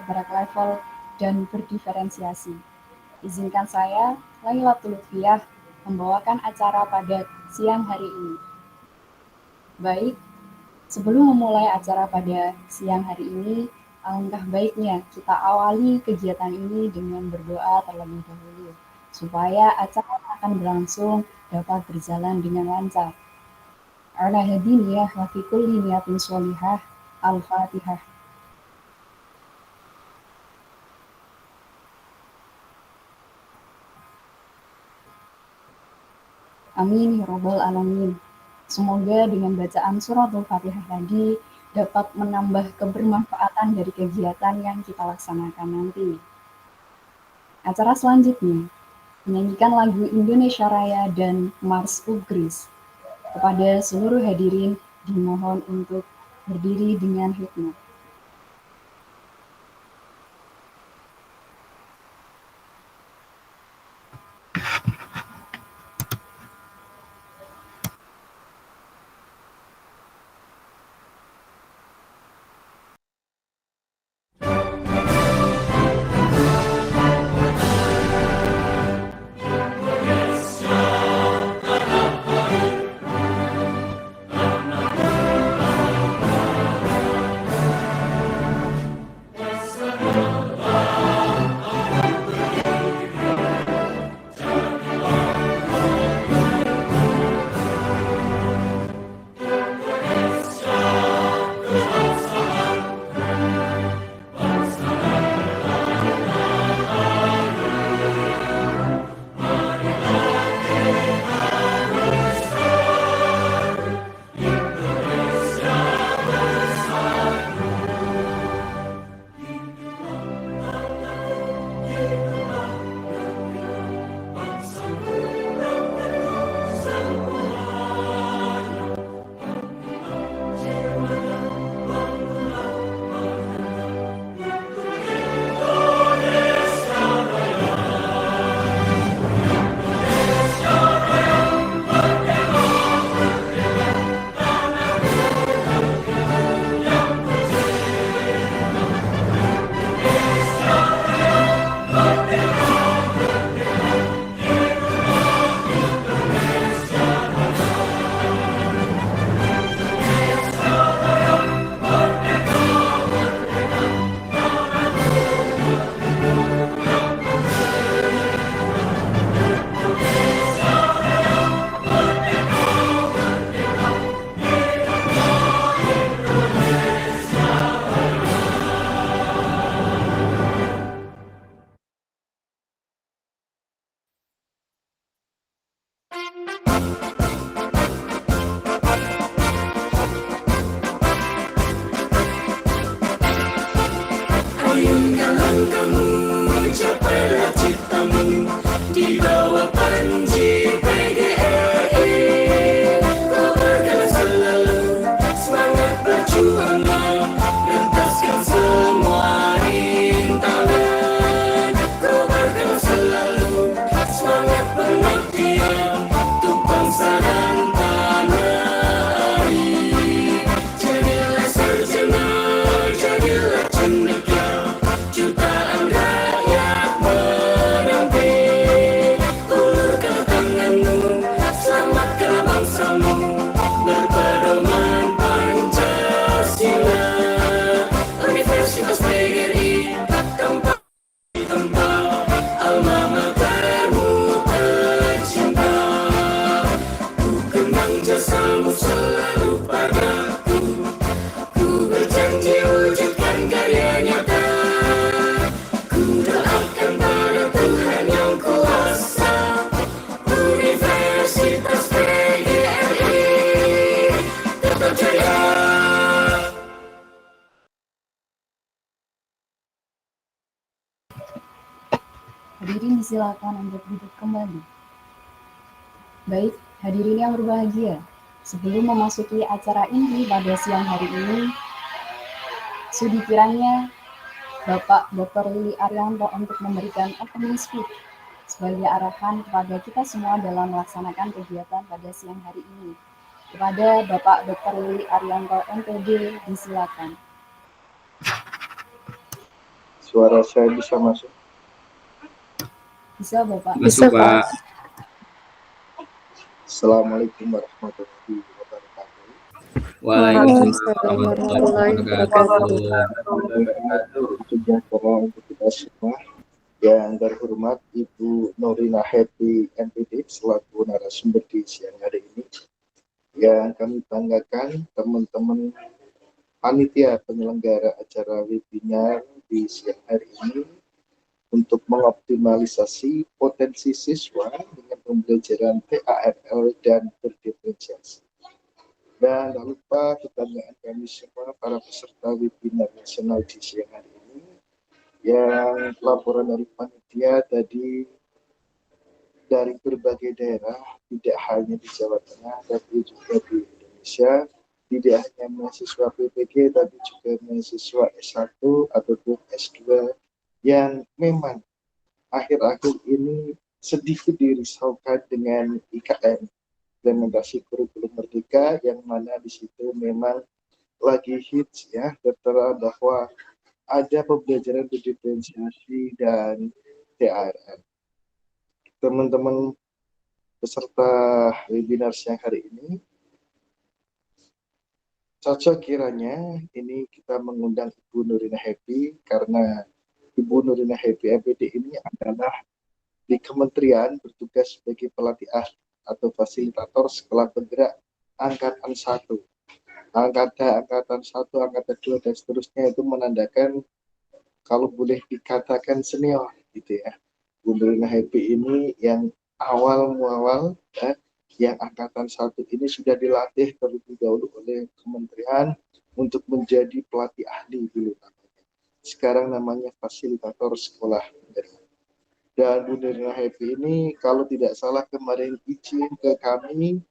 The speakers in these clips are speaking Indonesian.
berlevel dan berdiferensiasi. Izinkan saya, Lailatul Lutfiyah, membawakan acara pada siang hari ini. Baik, sebelum memulai acara pada siang hari ini, alangkah baiknya kita awali kegiatan ini dengan berdoa terlebih dahulu, supaya acara yang akan berlangsung dapat berjalan dengan lancar. Ala hadiniyah wa fi kulli niyatin sholihah. Al-Fatihah. Amin ya rabbal alamin. Semoga dengan bacaan suratul Fatihah tadi dapat menambah kebermanfaatan dari kegiatan yang kita laksanakan nanti. Acara selanjutnya, menyanyikan lagu Indonesia Raya dan Mars Ugris. Kepada seluruh hadirin dimohon untuk berdiri dengan hikmat. Hadirin disilakan untuk duduk kembali. Baik, hadirin yang berbahagia, sebelum memasuki acara inti pada siang hari ini, sudi kiranya Bapak Dr. Lili Arianto untuk memberikan opening speech sebagai arahan kepada kita semua dalam melaksanakan kegiatan pada siang hari ini. Kepada Bapak Dr. Lili Arianto, MPD, disilakan. suara saya bisa masuk? Bisa, Bapak. Masuk, Pak. Assalamualaikum warahmatullahi wabarakatuh. Waalaikumsalam warahmatullahi wabarakatuh. Sejahtera untuk kita semua. Yang terhormat Ibu Norina Happy MPD selaku narasumber di siang hari ini. Yang kami banggakan teman-teman panitia penyelenggara acara webinar di siang hari ini untuk mengoptimalisasi potensi siswa dengan pembelajaran TARL dan berdiferensiasi. Dan tak lupa kebanggaan kami semua para peserta webinar nasional di siang hari ini, yang laporan dari panitia tadi dari berbagai daerah, tidak hanya di Jawa Tengah, tapi juga di Indonesia, tidak hanya mahasiswa PPG, tapi juga mahasiswa S1 ataupun S2, yang memang akhir-akhir ini sedikit dirisaukan dengan IKN, implementasi kurikulum merdeka, yang mana di situ memang lagi hits ya, tertera bahwa ada pembelajaran berdiferensiasi dan TARL. Teman-teman peserta webinar siang hari ini, cocok kiranya ini kita mengundang Ibu Nurina Happy, karena Ibu Nurina Happy MPD ini adalah di kementerian bertugas sebagai pelatih ahli atau fasilitator sekolah penggerak angkatan 1. Angkatan 1, angkatan 2, dan seterusnya itu menandakan kalau boleh dikatakan senior gitu ya. Bu Nurina Happy ini yang awal muawal ya, yang angkatan 1 ini sudah dilatih terlebih dahulu oleh kementerian untuk menjadi pelatih ahli dulu namanya. Sekarang namanya fasilitator sekolah penggerak. Dan Bu Nurina Happy ini kalau tidak salah kemarin izin ke kami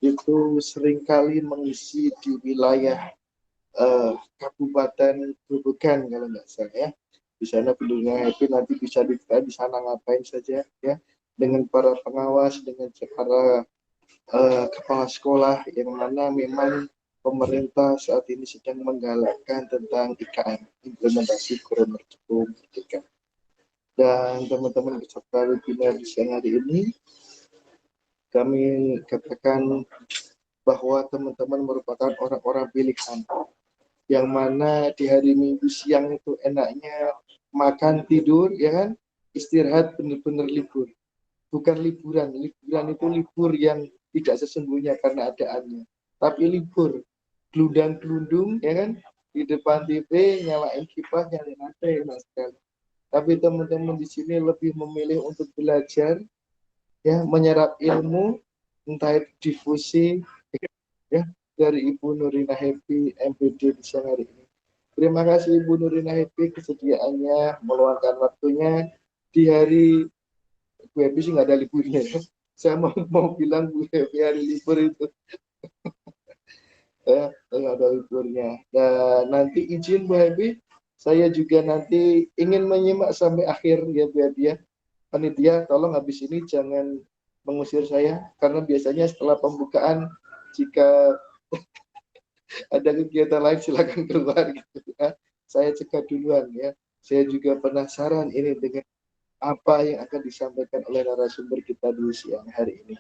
itu seringkali mengisi di wilayah Kabupaten Grobogan kalau nggak salah ya. Di sana Bu Nurina Happy nanti bisa dilihat di sana ngapain saja ya, dengan para pengawas, dengan para kepala sekolah, yang mana memang pemerintah saat ini sedang menggalakkan tentang IKN, implementasi kurikulum merdeka. Dan teman-teman peserta webinar di siang hari ini, kami katakan bahwa teman-teman merupakan orang-orang pilihan, yang mana di hari Minggu siang itu enaknya makan, tidur, ya kan, istirahat, benar-benar libur. Bukan liburan itu libur yang tidak sesungguhnya karena adaannya, tapi libur gelundang-gelundung, ya kan, di depan TV, nyalain kipas, nyalain AC, enak sekali. Tapi teman-teman di sini lebih memilih untuk belajar, ya, menyerap ilmu, entah itu difusi, ya, dari Ibu Nurina Happy MPD di siang hari ini. Terima kasih Ibu Nurina Happy kesediaannya meluangkan waktunya di hari Bu Happy sih nggak ada liburnya. Saya mau bilang Bu Happy hari libur itu. Nggak ada liburnya. Dan nanti izin Bu Happy, saya juga nanti ingin menyimak sampai akhir ya Bu Happy ya. Panitia, tolong habis ini jangan mengusir saya, karena biasanya setelah pembukaan jika ada kegiatan lain silakan keluar gitu ya. Saya cegah duluan ya. Saya juga penasaran ini dengan apa yang akan disampaikan oleh narasumber kita di siang hari ini.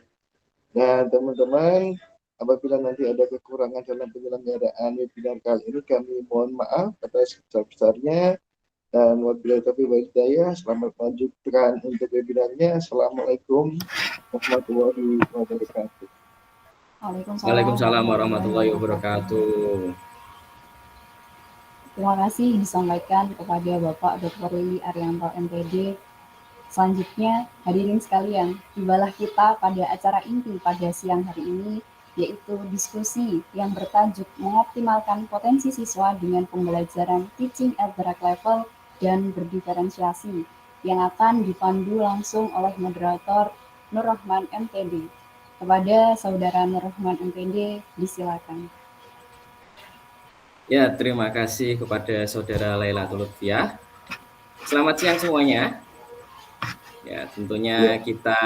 Nah, teman-teman, apabila nanti ada kekurangan dalam penyelenggaraan webinar kali ini, kami mohon maaf atas sebesar-besarnya. Dan wabillahi taufiq wal hidayah, selamat melanjutkan untuk webinarnya. Assalamualaikum warahmatullahi wabarakatuh. Waalaikumsalam warahmatullahi wabarakatuh. Terima kasih disampaikan kepada Bapak Dr. Willy Arianto MPD. Selanjutnya, hadirin sekalian, tibalah kita pada acara inti pada siang hari ini, yaitu diskusi yang bertajuk mengoptimalkan potensi siswa dengan pembelajaran teaching at the right level dan berdiferensiasi, yang akan dipandu langsung oleh moderator Nur Rahman MPD. Kepada Saudara Nur Rahman MPD, disilakan. Ya, terima kasih kepada Saudara Lailatul Lutfiah. Selamat siang semuanya. Ya, tentunya kita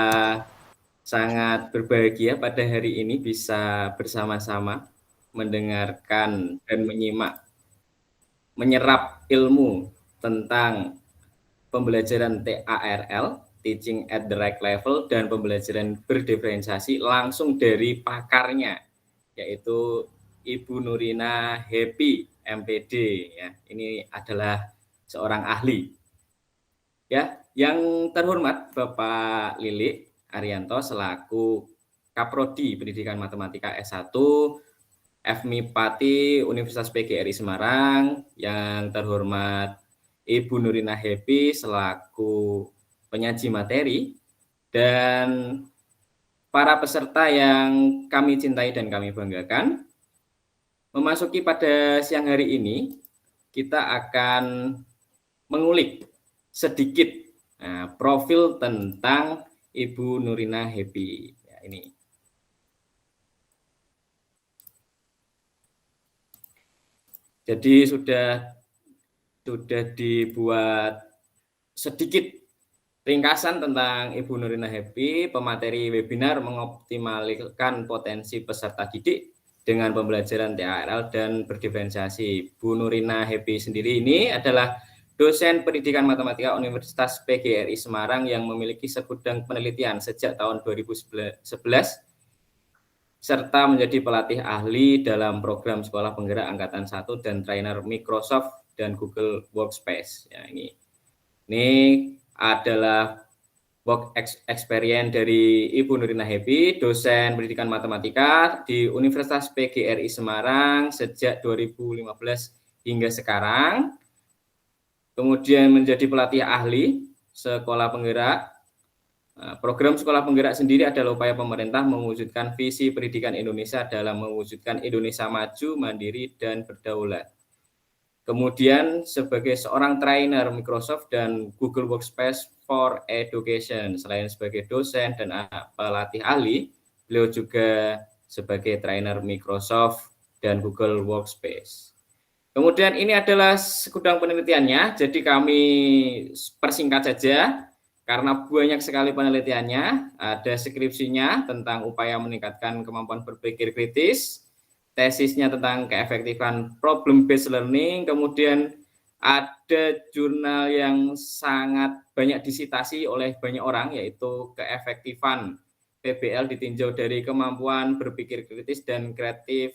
sangat berbahagia pada hari ini bisa bersama-sama mendengarkan dan menyerap ilmu tentang pembelajaran TARL, Teaching at the Right Level, dan pembelajaran berdiferensiasi langsung dari pakarnya, yaitu Ibu Nurina Happy, MPD. Ya, ini adalah seorang ahli. Ya, yang terhormat Bapak Lilik Arianto selaku Kaprodi Pendidikan Matematika S1 FMI Pati Universitas PGRI Semarang, yang terhormat Ibu Nurina Happy selaku penyaji materi, dan para peserta yang kami cintai dan kami banggakan. Memasuki pada siang hari ini, kita akan mengulik sedikit profil tentang Ibu Nurina Happy. Ya, ini. Jadi sudah dibuat sedikit ringkasan tentang Ibu Nurina Happy, pemateri webinar mengoptimalkan potensi peserta didik dengan pembelajaran TARL dan berdiferensiasi. Bu Nurina Happy sendiri ini adalah dosen pendidikan matematika Universitas PGRI Semarang yang memiliki segudang penelitian sejak tahun 2011 serta menjadi pelatih ahli dalam program Sekolah Penggerak Angkatan 1 dan trainer Microsoft dan Google Workspace. Ya, ini adalah work experience dari Ibu Nurina Happy, dosen pendidikan matematika di Universitas PGRI Semarang sejak 2015 hingga sekarang. Kemudian menjadi pelatih ahli Sekolah Penggerak. Program Sekolah Penggerak sendiri adalah upaya pemerintah mewujudkan visi pendidikan Indonesia dalam mewujudkan Indonesia maju, mandiri, dan berdaulat. Kemudian sebagai seorang trainer Microsoft dan Google Workspace for Education, selain sebagai dosen dan pelatih ahli, beliau juga sebagai trainer Microsoft dan Google Workspace. Kemudian ini adalah segudang penelitiannya, jadi kami persingkat saja karena banyak sekali penelitiannya. Ada skripsinya tentang upaya meningkatkan kemampuan berpikir kritis, tesisnya tentang keefektifan problem based learning, kemudian ada jurnal yang sangat banyak disitasi oleh banyak orang, yaitu keefektifan PBL ditinjau dari kemampuan berpikir kritis dan kreatif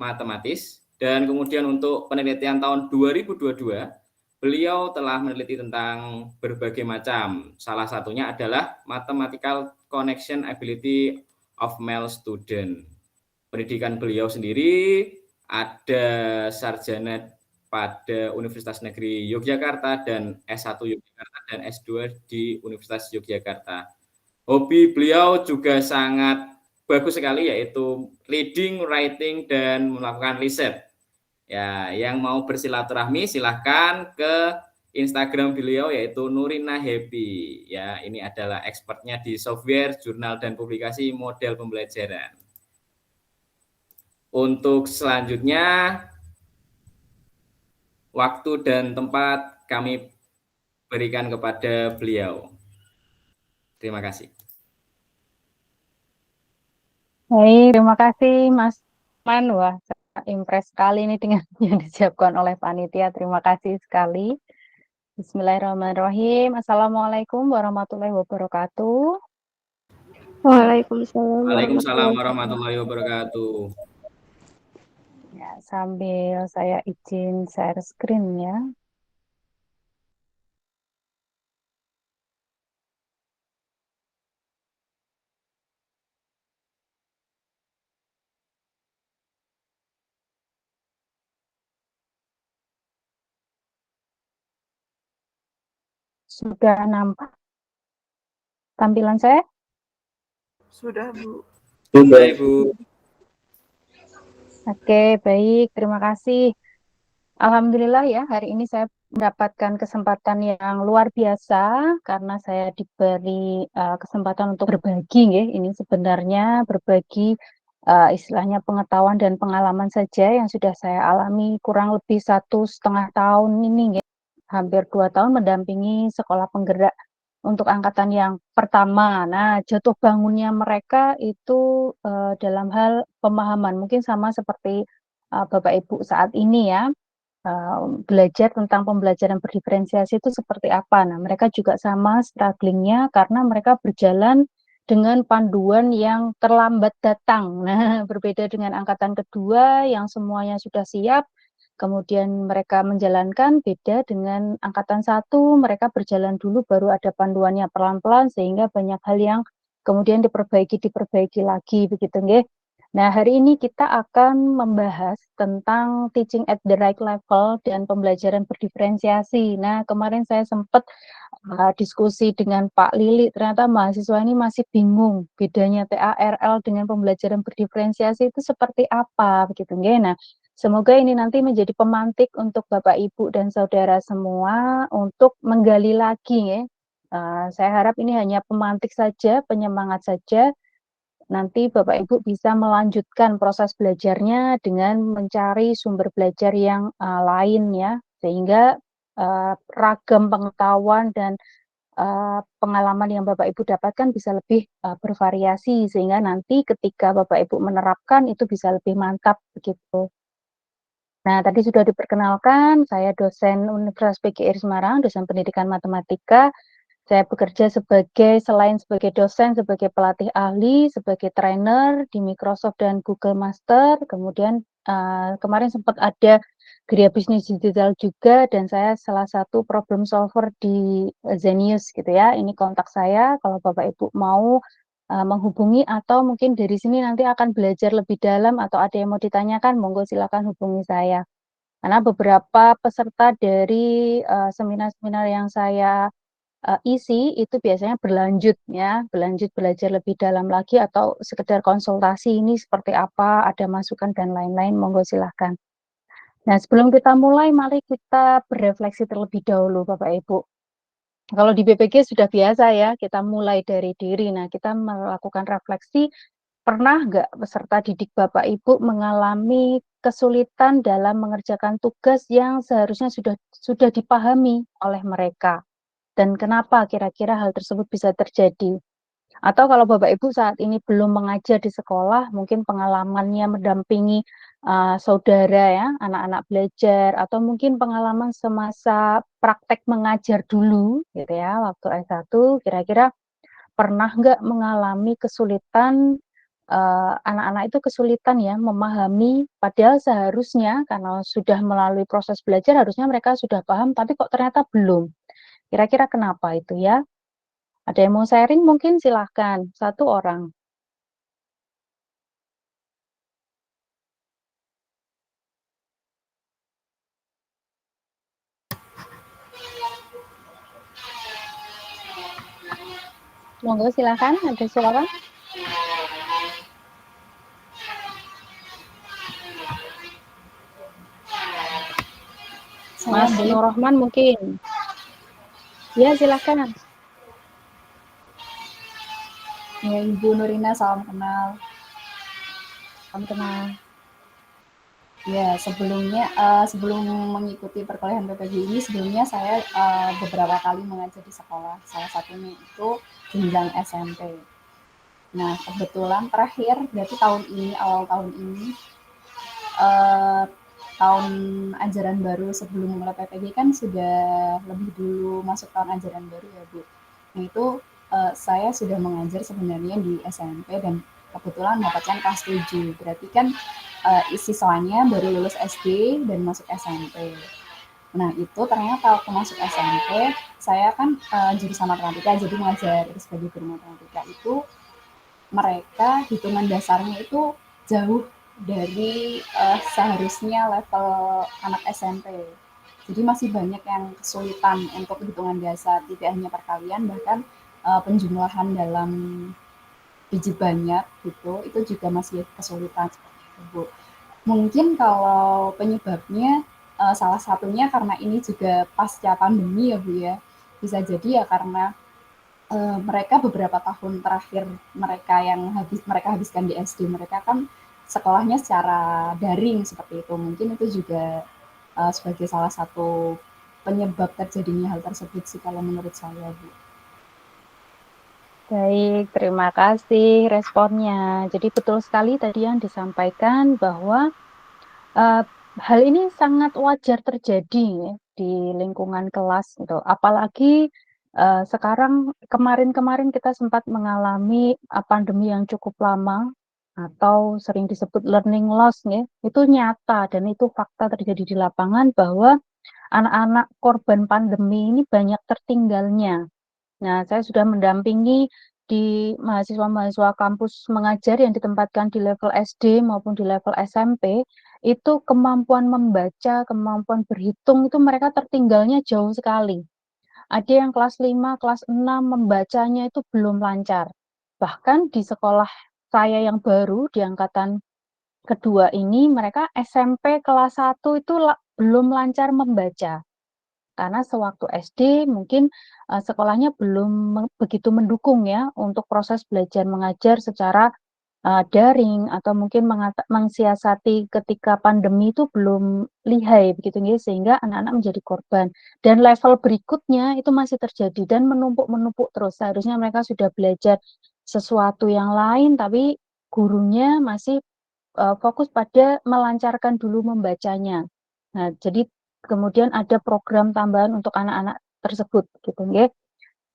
matematis. Dan kemudian untuk penelitian tahun 2022, beliau telah meneliti tentang berbagai macam. Salah satunya adalah Mathematical Connection Ability of Male Student. Pendidikan beliau sendiri ada sarjana pada Universitas Negeri Yogyakarta dan S1 Yogyakarta dan S2 di Universitas Yogyakarta. Hobi beliau juga sangat bagus sekali, yaitu reading, writing, dan melakukan riset. Ya, yang mau bersilaturahmi silahkan ke Instagram beliau yaitu Nurina Happy. Ya, ini adalah expertnya di software, jurnal, dan publikasi model pembelajaran. Untuk selanjutnya, waktu dan tempat kami berikan kepada beliau. Terima kasih. Baik, terima kasih Mas Man. Wah, impress sekali ini dengan yang disiapkan oleh panitia. Terima kasih sekali. Bismillahirrahmanirrahim. Assalamualaikum warahmatullahi wabarakatuh. Waalaikumsalam. Waalaikumsalam warahmatullahi wabarakatuh. Ya, sambil saya izin share screen ya. Sudah nampak tampilan saya? Sudah, Bu. Sudah, Ibu. Oke, baik. Terima kasih. Alhamdulillah ya, hari ini saya mendapatkan kesempatan yang luar biasa karena saya diberi kesempatan untuk berbagi ya. Ini sebenarnya berbagi istilahnya pengetahuan dan pengalaman saja yang sudah saya alami kurang lebih 1,5 tahun ini ya. Hampir 2 tahun mendampingi sekolah penggerak untuk angkatan yang pertama. Nah, jatuh bangunnya mereka itu dalam hal pemahaman mungkin sama seperti Bapak Ibu saat ini ya. belajar tentang pembelajaran berdiferensiasi itu seperti apa. Nah, mereka juga sama strugglingnya karena mereka berjalan dengan panduan yang terlambat datang. Nah, berbeda dengan angkatan kedua yang semuanya sudah siap, kemudian mereka menjalankan, beda dengan angkatan 1, mereka berjalan dulu baru ada panduannya pelan-pelan sehingga banyak hal yang kemudian diperbaiki lagi begitu nggih. Nah, hari ini kita akan membahas tentang teaching at the right level dan pembelajaran berdiferensiasi. Nah, kemarin saya sempat diskusi dengan Pak Lili, ternyata mahasiswa ini masih bingung bedanya TARL dengan pembelajaran berdiferensiasi itu seperti apa begitu nggih. Nah, semoga ini nanti menjadi pemantik untuk Bapak Ibu dan saudara semua untuk menggali lagi ya. Saya harap ini hanya pemantik saja, penyemangat saja. Nanti Bapak Ibu bisa melanjutkan proses belajarnya dengan mencari sumber belajar yang lain ya, sehingga ragam pengetahuan dan pengalaman yang Bapak Ibu dapatkan bisa lebih bervariasi, sehingga nanti ketika Bapak Ibu menerapkan itu bisa lebih mantap begitu. Nah, tadi sudah diperkenalkan, saya dosen Universitas PGRI Semarang, dosen pendidikan matematika. Saya bekerja selain sebagai dosen, sebagai pelatih ahli, sebagai trainer di Microsoft dan Google Master. Kemudian kemarin sempat ada Gria Bisnis Digital juga, dan saya salah satu problem solver di Zenius gitu ya. Ini kontak saya kalau Bapak Ibu mau menghubungi, atau mungkin dari sini nanti akan belajar lebih dalam atau ada yang mau ditanyakan, monggo silakan hubungi saya. Karena beberapa peserta dari seminar-seminar yang saya isi itu biasanya berlanjut belajar lebih dalam lagi atau sekedar konsultasi ini seperti apa, ada masukan dan lain-lain, monggo silahkan. Nah, sebelum kita mulai, mari kita berefleksi terlebih dahulu Bapak Ibu. Kalau di BPG sudah biasa ya, kita mulai dari diri. Nah, kita melakukan refleksi, pernah nggak peserta didik Bapak Ibu mengalami kesulitan dalam mengerjakan tugas yang seharusnya sudah dipahami oleh mereka? Dan kenapa kira-kira hal tersebut bisa terjadi? Atau kalau Bapak Ibu saat ini belum mengajar di sekolah, mungkin pengalamannya mendampingi saudara ya, anak-anak belajar, atau mungkin pengalaman semasa praktek mengajar dulu, gitu ya, waktu S1, kira-kira pernah nggak mengalami kesulitan, anak-anak itu kesulitan ya memahami, padahal seharusnya karena sudah melalui proses belajar, harusnya mereka sudah paham, tapi kok ternyata belum. Kira-kira kenapa itu ya? Ada yang mau sharing mungkin silahkan, satu orang. Monggo silahkan, ada suara. Mas Nur Rahman mungkin. Ya, silahkan. Ya, Ibu Nurina, salam kenal. Salam kenal. Ya, sebelum mengikuti perkuliahan PPG ini, sebelumnya saya beberapa kali mengajar di sekolah. Salah satunya itu jenjang SMP. Nah, kebetulan terakhir, berarti awal tahun ini, tahun ajaran baru sebelum mulai PPG kan sudah lebih dulu masuk tahun ajaran baru ya Bu. Nah itu saya sudah mengajar sebenarnya di SMP dan kebetulan mendapatkan kelas 7. Berarti kan siswanya baru lulus SD dan masuk SMP. Nah itu ternyata waktu masuk SMP saya kan jurusan matematika, jadi mengajar sebagai guru matematika itu mereka hitungan dasarnya itu jauh dari seharusnya level anak SMP. Jadi masih banyak yang kesulitan untuk hitungan dasar, tidak hanya perkalian, bahkan penjumlahan dalam biji banyak gitu, itu juga masih kesulitan seperti itu, Bu. Mungkin kalau penyebabnya salah satunya karena ini juga pasca pandemi ya Bu ya, bisa jadi ya karena mereka beberapa tahun terakhir mereka habiskan di SD, mereka kan sekolahnya secara daring seperti itu. Mungkin itu juga sebagai salah satu penyebab terjadinya hal tersebut sih kalau menurut saya, Bu. Baik, terima kasih responnya. Jadi betul sekali tadi yang disampaikan bahwa Hal ini sangat wajar terjadi ya, di lingkungan kelas gitu. Apalagi sekarang kemarin-kemarin kita sempat mengalami pandemi yang cukup lama atau sering disebut learning loss ya. Itu nyata dan itu fakta terjadi di lapangan bahwa anak-anak korban pandemi ini banyak tertinggalnya. Nah, saya sudah mendampingi di mahasiswa-mahasiswa kampus mengajar yang ditempatkan di level SD maupun di level SMP, itu kemampuan membaca, kemampuan berhitung itu mereka tertinggalnya jauh sekali. Ada yang kelas 5, kelas 6 membacanya itu belum lancar. Bahkan di sekolah saya yang baru di angkatan kedua ini, mereka SMP kelas 1 itu belum lancar membaca. Karena sewaktu SD mungkin sekolahnya belum begitu mendukung ya untuk proses belajar mengajar secara daring atau mungkin mensiasati ketika pandemi itu belum lihai begitu ya, sehingga anak-anak menjadi korban. Dan level berikutnya itu masih terjadi dan menumpuk-menumpuk terus. Seharusnya mereka sudah belajar sesuatu yang lain tapi gurunya masih fokus pada melancarkan dulu membacanya. Nah, jadi kemudian ada program tambahan untuk anak-anak tersebut gitu ya.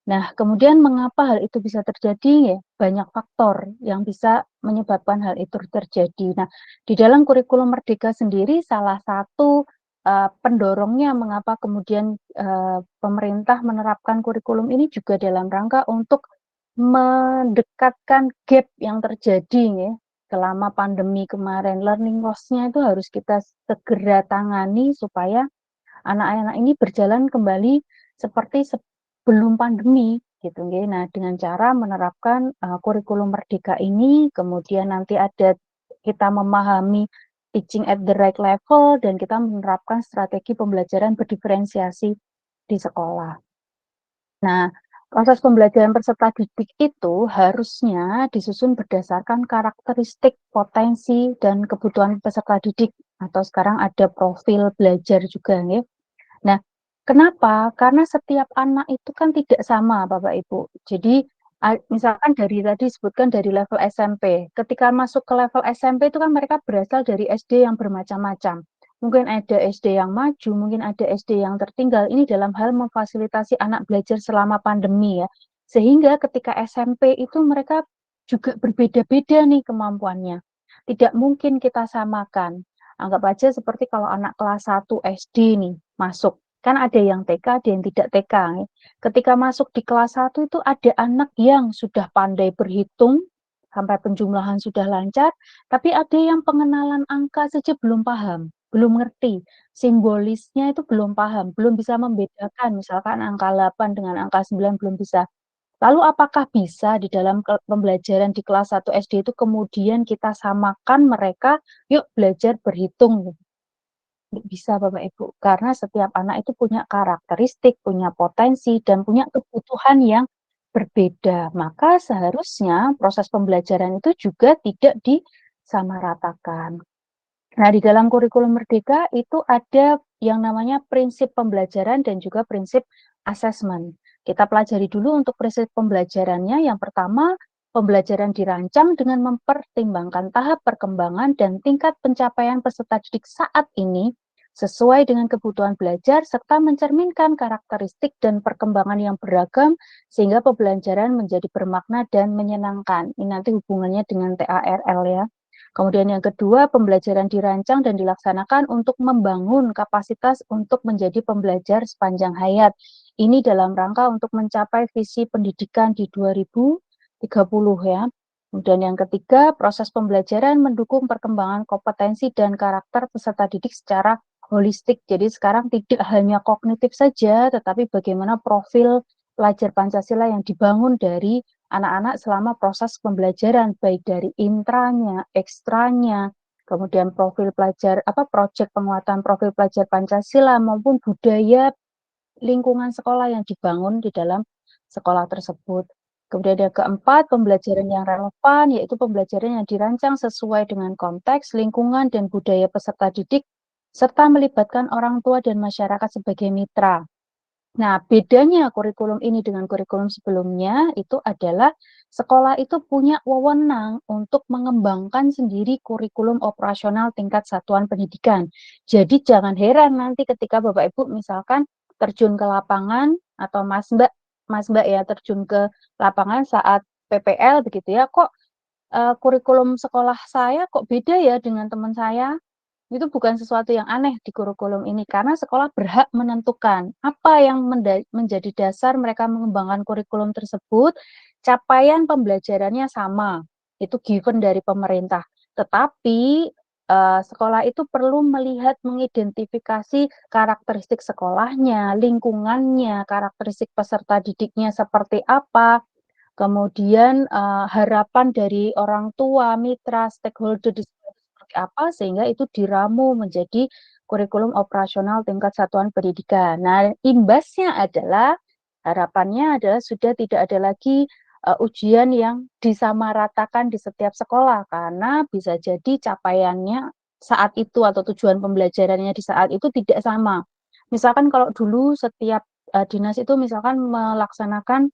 Nah, kemudian mengapa hal itu bisa terjadi ya? Banyak faktor yang bisa menyebabkan hal itu terjadi. Nah, di dalam kurikulum Merdeka sendiri salah satu pendorongnya mengapa kemudian pemerintah menerapkan kurikulum ini juga dalam rangka untuk mendekatkan gap yang terjadi ya selama pandemi kemarin. Learning loss-nya itu harus kita segera tangani supaya anak-anak ini berjalan kembali seperti sebelum pandemi gitu ya. Nah, dengan cara menerapkan kurikulum Merdeka ini, kemudian nanti ada kita memahami teaching at the right level dan kita menerapkan strategi pembelajaran berdiferensiasi di sekolah. Nah, proses pembelajaran peserta didik itu harusnya disusun berdasarkan karakteristik, potensi, dan kebutuhan peserta didik. Atau sekarang ada profil belajar juga ya. Nah, kenapa? Karena setiap anak itu kan tidak sama, Bapak Ibu. Jadi, misalkan dari tadi disebutkan dari level SMP. Ketika masuk ke level SMP itu kan mereka berasal dari SD yang bermacam-macam. Mungkin ada SD yang maju, mungkin ada SD yang tertinggal. Ini dalam hal memfasilitasi anak belajar selama pandemi ya. Sehingga ketika SMP itu mereka juga berbeda-beda nih kemampuannya. Tidak mungkin kita samakan. Anggap aja seperti kalau anak kelas 1 SD nih masuk. Kan ada yang TK, ada yang tidak TK. Ketika masuk di kelas 1 itu ada anak yang sudah pandai berhitung, sampai penjumlahan sudah lancar, tapi ada yang pengenalan angka saja belum paham, belum ngerti. Simbolisnya itu belum paham, belum bisa membedakan, misalkan angka 8 dengan angka 9 belum bisa. Lalu apakah bisa di dalam pembelajaran di kelas 1 SD itu kemudian kita samakan mereka, yuk belajar berhitung. Nggak bisa Bapak Ibu, karena setiap anak itu punya karakteristik, punya potensi, dan punya kebutuhan yang berbeda. Maka seharusnya proses pembelajaran itu juga tidak disamaratakan. Nah, di dalam kurikulum Merdeka itu ada yang namanya prinsip pembelajaran dan juga prinsip asesmen. Kita pelajari dulu untuk prinsip pembelajarannya. Yang pertama, pembelajaran dirancang dengan mempertimbangkan tahap perkembangan dan tingkat pencapaian peserta didik saat ini sesuai dengan kebutuhan belajar serta mencerminkan karakteristik dan perkembangan yang beragam sehingga pembelajaran menjadi bermakna dan menyenangkan. Ini nanti hubungannya dengan TARL ya. Kemudian yang kedua, pembelajaran dirancang dan dilaksanakan untuk membangun kapasitas untuk menjadi pembelajar sepanjang hayat. Ini dalam rangka untuk mencapai visi pendidikan di 2030 ya. Kemudian yang ketiga, proses pembelajaran mendukung perkembangan kompetensi dan karakter peserta didik secara holistik. Jadi sekarang tidak hanya kognitif saja, tetapi bagaimana profil pelajar Pancasila yang dibangun dari anak-anak selama proses pembelajaran, baik dari intranya, ekstranya, kemudian profil pelajar, proyek penguatan profil pelajar Pancasila maupun budaya lingkungan sekolah yang dibangun di dalam sekolah tersebut. Kemudian yang keempat, pembelajaran yang relevan, yaitu pembelajaran yang dirancang sesuai dengan konteks, lingkungan, dan budaya peserta didik, serta melibatkan orang tua dan masyarakat sebagai mitra. Nah, bedanya kurikulum ini dengan kurikulum sebelumnya itu adalah sekolah itu punya wewenang untuk mengembangkan sendiri kurikulum operasional tingkat satuan pendidikan. Jadi jangan heran nanti ketika Bapak Ibu misalkan terjun ke lapangan atau Mas Mbak ya terjun ke lapangan saat PPL begitu ya, kok kurikulum sekolah saya kok beda ya dengan teman saya? Itu bukan sesuatu yang aneh di kurikulum ini, karena sekolah berhak menentukan apa yang menjadi dasar mereka mengembangkan kurikulum tersebut, capaian pembelajarannya sama, itu given dari pemerintah. Tetapi sekolah itu perlu melihat, mengidentifikasi karakteristik sekolahnya, lingkungannya, karakteristik peserta didiknya seperti apa, kemudian harapan dari orang tua, mitra, stakeholder di seperti apa, sehingga itu diramu menjadi kurikulum operasional tingkat satuan pendidikan. Nah, imbasnya adalah, harapannya adalah sudah tidak ada lagi ujian yang disamaratakan di setiap sekolah, karena bisa jadi capaiannya saat itu atau tujuan pembelajarannya di saat itu tidak sama. Misalkan kalau dulu setiap dinas itu misalkan melaksanakan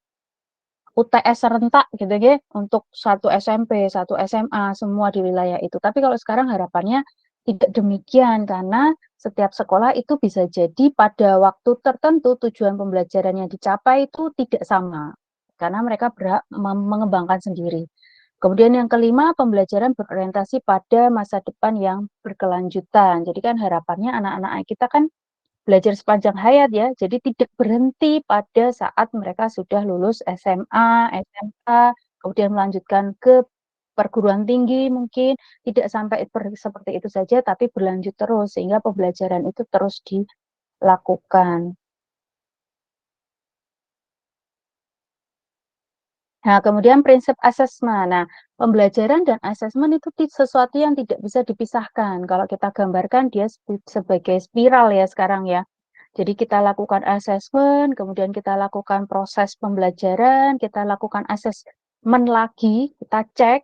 UTS serentak gitu ya, untuk satu SMP, satu SMA, semua di wilayah itu. Tapi kalau sekarang harapannya tidak demikian, karena setiap sekolah itu bisa jadi pada waktu tertentu tujuan pembelajaran yang dicapai itu tidak sama, karena mereka berhak mengembangkan sendiri. Kemudian yang kelima, pembelajaran berorientasi pada masa depan yang berkelanjutan. Jadi kan harapannya anak-anak kita kan belajar sepanjang hayat ya, jadi tidak berhenti pada saat mereka sudah lulus SMA, SMK, kemudian melanjutkan ke perguruan tinggi mungkin, tidak sampai seperti itu saja, tapi berlanjut terus, sehingga pembelajaran itu terus dilakukan. Nah, kemudian prinsip asesmen. Nah, pembelajaran dan asesmen itu sesuatu yang tidak bisa dipisahkan. Kalau kita gambarkan dia sebagai spiral ya sekarang ya. Jadi kita lakukan asesmen, kemudian kita lakukan proses pembelajaran, kita lakukan asesmen lagi, kita cek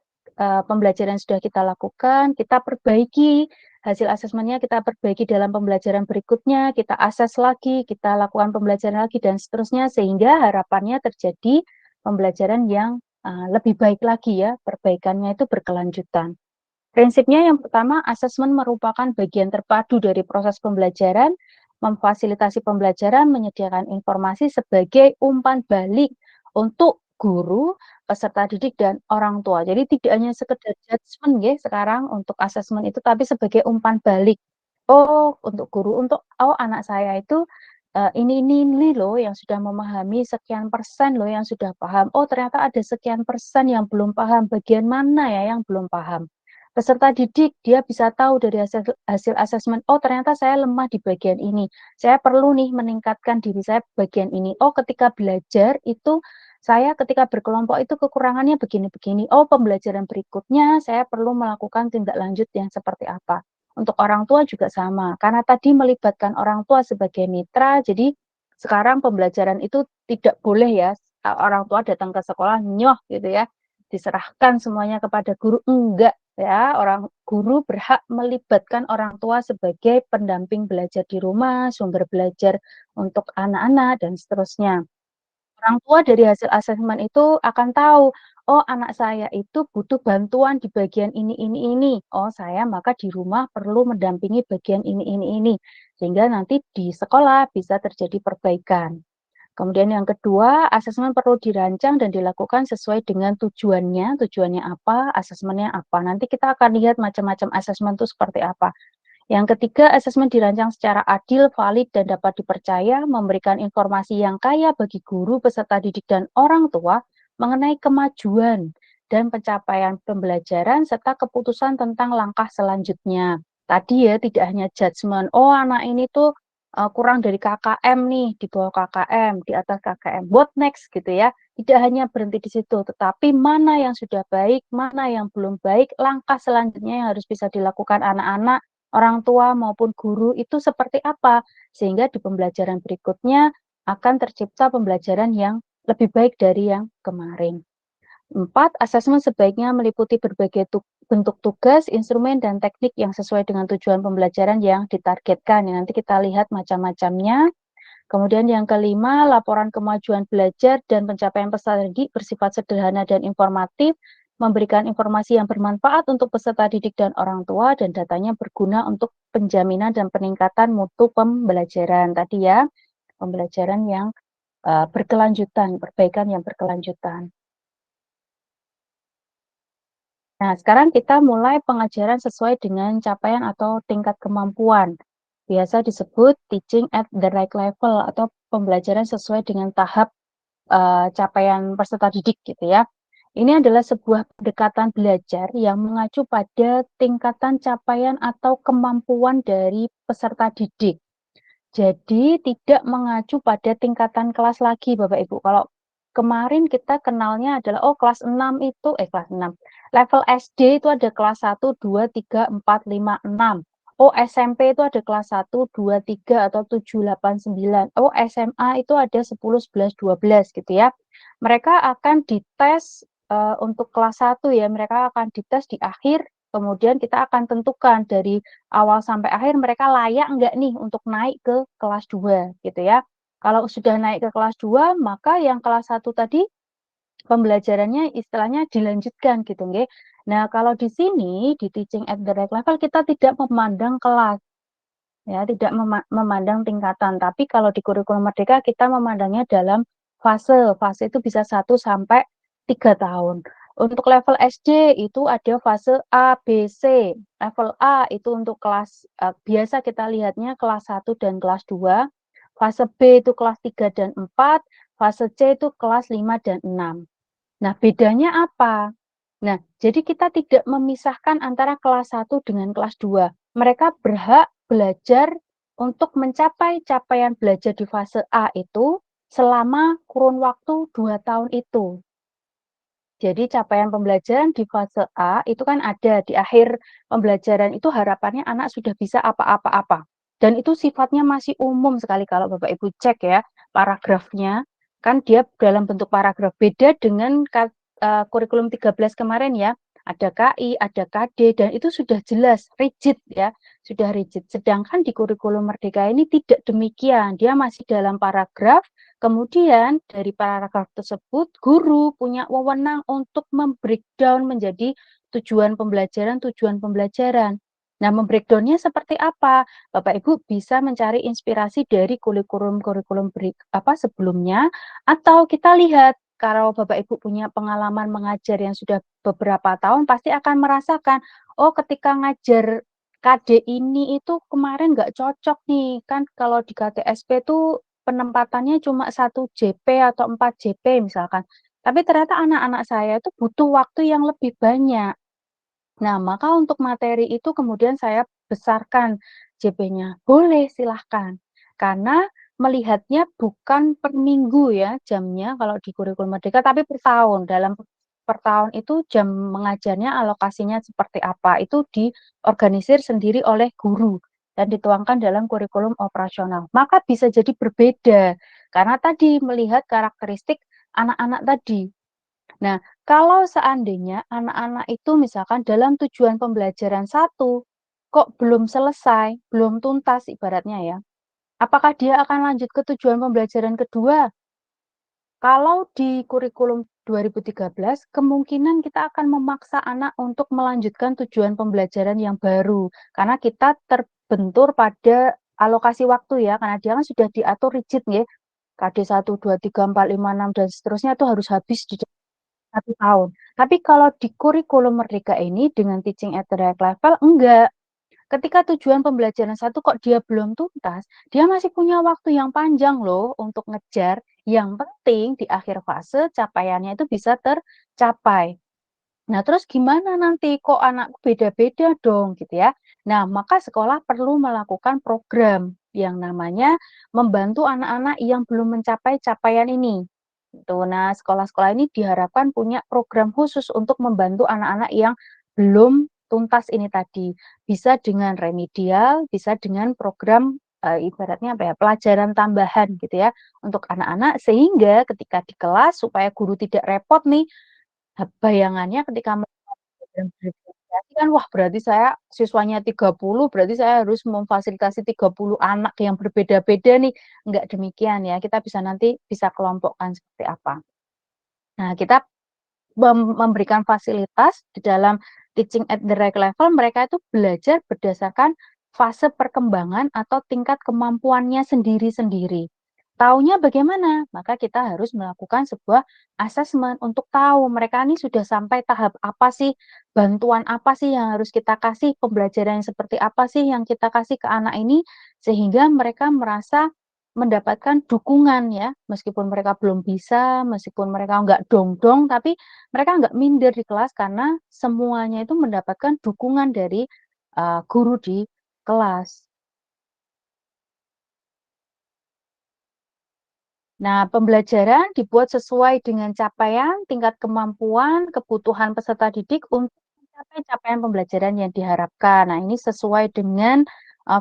pembelajaran yang sudah kita lakukan, kita perbaiki hasil asesmennya, kita perbaiki dalam pembelajaran berikutnya, kita akses lagi, kita lakukan pembelajaran lagi, dan seterusnya, sehingga harapannya terjadi pembelajaran yang lebih baik lagi ya, perbaikannya itu berkelanjutan. Prinsipnya yang pertama, asesmen merupakan bagian terpadu dari proses pembelajaran, memfasilitasi pembelajaran, menyediakan informasi sebagai umpan balik untuk guru, peserta didik, dan orang tua. Jadi tidak hanya sekedar judgement ya sekarang untuk asesmen itu, tapi sebagai umpan balik. Oh, untuk guru, oh anak saya itu ini loh yang sudah memahami, sekian persen loh yang sudah paham. Oh, ternyata ada sekian persen yang belum paham. Bagian mana ya yang belum paham? Peserta didik, dia bisa tahu dari hasil asesmen, oh ternyata saya lemah di bagian ini. Saya perlu nih meningkatkan diri saya bagian ini. Oh, ketika belajar itu, saya ketika berkelompok itu kekurangannya begini-begini. Oh, pembelajaran berikutnya saya perlu melakukan tindak lanjut yang seperti apa. Untuk orang tua juga sama, karena tadi melibatkan orang tua sebagai mitra, jadi sekarang pembelajaran itu tidak boleh ya, orang tua datang ke sekolah, nyoh gitu ya, diserahkan semuanya kepada guru, enggak ya, orang guru berhak melibatkan orang tua sebagai pendamping belajar di rumah, sumber belajar untuk anak-anak, dan seterusnya. Orang tua dari hasil asesmen itu akan tahu, oh anak saya itu butuh bantuan di bagian ini. Oh saya maka di rumah perlu mendampingi bagian ini. Sehingga nanti di sekolah bisa terjadi perbaikan. Kemudian yang kedua, asesmen perlu dirancang dan dilakukan sesuai dengan tujuannya. Tujuannya apa, asesmennya apa. Nanti kita akan lihat macam-macam asesmen itu seperti apa. Yang ketiga, asesmen dirancang secara adil, valid, dan dapat dipercaya, memberikan informasi yang kaya bagi guru, peserta didik, dan orang tua mengenai kemajuan dan pencapaian pembelajaran, serta keputusan tentang langkah selanjutnya. Tadi ya, tidak hanya judgement, oh anak ini tuh kurang dari KKM nih, di bawah KKM, di atas KKM, what next gitu ya. Tidak hanya berhenti di situ, tetapi mana yang sudah baik, mana yang belum baik, langkah selanjutnya yang harus bisa dilakukan anak-anak, orang tua maupun guru itu seperti apa, sehingga di pembelajaran berikutnya akan tercipta pembelajaran yang lebih baik dari yang kemarin. 4. Asesmen sebaiknya meliputi berbagai bentuk tugas, instrumen, dan teknik yang sesuai dengan tujuan pembelajaran yang ditargetkan. Nanti kita lihat macam-macamnya. Kemudian yang kelima, laporan kemajuan belajar dan pencapaian peserta didik bersifat sederhana dan informatif, memberikan informasi yang bermanfaat untuk peserta didik dan orang tua, dan datanya berguna untuk penjaminan dan peningkatan mutu pembelajaran. Tadi ya, pembelajaran yang berkelanjutan, perbaikan yang berkelanjutan. Nah, sekarang kita mulai pengajaran sesuai dengan capaian atau tingkat kemampuan. Biasa disebut teaching at the right level atau pembelajaran sesuai dengan tahap capaian peserta didik gitu ya. Ini adalah sebuah pendekatan belajar yang mengacu pada tingkatan capaian atau kemampuan dari peserta didik. Jadi tidak mengacu pada tingkatan kelas lagi Bapak Ibu. Kalau kemarin kita kenalnya adalah kelas 6 itu kelas 6. Level SD itu ada kelas 1, 2, 3, 4, 5, 6. SMP itu ada kelas 1, 2, 3 atau 7, 8, 9. SMA itu ada 10, 11, 12 gitu ya. Mereka akan dites untuk kelas 1 ya, mereka akan dites di akhir. Kemudian kita akan tentukan dari awal sampai akhir mereka layak enggak nih untuk naik ke kelas 2 gitu ya. Kalau sudah naik ke kelas 2, maka yang kelas 1 tadi pembelajarannya istilahnya dilanjutkan gitu nggih. Nah, kalau di sini di teaching at the right level kita tidak memandang kelas ya, tidak memandang tingkatan. Tapi kalau di kurikulum Merdeka kita memandangnya dalam fase. Fase itu bisa 1 sampai 3 tahun. Untuk level SD itu ada fase A, B, C. Level A itu untuk kelas biasa kita lihatnya kelas 1 dan kelas 2. Fase B itu kelas 3 dan 4. Fase C itu kelas 5 dan 6. Nah, bedanya apa? Nah, jadi kita tidak memisahkan antara kelas 1 dengan kelas 2. Mereka berhak belajar untuk mencapai capaian belajar di fase A itu selama kurun waktu 2 tahun itu. Jadi capaian pembelajaran di fase A itu kan ada di akhir pembelajaran itu harapannya anak sudah bisa apa-apa-apa. Dan itu sifatnya masih umum sekali kalau Bapak Ibu cek ya paragrafnya. Kan dia dalam bentuk paragraf beda dengan kurikulum 13 kemarin ya. Ada KI, ada KD dan itu sudah jelas rigid ya, sudah rigid. Sedangkan di kurikulum Merdeka ini tidak demikian. Dia masih dalam paragraf. Kemudian dari paragraf tersebut, guru punya wewenang untuk membreakdown menjadi tujuan pembelajaran. Nah, membreakdownnya seperti apa? Bapak Ibu bisa mencari inspirasi dari kurikulum sebelumnya, atau kita lihat kalau Bapak Ibu punya pengalaman mengajar yang sudah beberapa tahun, pasti akan merasakan, ketika ngajar KD ini itu kemarin nggak cocok nih, kan kalau di KTSP itu penempatannya cuma 1 JP atau 4 JP misalkan. Tapi ternyata anak-anak saya itu butuh waktu yang lebih banyak. Nah, maka untuk materi itu kemudian saya besarkan JP-nya. Boleh, silahkan. Karena melihatnya bukan per minggu ya jamnya kalau di kurikulum Merdeka, tapi per tahun. Dalam per tahun itu jam mengajarnya alokasinya seperti apa. Itu diorganisir sendiri oleh guru dan dituangkan dalam kurikulum operasional. Maka bisa jadi berbeda karena tadi melihat karakteristik anak-anak tadi. Nah, kalau seandainya anak-anak itu misalkan dalam tujuan pembelajaran 1 kok belum selesai, belum tuntas ibaratnya ya. Apakah dia akan lanjut ke tujuan pembelajaran kedua? Kalau di kurikulum 2013, kemungkinan kita akan memaksa anak untuk melanjutkan tujuan pembelajaran yang baru. Karena kita terbentur pada alokasi waktu ya, karena dia kan sudah diatur rigid ya. KD 1, 2, 3, 4, 5, 6, dan seterusnya itu harus habis di 1 tahun. Tapi kalau di kurikulum Merdeka ini dengan teaching at the right level, enggak. Ketika tujuan pembelajaran 1 kok dia belum tuntas, dia masih punya waktu yang panjang loh untuk ngejar. Yang penting di akhir fase capaiannya itu bisa tercapai. Nah, terus gimana nanti? Kok anakku beda-beda dong gitu ya. Nah, maka sekolah perlu melakukan program yang namanya membantu anak-anak yang belum mencapai capaian ini. Gitu. Nah, sekolah-sekolah ini diharapkan punya program khusus untuk membantu anak-anak yang belum tuntas ini tadi. Bisa dengan remedial, bisa dengan program ibaratnya apa ya, pelajaran tambahan gitu ya untuk anak-anak sehingga ketika di kelas supaya guru tidak repot nih bayangannya ketika program belajar kan wah berarti saya siswanya 30, berarti saya harus memfasilitasi 30 anak yang berbeda-beda nih. Enggak demikian ya. Kita nanti bisa kelompokkan seperti apa. Nah, kita memberikan fasilitas di dalam teaching at the right level, mereka itu belajar berdasarkan fase perkembangan atau tingkat kemampuannya sendiri-sendiri. Taunya bagaimana? Maka kita harus melakukan sebuah asesmen untuk tahu mereka ini sudah sampai tahap apa sih, bantuan apa sih yang harus kita kasih, pembelajaran yang seperti apa sih yang kita kasih ke anak ini, sehingga mereka merasa mendapatkan dukungan ya, meskipun mereka belum bisa, meskipun mereka nggak dong-dong, tapi mereka nggak minder di kelas karena semuanya itu mendapatkan dukungan dari guru di kelas. Nah, pembelajaran dibuat sesuai dengan capaian, tingkat kemampuan, kebutuhan peserta didik untuk mencapai capaian pembelajaran yang diharapkan. Nah, ini sesuai dengan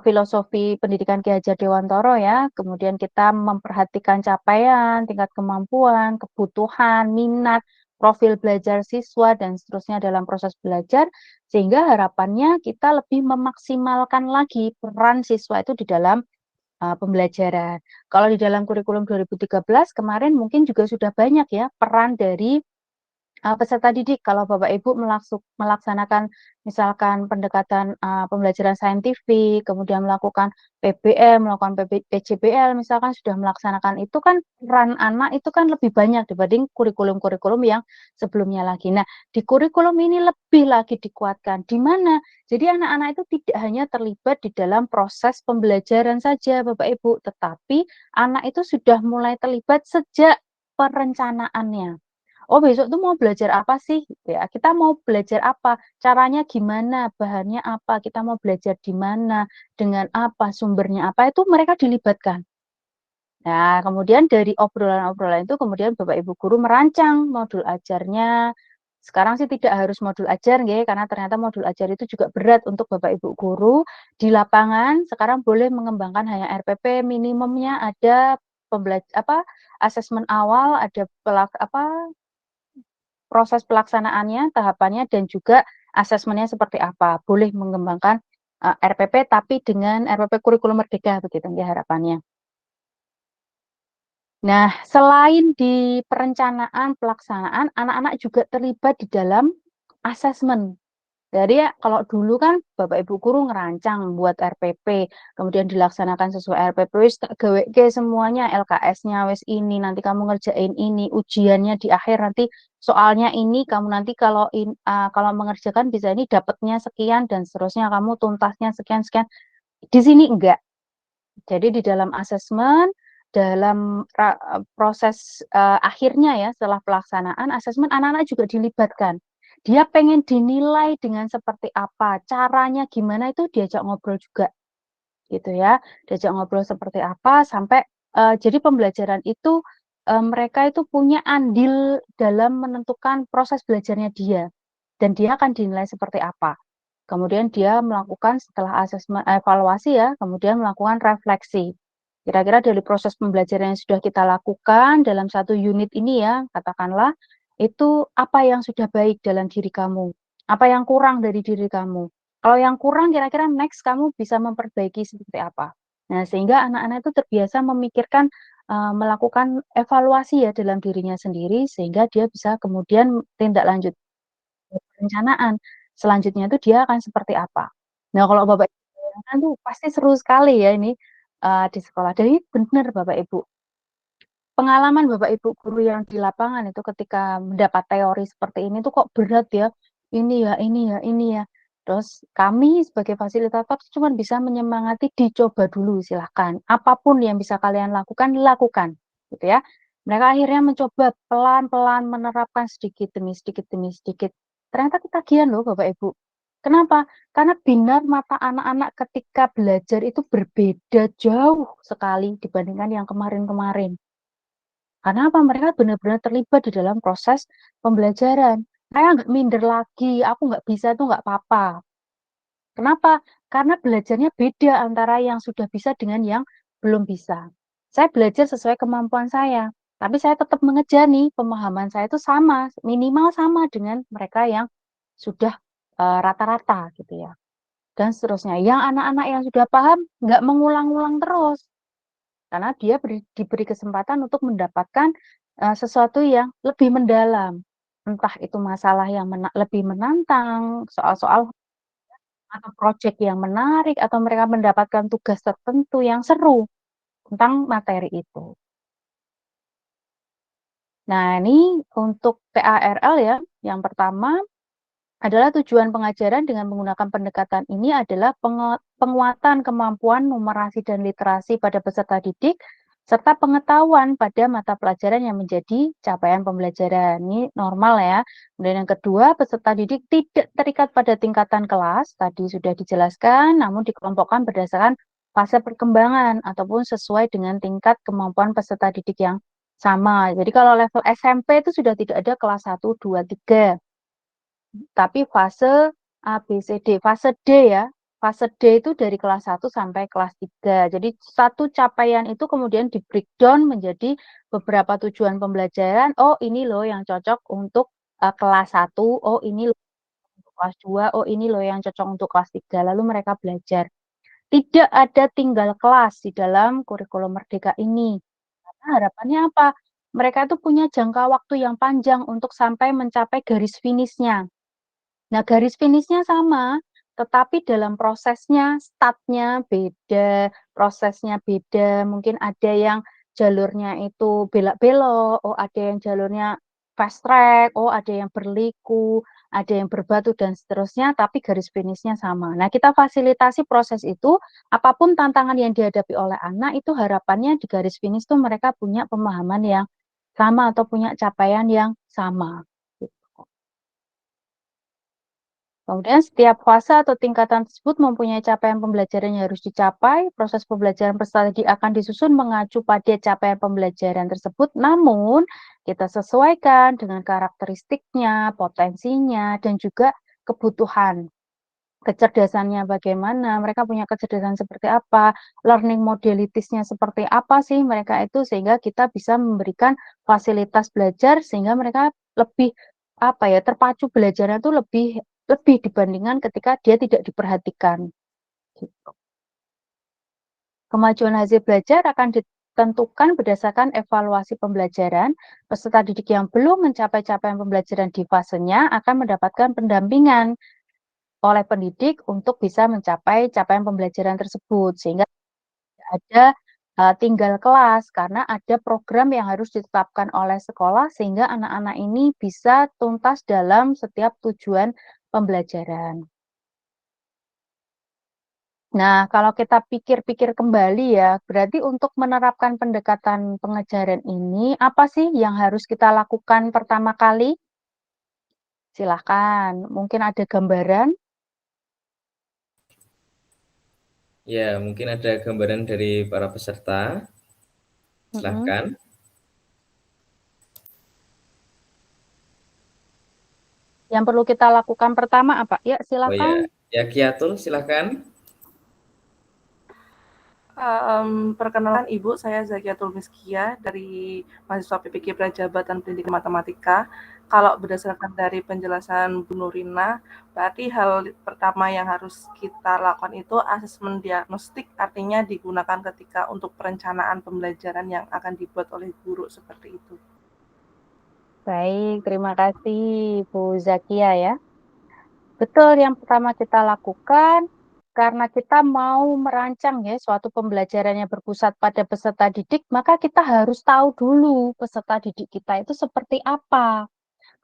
filosofi pendidikan Ki Hajar Dewantoro ya. Kemudian kita memperhatikan capaian, tingkat kemampuan, kebutuhan, minat, profil belajar siswa, dan seterusnya dalam proses belajar, sehingga harapannya kita lebih memaksimalkan lagi peran siswa itu di dalam pembelajaran. Kalau di dalam kurikulum 2013 kemarin mungkin juga sudah banyak ya peran dari peserta didik. Kalau Bapak Ibu melaksanakan misalkan pendekatan pembelajaran saintifik, kemudian melakukan PBM, melakukan PJBL, misalkan sudah melaksanakan itu kan peran anak itu kan lebih banyak dibanding kurikulum-kurikulum yang sebelumnya lagi. Nah, di kurikulum ini lebih lagi dikuatkan. Di mana? Jadi anak-anak itu tidak hanya terlibat di dalam proses pembelajaran saja, Bapak Ibu, tetapi anak itu sudah mulai terlibat sejak perencanaannya. Oh, besok tuh mau belajar apa sih? Gitu ya. Kita mau belajar apa? Caranya gimana? Bahannya apa? Kita mau belajar di mana? Dengan apa? Sumbernya apa? Itu mereka dilibatkan. Nah, kemudian dari obrolan-obrolan itu kemudian Bapak Ibu guru merancang modul ajarnya. Sekarang sih tidak harus modul ajar nggih, karena ternyata modul ajar itu juga berat untuk Bapak Ibu guru di lapangan. Sekarang boleh mengembangkan hanya RPP minimumnya ada asesmen awal, ada proses pelaksanaannya, tahapannya, dan juga asesmennya seperti apa. Boleh mengembangkan RPP, tapi dengan RPP kurikulum merdeka, begitu ya harapannya. Nah, selain di perencanaan, pelaksanaan, anak-anak juga terlibat di dalam asesmen. Jadi ya, kalau dulu kan Bapak Ibu guru ngerancang buat RPP, kemudian dilaksanakan sesuai RPP, wis tak gaweke semuanya LKS-nya wis ini, nanti kamu ngerjain ini, ujiannya di akhir nanti soalnya ini, kamu nanti kalau mengerjakan bisa ini dapatnya sekian dan seterusnya, kamu tuntasnya sekian-sekian. Di sini enggak. Jadi di dalam asesmen, dalam proses akhirnya ya setelah pelaksanaan asesmen, anak-anak juga dilibatkan. Dia pengen dinilai dengan seperti apa, caranya gimana itu diajak ngobrol juga, gitu ya. Diajak ngobrol seperti apa sampai jadi pembelajaran itu mereka itu punya andil dalam menentukan proses belajarnya dia, dan dia akan dinilai seperti apa. Kemudian dia melakukan setelah asesmen evaluasi ya, kemudian melakukan refleksi. Kira-kira dari proses pembelajaran yang sudah kita lakukan dalam satu unit ini ya, katakanlah, itu apa yang sudah baik dalam diri kamu? Apa yang kurang dari diri kamu? Kalau yang kurang, kira-kira next kamu bisa memperbaiki seperti apa? Nah, sehingga anak-anak itu terbiasa memikirkan, melakukan evaluasi ya dalam dirinya sendiri, sehingga dia bisa kemudian tindak lanjut perencanaan. Selanjutnya itu dia akan seperti apa. Nah, kalau Bapak Ibu bayangkan tuh pasti seru sekali ya ini, di sekolah. Dan ini benar Bapak Ibu. Pengalaman Bapak Ibu guru yang di lapangan itu ketika mendapat teori seperti ini tuh kok berat ya. Ini ya, ini ya, ini ya. Terus kami sebagai fasilitator cuma bisa menyemangati, dicoba dulu silahkan. Apapun yang bisa kalian lakukan, lakukan. Gitu ya. Mereka akhirnya mencoba pelan-pelan menerapkan sedikit demi sedikit demi sedikit. Ternyata ketagihan loh Bapak Ibu. Kenapa? Karena binar mata anak-anak ketika belajar itu berbeda jauh sekali dibandingkan yang kemarin-kemarin. Karena apa? Mereka benar-benar terlibat di dalam proses pembelajaran. Saya nggak minder lagi, aku nggak bisa itu nggak apa-apa. Kenapa? Karena belajarnya beda antara yang sudah bisa dengan yang belum bisa. Saya belajar sesuai kemampuan saya, tapi saya tetap mengejar nih, pemahaman saya itu sama, minimal sama dengan mereka yang sudah rata-rata gitu ya, dan seterusnya. Yang anak-anak yang sudah paham nggak mengulang-ulang terus, karena dia diberi kesempatan untuk mendapatkan sesuatu yang lebih mendalam. Entah itu masalah yang lebih menantang, soal-soal atau proyek yang menarik, atau mereka mendapatkan tugas tertentu yang seru tentang materi itu. Nah, ini untuk PARL ya, yang pertama adalah tujuan pengajaran dengan menggunakan pendekatan ini adalah penguatan kemampuan numerasi dan literasi pada peserta didik, serta pengetahuan pada mata pelajaran yang menjadi capaian pembelajaran. Ini normal ya. Kemudian yang kedua, peserta didik tidak terikat pada tingkatan kelas, tadi sudah dijelaskan, namun dikelompokkan berdasarkan fase perkembangan ataupun sesuai dengan tingkat kemampuan peserta didik yang sama. Jadi kalau level SMP itu sudah tidak ada kelas 1, 2, 3. Tapi fase A, B, C, D. Fase D ya. Fase D itu dari kelas 1 sampai kelas 3. Jadi satu capaian itu kemudian di breakdown menjadi beberapa tujuan pembelajaran. Oh, ini loh yang cocok untuk kelas 1. Oh, ini loh untuk kelas 2. Oh, ini loh yang cocok untuk kelas 3. Lalu mereka belajar. Tidak ada tinggal kelas di dalam kurikulum Merdeka ini. Karena harapannya apa? Mereka itu punya jangka waktu yang panjang untuk sampai mencapai garis finishnya. Nah, garis finishnya sama, tetapi dalam prosesnya, startnya beda, prosesnya beda. Mungkin ada yang jalurnya itu belak-belok, oh ada yang jalurnya fast track, oh ada yang berliku, ada yang berbatu, dan seterusnya, tapi garis finishnya sama. Nah, kita fasilitasi proses itu, apapun tantangan yang dihadapi oleh anak, itu harapannya di garis finish itu mereka punya pemahaman yang sama atau punya capaian yang sama. Kemudian setiap fase atau tingkatan tersebut mempunyai capaian pembelajaran yang harus dicapai. Proses pembelajaran peserta didik akan disusun mengacu pada capaian pembelajaran tersebut, namun kita sesuaikan dengan karakteristiknya, potensinya, dan juga kebutuhan. Kecerdasannya bagaimana, mereka punya kecerdasan seperti apa, learning modalities-nya seperti apa sih mereka itu, sehingga kita bisa memberikan fasilitas belajar sehingga mereka lebih terpacu belajarnya itu lebih dibandingkan ketika dia tidak diperhatikan. Gitu. Kemajuan hasil belajar akan ditentukan berdasarkan evaluasi pembelajaran. Peserta didik yang belum mencapai capaian pembelajaran di fasenya akan mendapatkan pendampingan oleh pendidik untuk bisa mencapai capaian pembelajaran tersebut, sehingga ada tinggal kelas karena ada program yang harus ditetapkan oleh sekolah sehingga anak-anak ini bisa tuntas dalam setiap tujuan pembelajaran. Nah, kalau kita pikir-pikir kembali ya, berarti untuk menerapkan pendekatan pengajaran ini, apa sih yang harus kita lakukan pertama kali? Silahkan, mungkin ada gambaran. Ya, mungkin ada gambaran dari para peserta. Silahkan. Yang perlu kita lakukan pertama apa? Ya, Oh silakan. ya, Kiatul, silahkan. Perkenalan Ibu, saya Zakiatul Miskia dari mahasiswa PPK Prajabatan Pendidikan Matematika. Kalau berdasarkan dari penjelasan Bu Nurina, berarti hal pertama yang harus kita lakukan itu asesmen diagnostik, artinya digunakan ketika untuk perencanaan pembelajaran yang akan dibuat oleh guru seperti itu. Baik, terima kasih Bu Zakia ya. Betul, yang pertama kita lakukan karena kita mau merancang ya suatu pembelajaran yang berpusat pada peserta didik, maka kita harus tahu dulu peserta didik kita itu seperti apa,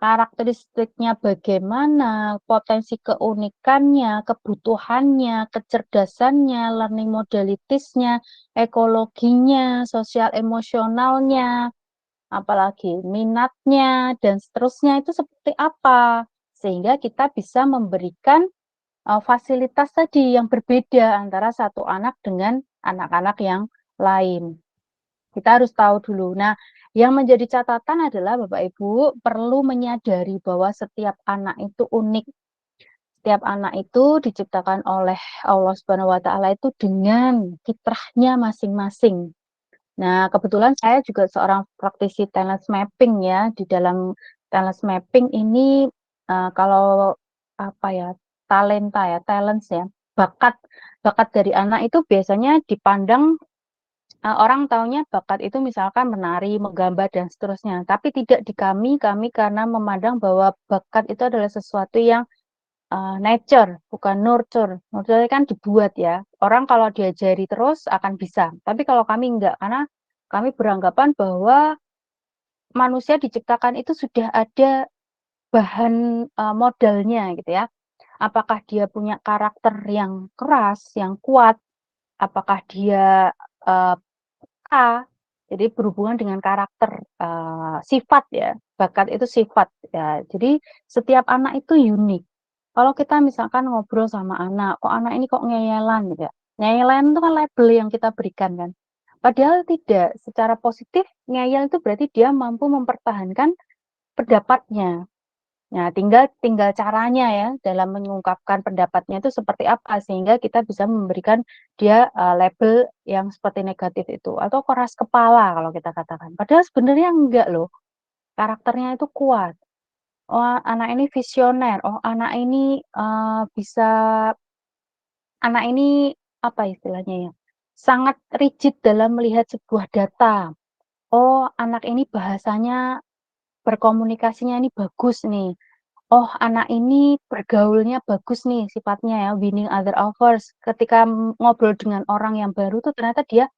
karakteristiknya bagaimana, potensi keunikannya, kebutuhannya, kecerdasannya, learning modalities-nya, ekologinya, sosial emosionalnya, apalagi minatnya, dan seterusnya itu seperti apa. Sehingga kita bisa memberikan fasilitas tadi yang berbeda antara satu anak dengan anak-anak yang lain. Kita harus tahu dulu. Nah, yang menjadi catatan adalah Bapak Ibu perlu menyadari bahwa setiap anak itu unik. Setiap anak itu diciptakan oleh Allah Subhanahu wa taala itu dengan fitrahnya masing-masing. Nah, kebetulan saya juga seorang praktisi talent mapping ya. Di dalam talent mapping ini kalau apa ya, talents ya, bakat dari anak itu biasanya dipandang orang taunya bakat itu misalkan menari, menggambar dan seterusnya. Tapi tidak di kami karena memandang bahwa bakat itu adalah sesuatu yang nature, bukan nurture. Nurture kan dibuat ya. Orang kalau diajari terus akan bisa. Tapi kalau kami enggak, karena kami beranggapan bahwa manusia diciptakan itu sudah ada bahan modalnya gitu ya. Apakah dia punya karakter yang keras, yang kuat, apakah dia eh, peka, jadi berhubungan dengan karakter, sifat ya, bakat itu sifat ya. Jadi setiap anak itu unik. Kalau kita misalkan ngobrol sama anak, kok anak ini kok ngeyelan gitu ya. Ngeyelan itu kan label yang kita berikan kan. Padahal tidak, secara positif ngeyel itu berarti dia mampu mempertahankan pendapatnya. Nah, tinggal caranya ya dalam mengungkapkan pendapatnya itu seperti apa sehingga kita bisa memberikan dia label yang seperti negatif itu atau keras kepala kalau kita katakan. Padahal sebenarnya enggak loh. Karakternya itu kuat. Oh, anak ini visioner. Oh, anak ini apa istilahnya ya? Sangat rigid dalam melihat sebuah data. Oh, anak ini bahasanya berkomunikasinya ini bagus nih. Oh, anak ini bergaulnya bagus nih sifatnya ya, winning other offers. Ketika ngobrol dengan orang yang baru tuh ternyata dia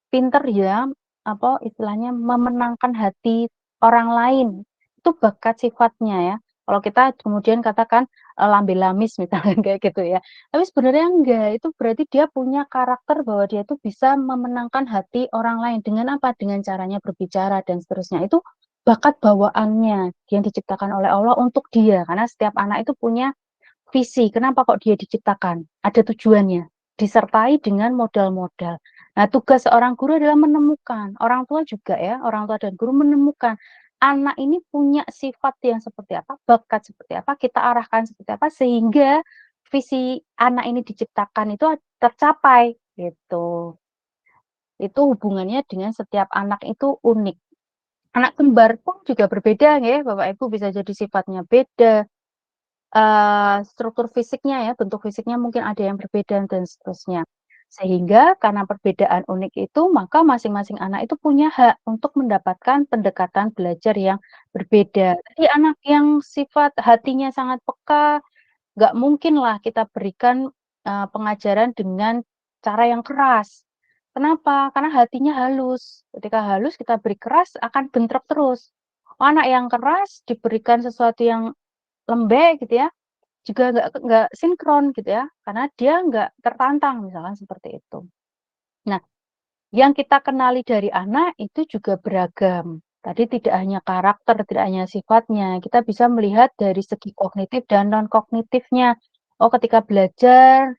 pinter ya, apa istilahnya memenangkan hati orang lain. Itu bakat sifatnya ya. Kalau kita kemudian katakan lambe lamis misalnya kayak gitu ya. Tapi sebenarnya enggak, itu berarti dia punya karakter bahwa dia tuh bisa memenangkan hati orang lain dengan apa? Dengan caranya berbicara dan seterusnya. Itu bakat bawaannya yang diciptakan oleh Allah untuk dia karena setiap anak itu punya visi. Kenapa kok dia diciptakan? Ada tujuannya. Disertai dengan modal-modal. Nah, tugas seorang guru adalah menemukan. Orang tua juga ya, orang tua dan guru menemukan anak ini punya sifat yang seperti apa, bakat seperti apa, kita arahkan seperti apa sehingga visi anak ini diciptakan itu tercapai gitu. Itu hubungannya dengan setiap anak itu unik. Anak kembar pun juga berbeda ya, Bapak Ibu bisa jadi sifatnya beda, struktur fisiknya ya, bentuk fisiknya mungkin ada yang berbeda dan seterusnya. Sehingga karena perbedaan unik itu, maka masing-masing anak itu punya hak untuk mendapatkan pendekatan belajar yang berbeda. Jadi anak yang sifat hatinya sangat peka, nggak mungkin lah kita berikan pengajaran dengan cara yang keras. Kenapa? Karena hatinya halus. Ketika halus kita beri keras akan bentrok terus. Anak yang keras diberikan sesuatu yang lembek gitu ya, juga nggak sinkron gitu ya, karena dia nggak tertantang misalkan seperti itu. Nah, yang kita kenali dari anak itu juga beragam. Tadi tidak hanya karakter, tidak hanya sifatnya, kita bisa melihat dari segi kognitif dan non kognitifnya. Oh, ketika belajar,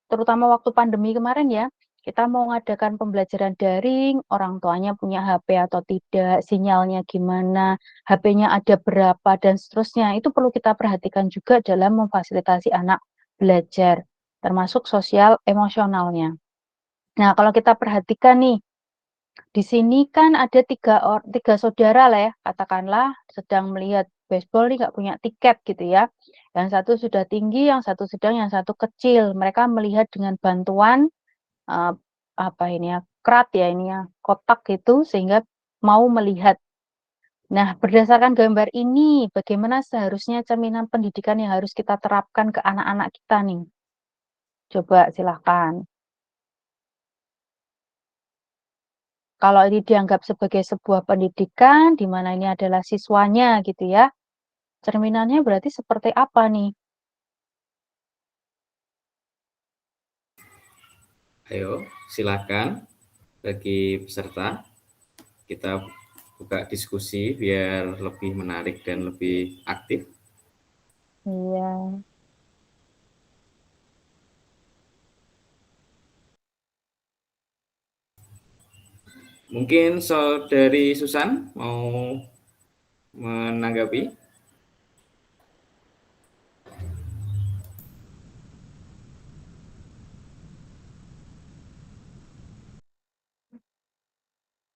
terutama waktu pandemi kemarin ya, kita mau mengadakan pembelajaran daring, orang tuanya punya HP atau tidak, sinyalnya gimana, HP-nya ada berapa, dan seterusnya. Itu perlu kita perhatikan juga dalam memfasilitasi anak belajar, termasuk sosial emosionalnya. Nah, kalau kita perhatikan nih, di sini kan ada tiga saudara lah ya, katakanlah sedang melihat baseball nih nggak punya tiket gitu ya. Yang satu sudah tinggi, yang satu sedang, yang satu kecil. Mereka melihat dengan bantuan uh, apa ini ya, krat ya ini ya, kotak gitu sehingga mau melihat. Nah, berdasarkan gambar ini, bagaimana seharusnya cerminan pendidikan yang harus kita terapkan ke anak-anak kita nih? Coba silahkan. Kalau ini dianggap sebagai sebuah pendidikan, di mana ini adalah siswanya gitu ya, cerminannya berarti seperti apa nih? Ayo, silakan bagi peserta kita buka diskusi biar lebih menarik dan lebih aktif. Iya. Mungkin saudari Susan mau menanggapi?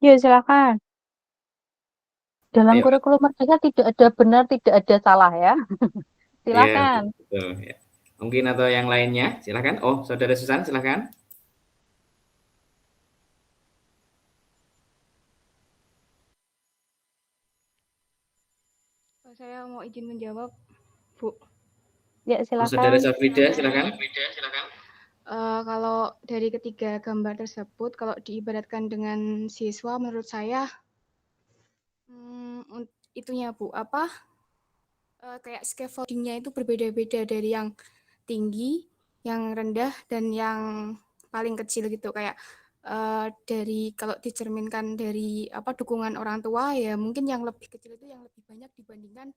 Ya, silakan. Dalam Ayo, kurikulum merdeka tidak ada benar, tidak ada salah ya. Silakan. betul ya. Mungkin atau yang lainnya, silakan. Oh, Saudara Susan, silakan. Saya mau izin menjawab, Bu. Ya, Saudara silakan. Safrida, silakan. Kalau dari ketiga gambar tersebut, kalau diibaratkan dengan siswa, menurut saya itunya Bu, kayak scaffolding-nya itu berbeda-beda dari yang tinggi, yang rendah, dan yang paling kecil gitu. Kayak dari kalau dicerminkan dari dukungan orang tua ya mungkin yang lebih kecil itu yang lebih banyak dibandingkan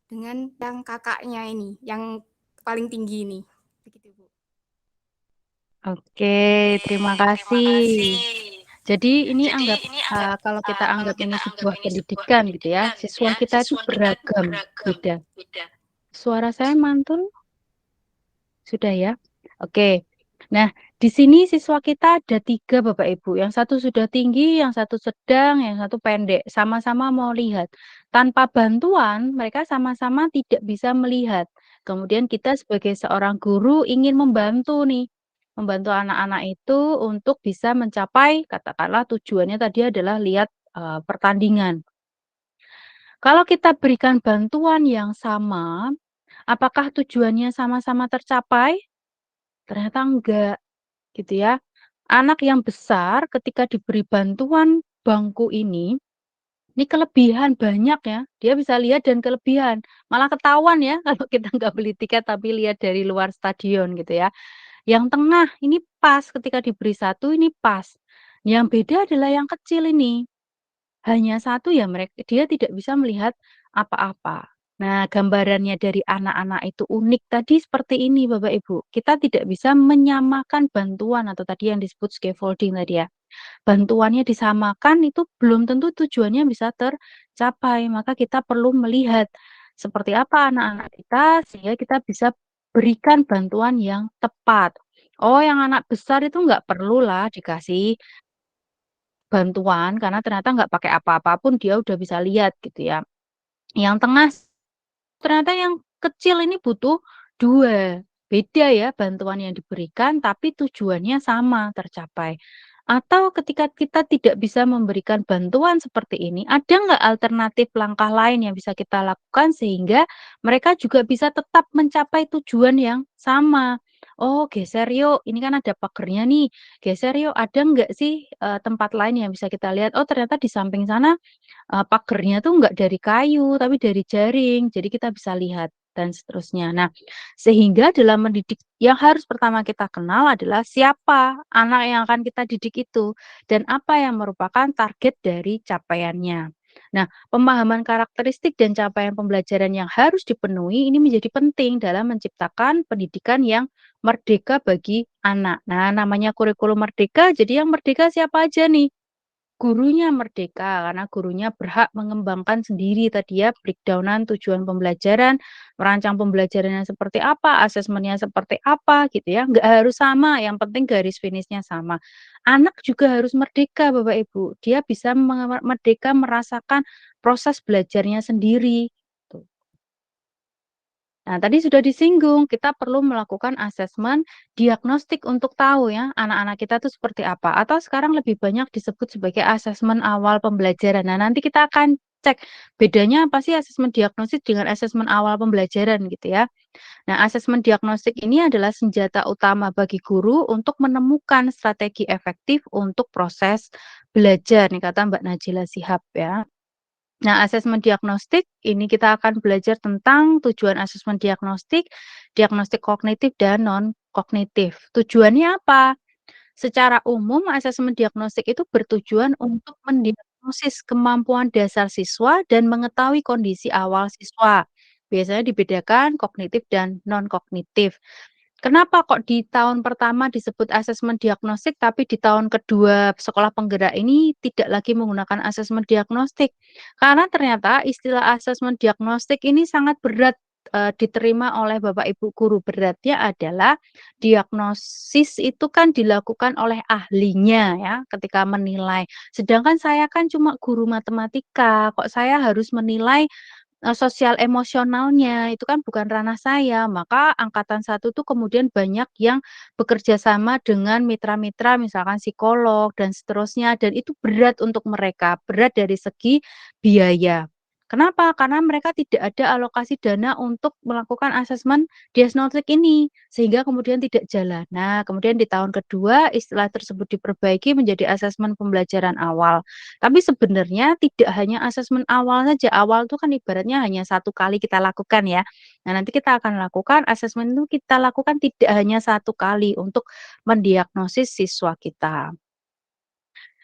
dengan yang kakaknya ini, yang paling tinggi ini. Begitu Bu. Oke, terima kasih. Jadi ini anggap kalau kita anggap ini sebuah pendidikan gitu ya, siswa kita itu beragam, beda. Suara saya mantul? Sudah ya? Oke. Nah, di sini siswa kita ada 3 Bapak Ibu. Yang satu sudah tinggi, yang satu sedang, yang satu pendek. Sama-sama mau lihat. Tanpa bantuan, mereka sama-sama tidak bisa melihat. Kemudian kita sebagai seorang guru ingin membantu nih. Membantu anak-anak itu untuk bisa mencapai, katakanlah tujuannya tadi adalah lihat pertandingan. Kalau kita berikan bantuan yang sama, apakah tujuannya sama-sama tercapai? Ternyata enggak, gitu ya. Anak yang besar ketika diberi bantuan bangku ini kelebihan banyak ya, dia bisa lihat dan kelebihan. Malah ketahuan ya kalau kita nggak beli tiket tapi lihat dari luar stadion gitu ya. Yang tengah ini pas ketika diberi satu ini pas. Yang beda adalah yang kecil ini. Hanya satu ya dia tidak bisa melihat apa-apa. Nah, gambarannya dari anak-anak itu unik tadi seperti ini Bapak Ibu. Kita tidak bisa menyamakan bantuan atau tadi yang disebut scaffolding tadi ya. Bantuannya disamakan itu belum tentu tujuannya bisa tercapai. Maka kita perlu melihat seperti apa anak-anak kita sehingga kita bisa berikan bantuan yang tepat. Oh, yang anak besar itu nggak perlulah dikasih bantuan karena ternyata nggak pakai apa-apa pun dia udah bisa lihat gitu ya. Yang tengah ternyata yang kecil ini butuh 2. Beda ya bantuan yang diberikan tapi tujuannya sama tercapai. Atau ketika kita tidak bisa memberikan bantuan seperti ini, ada nggak alternatif langkah lain yang bisa kita lakukan sehingga mereka juga bisa tetap mencapai tujuan yang sama? Oh, geser yuk, ini kan ada pagernya nih, geser yuk, ada nggak sih tempat lain yang bisa kita lihat? Oh, ternyata di samping sana pagernya tuh nggak dari kayu, tapi dari jaring, jadi kita bisa lihat dan seterusnya. Nah, sehingga dalam mendidik yang harus pertama kita kenal adalah siapa anak yang akan kita didik itu dan apa yang merupakan target dari capaiannya. Nah, pemahaman karakteristik dan capaian pembelajaran yang harus dipenuhi ini menjadi penting dalam menciptakan pendidikan yang merdeka bagi anak. Nah, namanya kurikulum merdeka, jadi yang merdeka siapa aja nih? Gurunya merdeka, karena gurunya berhak mengembangkan sendiri tadi ya, breakdown-an tujuan pembelajaran, merancang pembelajarannya seperti apa, asesmennya seperti apa gitu ya, nggak harus sama, yang penting garis finishnya sama. Anak juga harus merdeka Bapak Ibu, dia bisa merdeka merasakan proses belajarnya sendiri, tuh. Nah, tadi sudah disinggung, kita perlu melakukan asesmen diagnostik untuk tahu ya, anak-anak kita tuh seperti apa. Atau sekarang lebih banyak disebut sebagai asesmen awal pembelajaran. Nah, nanti kita akan cek bedanya apa sih asesmen diagnostik dengan asesmen awal pembelajaran gitu ya. Nah, asesmen diagnostik ini adalah senjata utama bagi guru untuk menemukan strategi efektif untuk proses belajar, nih kata Mbak Najila Shihab ya. Nah, asesmen diagnostik ini kita akan belajar tentang tujuan asesmen diagnostik, diagnostik kognitif dan non-kognitif. Tujuannya apa? Secara umum, asesmen diagnostik itu bertujuan untuk mendiagnosis kemampuan dasar siswa dan mengetahui kondisi awal siswa. Biasanya dibedakan kognitif dan non-kognitif. Kenapa kok di tahun pertama disebut asesmen diagnostik, tapi di tahun kedua sekolah penggerak ini tidak lagi menggunakan asesmen diagnostik? Karena ternyata istilah asesmen diagnostik ini sangat berat diterima oleh Bapak Ibu guru. Beratnya adalah diagnosis itu kan dilakukan oleh ahlinya ya ketika menilai. Sedangkan saya kan cuma guru matematika, kok saya harus menilai sosial emosionalnya, itu kan bukan ranah saya. Maka angkatan 1 tuh kemudian banyak yang bekerja sama dengan mitra-mitra misalkan psikolog dan seterusnya, dan itu berat untuk mereka, berat dari segi biaya. Kenapa? Karena mereka tidak ada alokasi dana untuk melakukan asesmen diagnostik ini, sehingga kemudian tidak jalan. Nah, kemudian di tahun kedua istilah tersebut diperbaiki menjadi asesmen pembelajaran awal. Tapi sebenarnya tidak hanya asesmen awal saja, awal itu kan ibaratnya hanya 1 kali kita lakukan ya. Nah, nanti kita akan lakukan asesmen itu kita lakukan tidak hanya 1 kali untuk mendiagnosis siswa kita.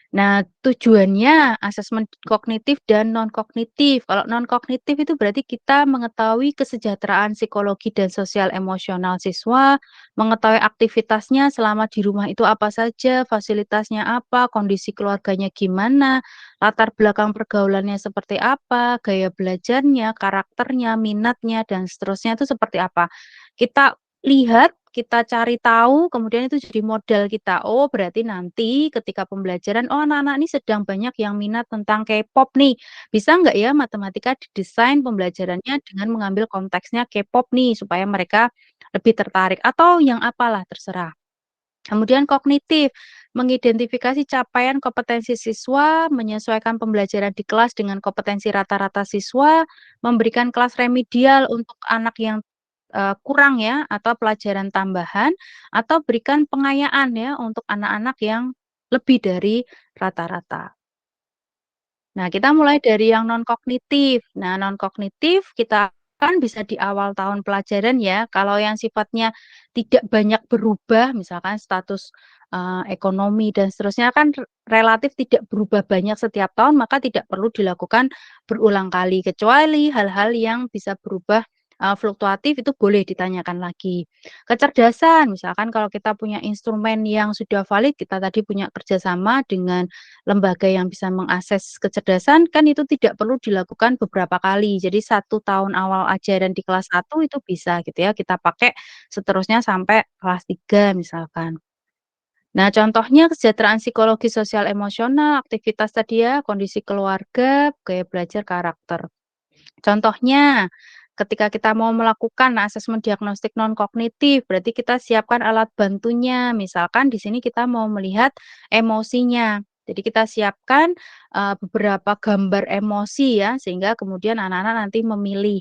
Nah, tujuannya asesmen kognitif dan non kognitif. Kalau non kognitif itu berarti kita mengetahui kesejahteraan psikologi dan sosial emosional siswa, mengetahui aktivitasnya selama di rumah itu apa saja, fasilitasnya apa, kondisi keluarganya gimana, latar belakang pergaulannya seperti apa, gaya belajarnya, karakternya, minatnya, dan seterusnya itu seperti apa. Kita lihat, kita cari tahu, kemudian itu jadi modal kita. Oh, berarti nanti ketika pembelajaran, oh anak-anak ini sedang banyak yang minat tentang K-pop nih. Bisa nggak ya matematika didesain pembelajarannya dengan mengambil konteksnya K-pop nih, supaya mereka lebih tertarik, atau yang apalah, terserah. Kemudian kognitif, mengidentifikasi capaian kompetensi siswa, menyesuaikan pembelajaran di kelas dengan kompetensi rata-rata siswa, memberikan kelas remedial untuk anak yang kurang ya, atau pelajaran tambahan, atau berikan pengayaan ya untuk anak-anak yang lebih dari rata-rata. Nah, kita mulai dari yang non kognitif. Nah, non kognitif kita kan bisa di awal tahun pelajaran ya. Kalau yang sifatnya tidak banyak berubah, misalkan status ekonomi dan seterusnya kan relatif tidak berubah banyak setiap tahun, maka tidak perlu dilakukan berulang kali, kecuali hal-hal yang bisa berubah fluktuatif itu boleh ditanyakan lagi. Kecerdasan, misalkan kalau kita punya instrumen yang sudah valid, kita tadi punya kerjasama dengan lembaga yang bisa mengakses kecerdasan, kan itu tidak perlu dilakukan beberapa kali. Jadi 1 tahun awal ajaran di kelas 1 itu bisa gitu ya, kita pakai seterusnya sampai kelas 3 misalkan. Nah, contohnya kesejahteraan psikologi sosial emosional, aktivitas tadi ya, kondisi keluarga, gaya belajar, karakter. Contohnya, ketika kita mau melakukan asesmen diagnostik non kognitif, berarti kita siapkan alat bantunya. Misalkan di sini kita mau melihat emosinya. Jadi kita siapkan beberapa gambar emosi ya, sehingga kemudian anak-anak nanti memilih.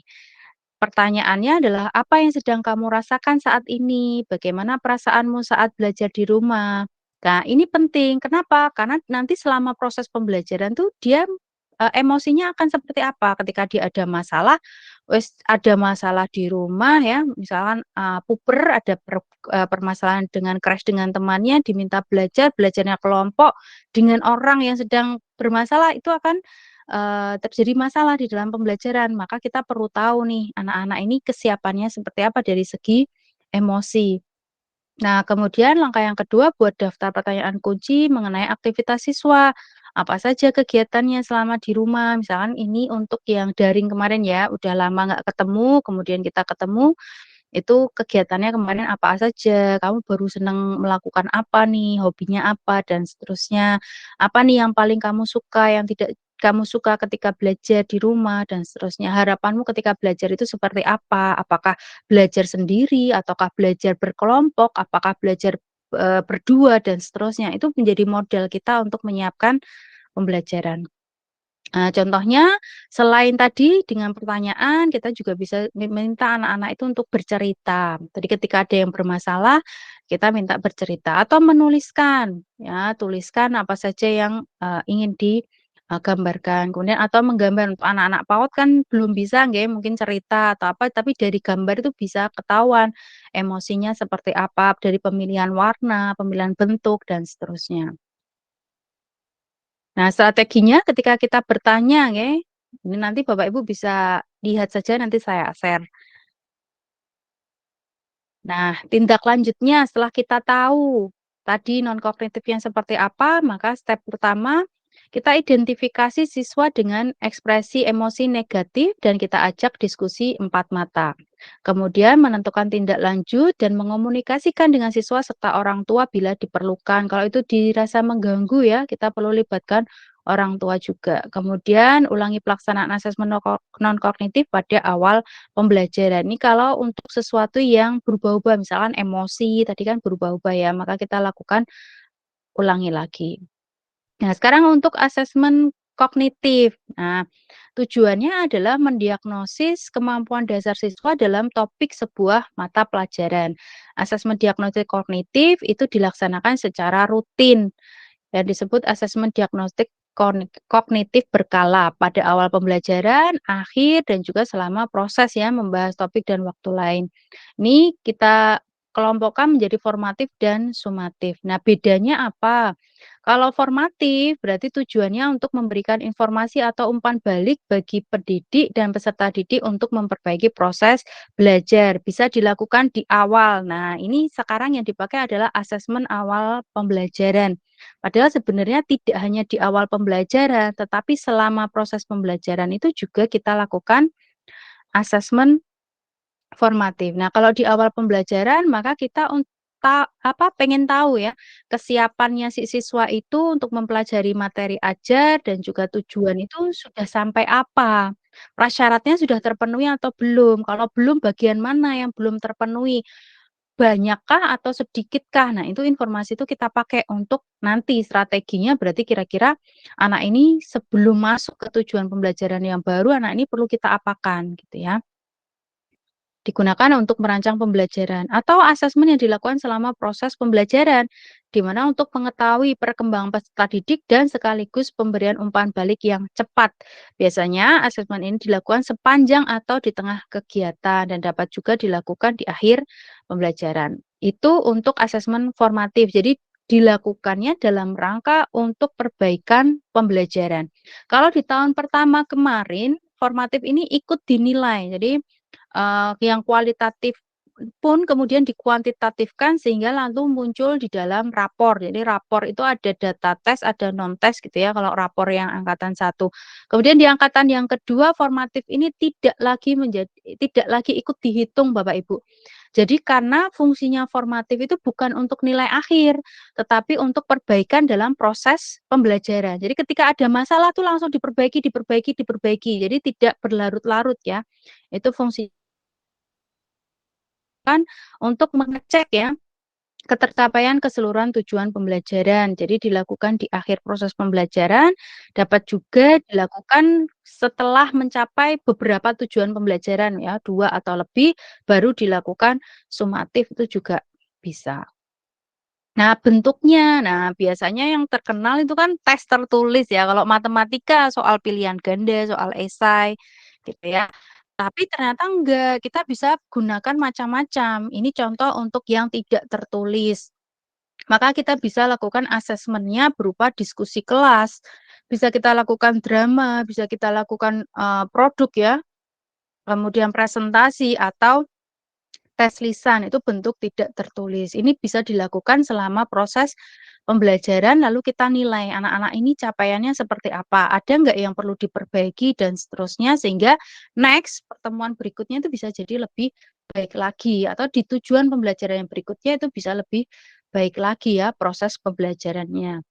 Pertanyaannya adalah, apa yang sedang kamu rasakan saat ini? Bagaimana perasaanmu saat belajar di rumah? Nah, ini penting. Kenapa? Karena nanti selama proses pembelajaran tuh dia emosinya akan seperti apa ketika dia ada masalah, wes ada masalah di rumah ya, misalkan puber, ada permasalahan dengan crash dengan temannya, diminta belajar, belajarnya kelompok dengan orang yang sedang bermasalah, itu akan terjadi masalah di dalam pembelajaran. Maka kita perlu tahu nih, anak-anak ini kesiapannya seperti apa dari segi emosi. Nah, kemudian langkah yang kedua, buat daftar pertanyaan kunci mengenai aktivitas siswa. Apa saja kegiatannya selama di rumah? Misalkan ini untuk yang daring kemarin ya, udah lama nggak ketemu, kemudian kita ketemu, itu kegiatannya kemarin apa saja, kamu baru senang melakukan apa nih, hobinya apa, dan seterusnya. Apa nih yang paling kamu suka, yang tidak kamu suka ketika belajar di rumah, dan seterusnya. Harapanmu ketika belajar itu seperti apa? Apakah belajar sendiri, ataukah belajar berkelompok, apakah belajar berdua, dan seterusnya. Itu menjadi modal kita untuk menyiapkan pembelajaran. Contohnya selain tadi dengan pertanyaan, kita juga bisa meminta anak-anak itu untuk bercerita. Jadi ketika ada yang bermasalah, kita minta bercerita atau menuliskan, ya, tuliskan apa saja yang ingin digambarkan. Kemudian atau menggambar, untuk anak-anak PAUD kan belum bisa nggih, mungkin cerita atau apa, tapi dari gambar itu bisa ketahuan emosinya seperti apa, dari pemilihan warna, pemilihan bentuk, dan seterusnya. Nah, strateginya ketika kita bertanya nggih, ini nanti Bapak Ibu bisa lihat saja, nanti saya share. Nah, tindak lanjutnya setelah kita tahu tadi non kognitifnya seperti apa, maka step pertama kita identifikasi siswa dengan ekspresi emosi negatif dan kita ajak diskusi 4 mata. Kemudian menentukan tindak lanjut dan mengomunikasikan dengan siswa serta orang tua bila diperlukan. Kalau itu dirasa mengganggu ya, kita perlu libatkan orang tua juga. Kemudian ulangi pelaksanaan asesmen non-kognitif pada awal pembelajaran. Ini kalau untuk sesuatu yang berubah-ubah, misalkan emosi tadi kan berubah-ubah ya, maka kita lakukan ulangi lagi. Nah, sekarang untuk asesmen kognitif. Nah, tujuannya adalah mendiagnosis kemampuan dasar siswa dalam topik sebuah mata pelajaran. Asesmen diagnostik kognitif itu dilaksanakan secara rutin dan disebut asesmen diagnostik kognitif berkala pada awal pembelajaran, akhir, dan juga selama proses ya membahas topik dan waktu lain. Ini kita kelompokkan menjadi formatif dan sumatif. Nah, bedanya apa? Kalau formatif berarti tujuannya untuk memberikan informasi atau umpan balik bagi pendidik dan peserta didik untuk memperbaiki proses belajar. Bisa dilakukan di awal. Nah, ini sekarang yang dipakai adalah asesmen awal pembelajaran. Padahal sebenarnya tidak hanya di awal pembelajaran, tetapi selama proses pembelajaran itu juga kita lakukan asesmen formatif. Nah, kalau di awal pembelajaran maka kita pengen tahu ya kesiapannya si siswa itu untuk mempelajari materi ajar dan juga tujuan itu sudah sampai apa. Prasyaratnya sudah terpenuhi atau belum? Kalau belum, bagian mana yang belum terpenuhi? Banyakkah atau sedikitkah? Nah, itu informasi itu kita pakai untuk nanti strateginya berarti kira-kira anak ini sebelum masuk ke tujuan pembelajaran yang baru, anak ini perlu kita apakan gitu ya. Digunakan untuk merancang pembelajaran atau asesmen yang dilakukan selama proses pembelajaran, di mana untuk mengetahui perkembangan peserta didik dan sekaligus pemberian umpan balik yang cepat. Biasanya asesmen ini dilakukan sepanjang atau di tengah kegiatan dan dapat juga dilakukan di akhir pembelajaran. Itu untuk asesmen formatif. Jadi dilakukannya dalam rangka untuk perbaikan pembelajaran. Kalau di tahun pertama kemarin, formatif ini ikut dinilai. Jadi yang kualitatif pun kemudian dikuantitatifkan sehingga lalu muncul di dalam rapor. Jadi rapor itu ada data tes, ada non tes gitu ya kalau rapor yang angkatan 1. Kemudian di angkatan yang kedua formatif ini tidak lagi ikut dihitung Bapak Ibu. Jadi karena fungsinya formatif itu bukan untuk nilai akhir, tetapi untuk perbaikan dalam proses pembelajaran. Jadi ketika ada masalah tuh langsung diperbaiki, diperbaiki, diperbaiki. Jadi tidak berlarut-larut ya. Itu fungsi untuk mengecek ya ketercapaian keseluruhan tujuan pembelajaran. Jadi dilakukan di akhir proses pembelajaran, dapat juga dilakukan setelah mencapai beberapa tujuan pembelajaran ya, 2 atau lebih baru dilakukan sumatif itu juga bisa. Nah, bentuknya, biasanya yang terkenal itu kan tes tertulis ya. Kalau matematika soal pilihan ganda, soal esai gitu ya. Tapi ternyata enggak, kita bisa gunakan macam-macam. Ini contoh untuk yang tidak tertulis. Maka kita bisa lakukan asesmennya berupa diskusi kelas, bisa kita lakukan drama, bisa kita lakukan produk ya, kemudian presentasi atau tes lisan itu bentuk tidak tertulis. Ini bisa dilakukan selama proses pembelajaran lalu kita nilai anak-anak ini capaiannya seperti apa, ada nggak yang perlu diperbaiki dan seterusnya sehingga next pertemuan berikutnya itu bisa jadi lebih baik lagi atau di tujuan pembelajaran yang berikutnya itu bisa lebih baik lagi ya proses pembelajarannya.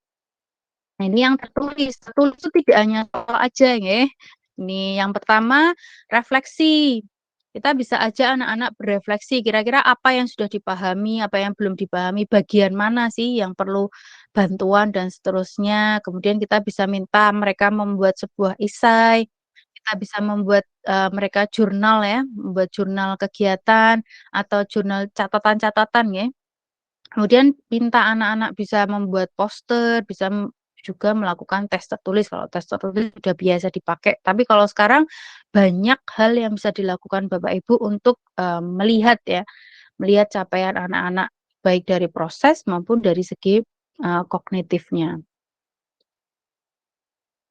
Nah, ini yang tertulis. Tertulis itu tidak hanya soal aja ya. Ini yang pertama refleksi. Kita bisa aja anak-anak berefleksi, kira-kira apa yang sudah dipahami, apa yang belum dipahami, bagian mana sih yang perlu bantuan dan seterusnya. Kemudian kita bisa minta mereka membuat sebuah esai, kita bisa membuat mereka jurnal ya, membuat jurnal kegiatan atau jurnal catatan-catatan ya. Kemudian minta anak-anak bisa membuat poster, bisa juga melakukan tes tertulis. Kalau tes tertulis sudah biasa dipakai. Tapi kalau sekarang banyak hal yang bisa dilakukan Bapak Ibu untuk melihat ya, melihat capaian anak-anak baik dari proses maupun dari segi kognitifnya.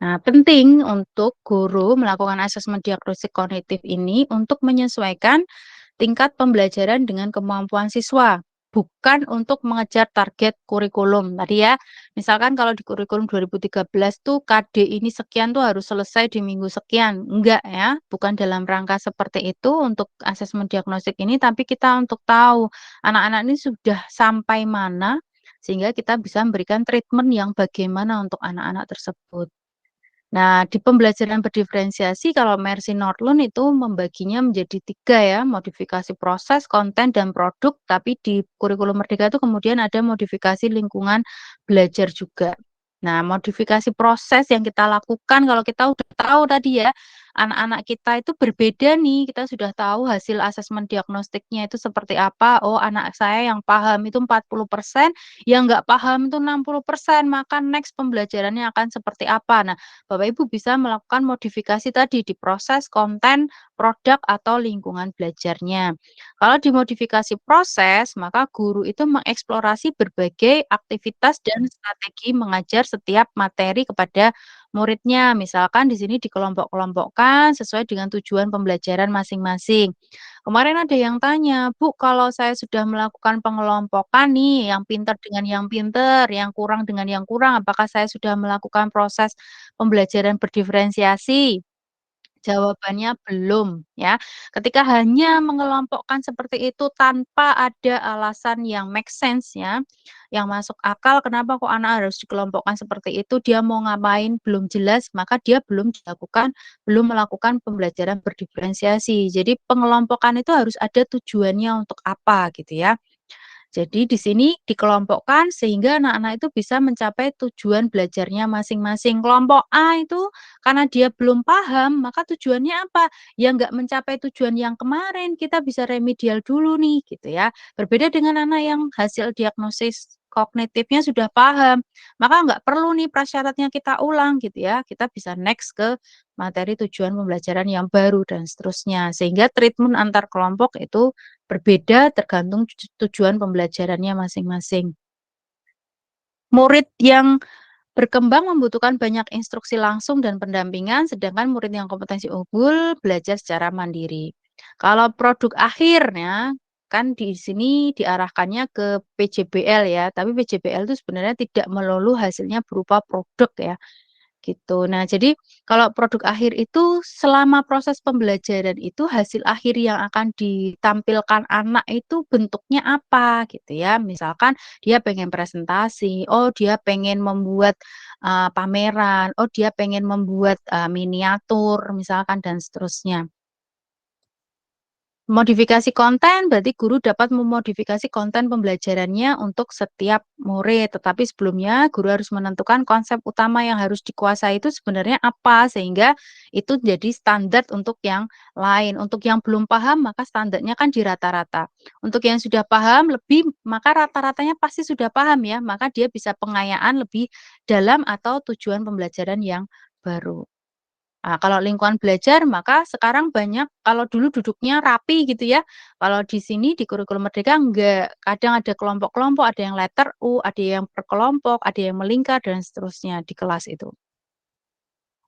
Nah, penting untuk guru melakukan asesmen diagnostik kognitif ini untuk menyesuaikan tingkat pembelajaran dengan kemampuan siswa, bukan untuk mengejar target kurikulum. Tadi ya, misalkan kalau di kurikulum 2013 tuh KD ini sekian tuh harus selesai di minggu sekian. Enggak ya, bukan dalam rangka seperti itu untuk asesmen diagnostik ini, tapi kita untuk tahu anak-anak ini sudah sampai mana, sehingga kita bisa memberikan treatment yang bagaimana untuk anak-anak tersebut. Nah, di pembelajaran berdiferensiasi kalau Mercy Nortlund itu membaginya menjadi 3 ya, modifikasi proses, konten, dan produk, tapi di kurikulum Merdeka itu kemudian ada modifikasi lingkungan belajar juga. Nah, modifikasi proses yang kita lakukan kalau kita udah tahu tadi ya, anak-anak kita itu berbeda nih, kita sudah tahu hasil asesmen diagnostiknya itu seperti apa. Oh, anak saya yang paham itu 40%, yang nggak paham itu 60%, maka next pembelajarannya akan seperti apa. Nah, Bapak Ibu bisa melakukan modifikasi tadi di proses, konten, produk, atau lingkungan belajarnya. Kalau dimodifikasi proses, maka guru itu mengeksplorasi berbagai aktivitas dan strategi mengajar setiap materi kepada muridnya. Misalkan di sini dikelompok-kelompokkan sesuai dengan tujuan pembelajaran masing-masing. Kemarin ada yang tanya, Bu, kalau saya sudah melakukan pengelompokan nih, yang pinter dengan yang pinter, yang kurang dengan yang kurang, apakah saya sudah melakukan proses pembelajaran berdiferensiasi? Jawabannya belum, ya. Ketika hanya mengelompokkan seperti itu tanpa ada alasan yang make sense ya, yang masuk akal, kenapa kok anak harus dikelompokkan seperti itu, dia mau ngapain belum jelas, maka dia belum melakukan pembelajaran berdiferensiasi. Jadi pengelompokan itu harus ada tujuannya untuk apa gitu ya. Jadi di sini dikelompokkan sehingga anak-anak itu bisa mencapai tujuan belajarnya masing-masing. Kelompok A itu karena dia belum paham, maka tujuannya apa? Ya nggak mencapai tujuan yang kemarin, kita bisa remedial dulu nih gitu ya. Berbeda dengan anak yang hasil diagnosis kognitifnya sudah paham, maka nggak perlu nih prasyaratnya kita ulang gitu ya. Kita bisa next ke materi tujuan pembelajaran yang baru dan seterusnya. Sehingga treatment antar kelompok itu berbeda tergantung tujuan pembelajarannya masing-masing. Murid yang berkembang membutuhkan banyak instruksi langsung dan pendampingan, sedangkan murid yang kompetensi unggul belajar secara mandiri. Kalau produk akhirnya, kan di sini diarahkannya ke PJBL ya, tapi PJBL itu sebenarnya tidak melulu hasilnya berupa produk ya. Gitu. Nah, jadi kalau produk akhir itu selama proses pembelajaran itu hasil akhir yang akan ditampilkan anak itu bentuknya apa gitu ya. Misalkan dia pengen presentasi, oh dia pengen membuat pameran, oh dia pengen membuat miniatur misalkan dan seterusnya. Modifikasi konten berarti guru dapat memodifikasi konten pembelajarannya untuk setiap murid, tetapi sebelumnya guru harus menentukan konsep utama yang harus dikuasai itu sebenarnya apa, sehingga itu jadi standar untuk yang lain. Untuk yang belum paham, maka standarnya kan di rata-rata. Untuk yang sudah paham lebih, maka rata-ratanya pasti sudah paham ya, maka dia bisa pengayaan lebih dalam atau tujuan pembelajaran yang baru. Nah, kalau lingkungan belajar maka sekarang banyak kalau dulu duduknya rapi gitu ya. Kalau di sini di kurikulum Merdeka enggak, kadang ada kelompok-kelompok, ada yang letter U, ada yang per kelompok, ada yang melingkar dan seterusnya di kelas itu.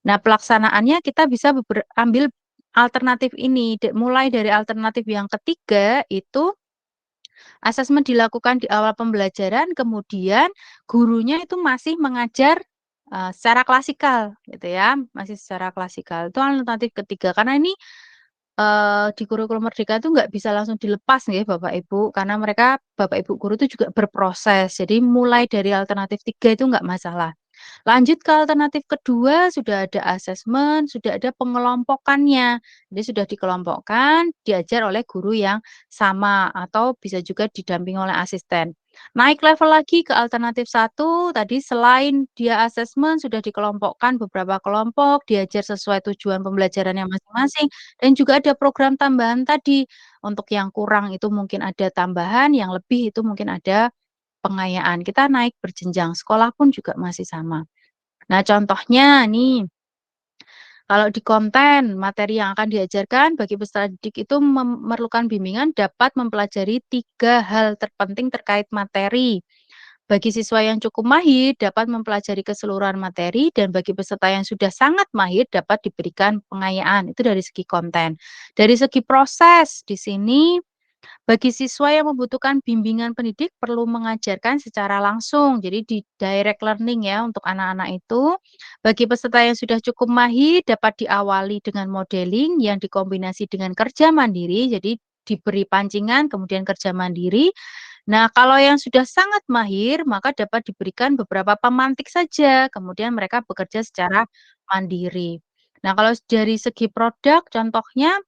Nah, pelaksanaannya kita bisa ambil alternatif ini, mulai dari alternatif yang ketiga itu asesmen dilakukan di awal pembelajaran, kemudian gurunya itu masih mengajar secara klasikal gitu ya, masih secara klasikal. Itu alternatif ketiga, karena ini di kurikulum Merdeka itu nggak bisa langsung dilepas nih Bapak Ibu, karena mereka Bapak Ibu guru itu juga berproses. Jadi mulai dari alternatif 3 itu nggak masalah. Lanjut ke alternatif kedua, sudah ada asesmen, sudah ada pengelompokannya. Jadi sudah dikelompokkan, diajar oleh guru yang sama atau bisa juga didampingi oleh asisten. Naik level lagi ke alternatif 1, tadi selain dia asesmen sudah dikelompokkan beberapa kelompok, diajar sesuai tujuan pembelajarannya masing-masing, dan juga ada program tambahan tadi. Untuk yang kurang itu mungkin ada tambahan, yang lebih itu mungkin ada pengayaan. Kita naik berjenjang, sekolah pun juga masih sama. Nah, contohnya nih, kalau di konten, materi yang akan diajarkan bagi peserta didik itu memerlukan bimbingan dapat mempelajari 3 hal terpenting terkait materi. Bagi siswa yang cukup mahir dapat mempelajari keseluruhan materi dan bagi peserta yang sudah sangat mahir dapat diberikan pengayaan. Itu dari segi konten. Dari segi proses, di sini bagi siswa yang membutuhkan bimbingan pendidik perlu mengajarkan secara langsung, jadi di direct learning ya untuk anak-anak itu. Bagi peserta yang sudah cukup mahir dapat diawali dengan modeling yang dikombinasi dengan kerja mandiri, jadi diberi pancingan kemudian kerja mandiri. Nah, kalau yang sudah sangat mahir maka dapat diberikan beberapa pemantik saja, kemudian mereka bekerja secara mandiri. Nah, kalau dari segi produk, contohnya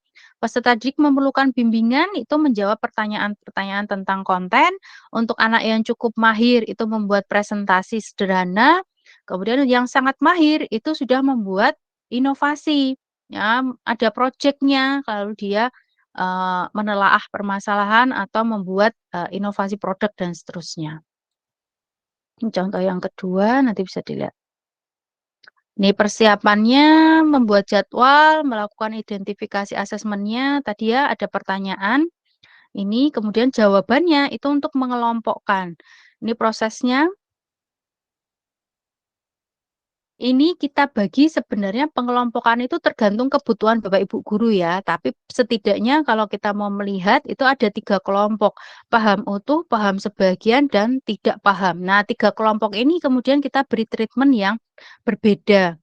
peserta didik memerlukan bimbingan itu menjawab pertanyaan-pertanyaan tentang konten. Untuk anak yang cukup mahir itu membuat presentasi sederhana. Kemudian yang sangat mahir itu sudah membuat inovasi. Ya, ada proyeknya kalau dia menelaah permasalahan atau membuat inovasi produk dan seterusnya. Ini contoh yang kedua, nanti bisa dilihat. Ini persiapannya, membuat jadwal, melakukan identifikasi asesmennya. Tadi ya ada pertanyaan. Ini kemudian jawabannya itu untuk mengelompokkan. Ini prosesnya. Ini kita bagi sebenarnya pengelompokan itu tergantung kebutuhan Bapak Ibu guru ya. Tapi setidaknya kalau kita mau melihat itu ada 3 kelompok. Paham utuh, paham sebagian, dan tidak paham. Nah, 3 kelompok ini kemudian kita beri treatment yang berbeda.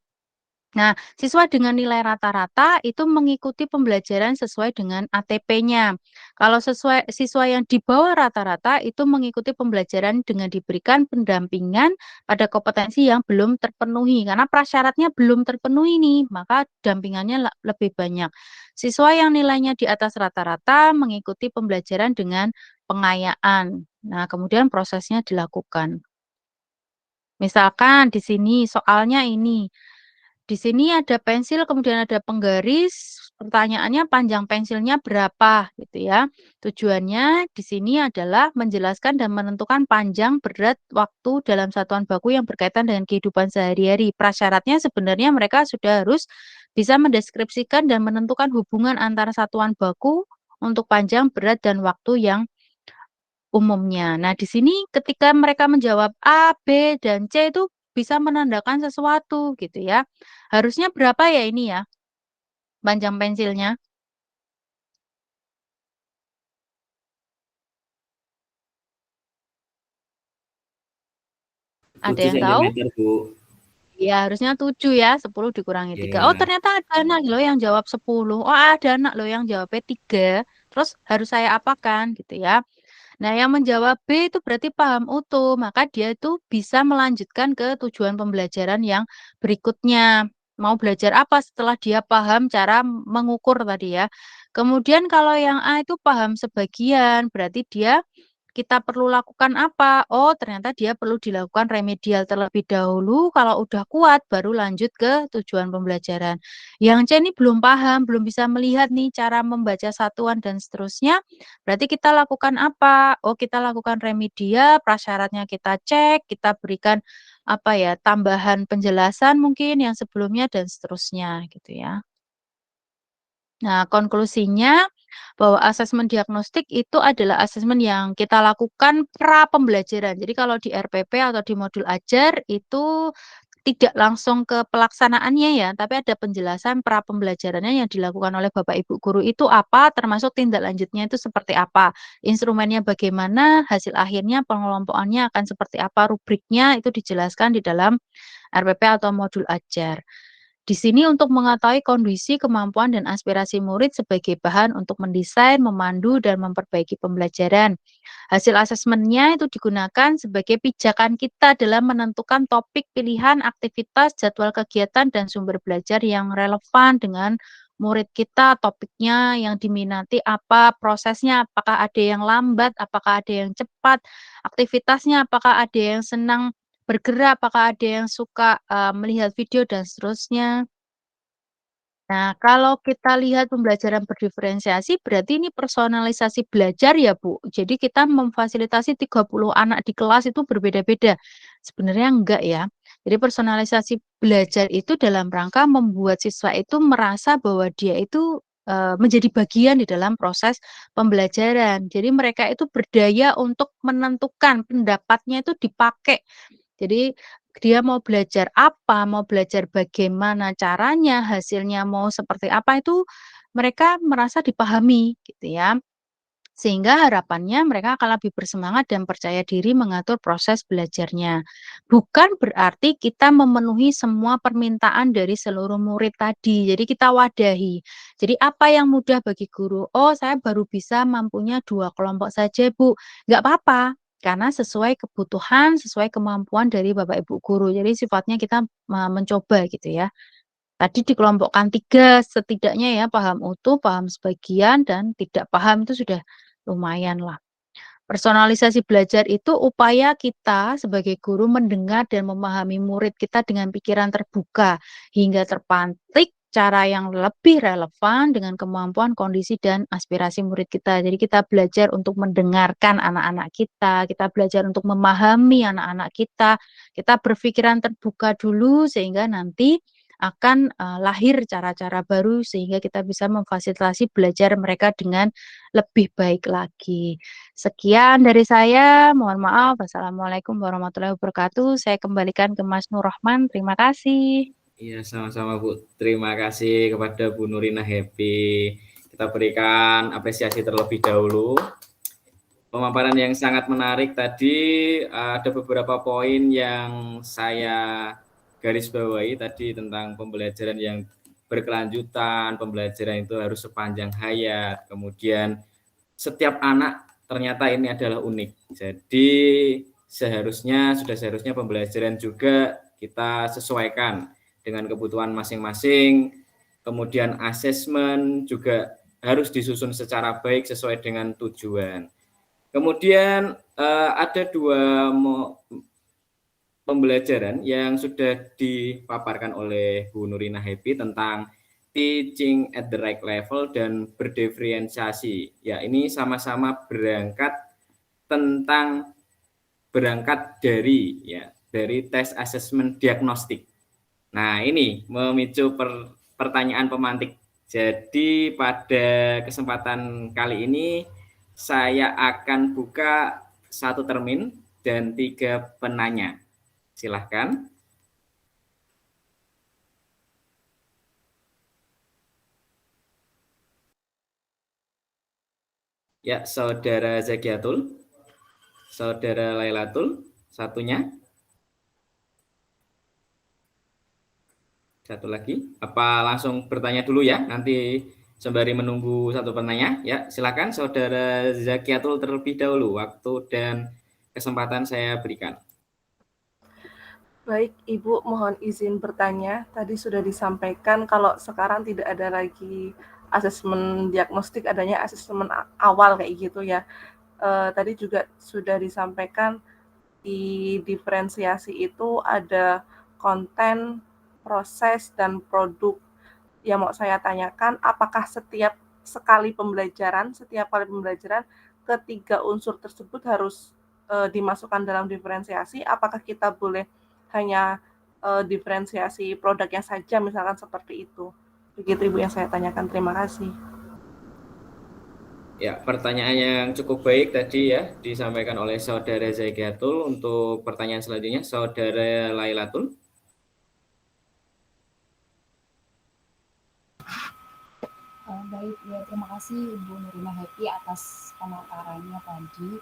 Nah, siswa dengan nilai rata-rata itu mengikuti pembelajaran sesuai dengan ATP-nya. Kalau siswa yang di bawah rata-rata itu mengikuti pembelajaran dengan diberikan pendampingan pada kompetensi yang belum terpenuhi. Karena prasyaratnya belum terpenuhi nih, maka dampingannya lebih banyak. Siswa yang nilainya di atas rata-rata mengikuti pembelajaran dengan pengayaan. Nah, kemudian prosesnya dilakukan. Misalkan di sini soalnya ini. Di sini ada pensil, kemudian ada penggaris. Pertanyaannya panjang pensilnya berapa, gitu ya. Tujuannya di sini adalah menjelaskan dan menentukan panjang, berat, waktu dalam satuan baku yang berkaitan dengan kehidupan sehari-hari. Prasyaratnya sebenarnya mereka sudah harus bisa mendeskripsikan dan menentukan hubungan antara satuan baku untuk panjang, berat, dan waktu yang umumnya. Nah, di sini ketika mereka menjawab A, B, dan C itu bisa menandakan sesuatu gitu ya. Harusnya berapa ya ini ya? Panjang pensilnya? Ada 7 yang tahu? cm, Bu. Ya, harusnya 7 ya, 10 dikurangi 3. Oh, Iya. ternyata ada anak loh yang jawab 10. Oh, ada anak loh yang jawabnya 3. Terus harus saya apakan gitu ya. Nah, yang menjawab B itu berarti paham utuh, maka dia itu bisa melanjutkan ke tujuan pembelajaran yang berikutnya. Mau belajar apa setelah dia paham cara mengukur tadi ya. Kemudian kalau yang A itu paham sebagian, berarti kita perlu lakukan apa? Oh, ternyata dia perlu dilakukan remedial terlebih dahulu. Kalau udah kuat, baru lanjut ke tujuan pembelajaran. Yang C ini belum paham, belum bisa melihat nih cara membaca satuan dan seterusnya. Berarti kita lakukan apa? Oh, kita lakukan remedial, prasyaratnya kita cek, kita berikan apa ya, tambahan penjelasan mungkin yang sebelumnya dan seterusnya gitu ya. Nah, konklusinya bahwa asesmen diagnostik itu adalah asesmen yang kita lakukan pra pembelajaran. Jadi kalau di RPP atau di modul ajar itu tidak langsung ke pelaksanaannya ya, tapi ada penjelasan pra pembelajarannya yang dilakukan oleh Bapak Ibu guru itu apa, termasuk tindak lanjutnya itu seperti apa, instrumennya bagaimana, hasil akhirnya pengelompokannya akan seperti apa, rubriknya itu dijelaskan di dalam RPP atau modul ajar. Di sini untuk mengetahui kondisi, kemampuan, dan aspirasi murid sebagai bahan untuk mendesain, memandu, dan memperbaiki pembelajaran. Hasil asesmennya itu digunakan sebagai pijakan kita dalam menentukan topik pilihan, aktivitas, jadwal kegiatan, dan sumber belajar yang relevan dengan murid kita, topiknya yang diminati apa, prosesnya, apakah ada yang lambat, apakah ada yang cepat, aktivitasnya, apakah ada yang senang bergerak, apakah ada yang suka melihat video, dan seterusnya. Nah, kalau kita lihat pembelajaran berdiferensiasi, berarti ini personalisasi belajar ya, Bu. Jadi kita memfasilitasi 30 anak di kelas itu berbeda-beda. Sebenarnya enggak ya. Jadi personalisasi belajar itu dalam rangka membuat siswa itu merasa bahwa dia itu menjadi bagian di dalam proses pembelajaran. Jadi mereka itu berdaya untuk menentukan pendapatnya itu dipakai. Jadi dia mau belajar apa, mau belajar bagaimana caranya, hasilnya mau seperti apa itu mereka merasa dipahami gitu ya. Sehingga harapannya mereka akan lebih bersemangat dan percaya diri mengatur proses belajarnya. Bukan berarti kita memenuhi semua permintaan dari seluruh murid tadi. Jadi kita wadahi. Jadi apa yang mudah bagi guru? Oh, saya baru bisa mampunya 2 kelompok saja, Bu. Nggak apa-apa. Karena sesuai kebutuhan, sesuai kemampuan dari Bapak Ibu guru. Jadi sifatnya kita mencoba gitu ya. Tadi dikelompokkan 3 setidaknya ya, paham utuh, paham sebagian, dan tidak paham itu sudah lumayan lah. Personalisasi belajar itu upaya kita sebagai guru mendengar dan memahami murid kita dengan pikiran terbuka hingga terpantik cara yang lebih relevan dengan kemampuan, kondisi, dan aspirasi murid kita. Jadi kita belajar untuk mendengarkan anak-anak kita belajar untuk memahami anak-anak kita berpikiran terbuka dulu sehingga nanti akan lahir cara-cara baru sehingga kita bisa memfasilitasi belajar mereka dengan lebih baik lagi. Sekian dari saya, mohon maaf. Wassalamualaikum warahmatullahi wabarakatuh. Saya kembalikan ke Mas Nur Rahman. Terima kasih. Iya, sama-sama Bu. Terima kasih kepada Bu Nurina Happy. Kita berikan apresiasi terlebih dahulu. Pemaparan yang sangat menarik tadi, ada beberapa poin yang saya garis bawahi tadi tentang pembelajaran yang berkelanjutan, pembelajaran itu harus sepanjang hayat, kemudian setiap anak ternyata ini adalah unik. Jadi sudah seharusnya pembelajaran juga kita sesuaikan dengan kebutuhan masing-masing, kemudian asesmen juga harus disusun secara baik sesuai dengan tujuan. Kemudian ada 2 pembelajaran yang sudah dipaparkan oleh Bu Nurina Happy tentang teaching at the right level dan berdiferensiasi. Ya, ini sama-sama berangkat dari tes asesmen diagnostik. Nah, ini memicu pertanyaan pemantik. Jadi pada kesempatan kali ini saya akan buka 1 termin dan 3 penanya. Silahkan. Ya, Saudara Zakiatul, Saudara Lailatul, satunya. Satu lagi. Apa langsung bertanya dulu ya? Nanti sembari menunggu 1 penanya. Ya, silakan Saudara Zakiatul terlebih dahulu. Waktu dan kesempatan saya berikan. Baik, Ibu mohon izin bertanya. Tadi sudah disampaikan kalau sekarang tidak ada lagi asesmen diagnostik, adanya asesmen awal kayak gitu ya. Tadi juga sudah disampaikan di diferensiasi itu ada konten, proses, dan produk. Yang mau saya tanyakan, apakah setiap kali pembelajaran, ketiga unsur tersebut harus dimasukkan dalam diferensiasi? Apakah kita boleh hanya diferensiasi produknya saja, misalkan seperti itu? Begitu Ibu yang saya tanyakan. Terima kasih. Ya, pertanyaan yang cukup baik tadi ya disampaikan oleh Saudara Zakiatul. Untuk pertanyaan selanjutnya, Saudara Lailatul. Baik, ya terima kasih Ibu Nurina Happy atas pemaparannya tadi.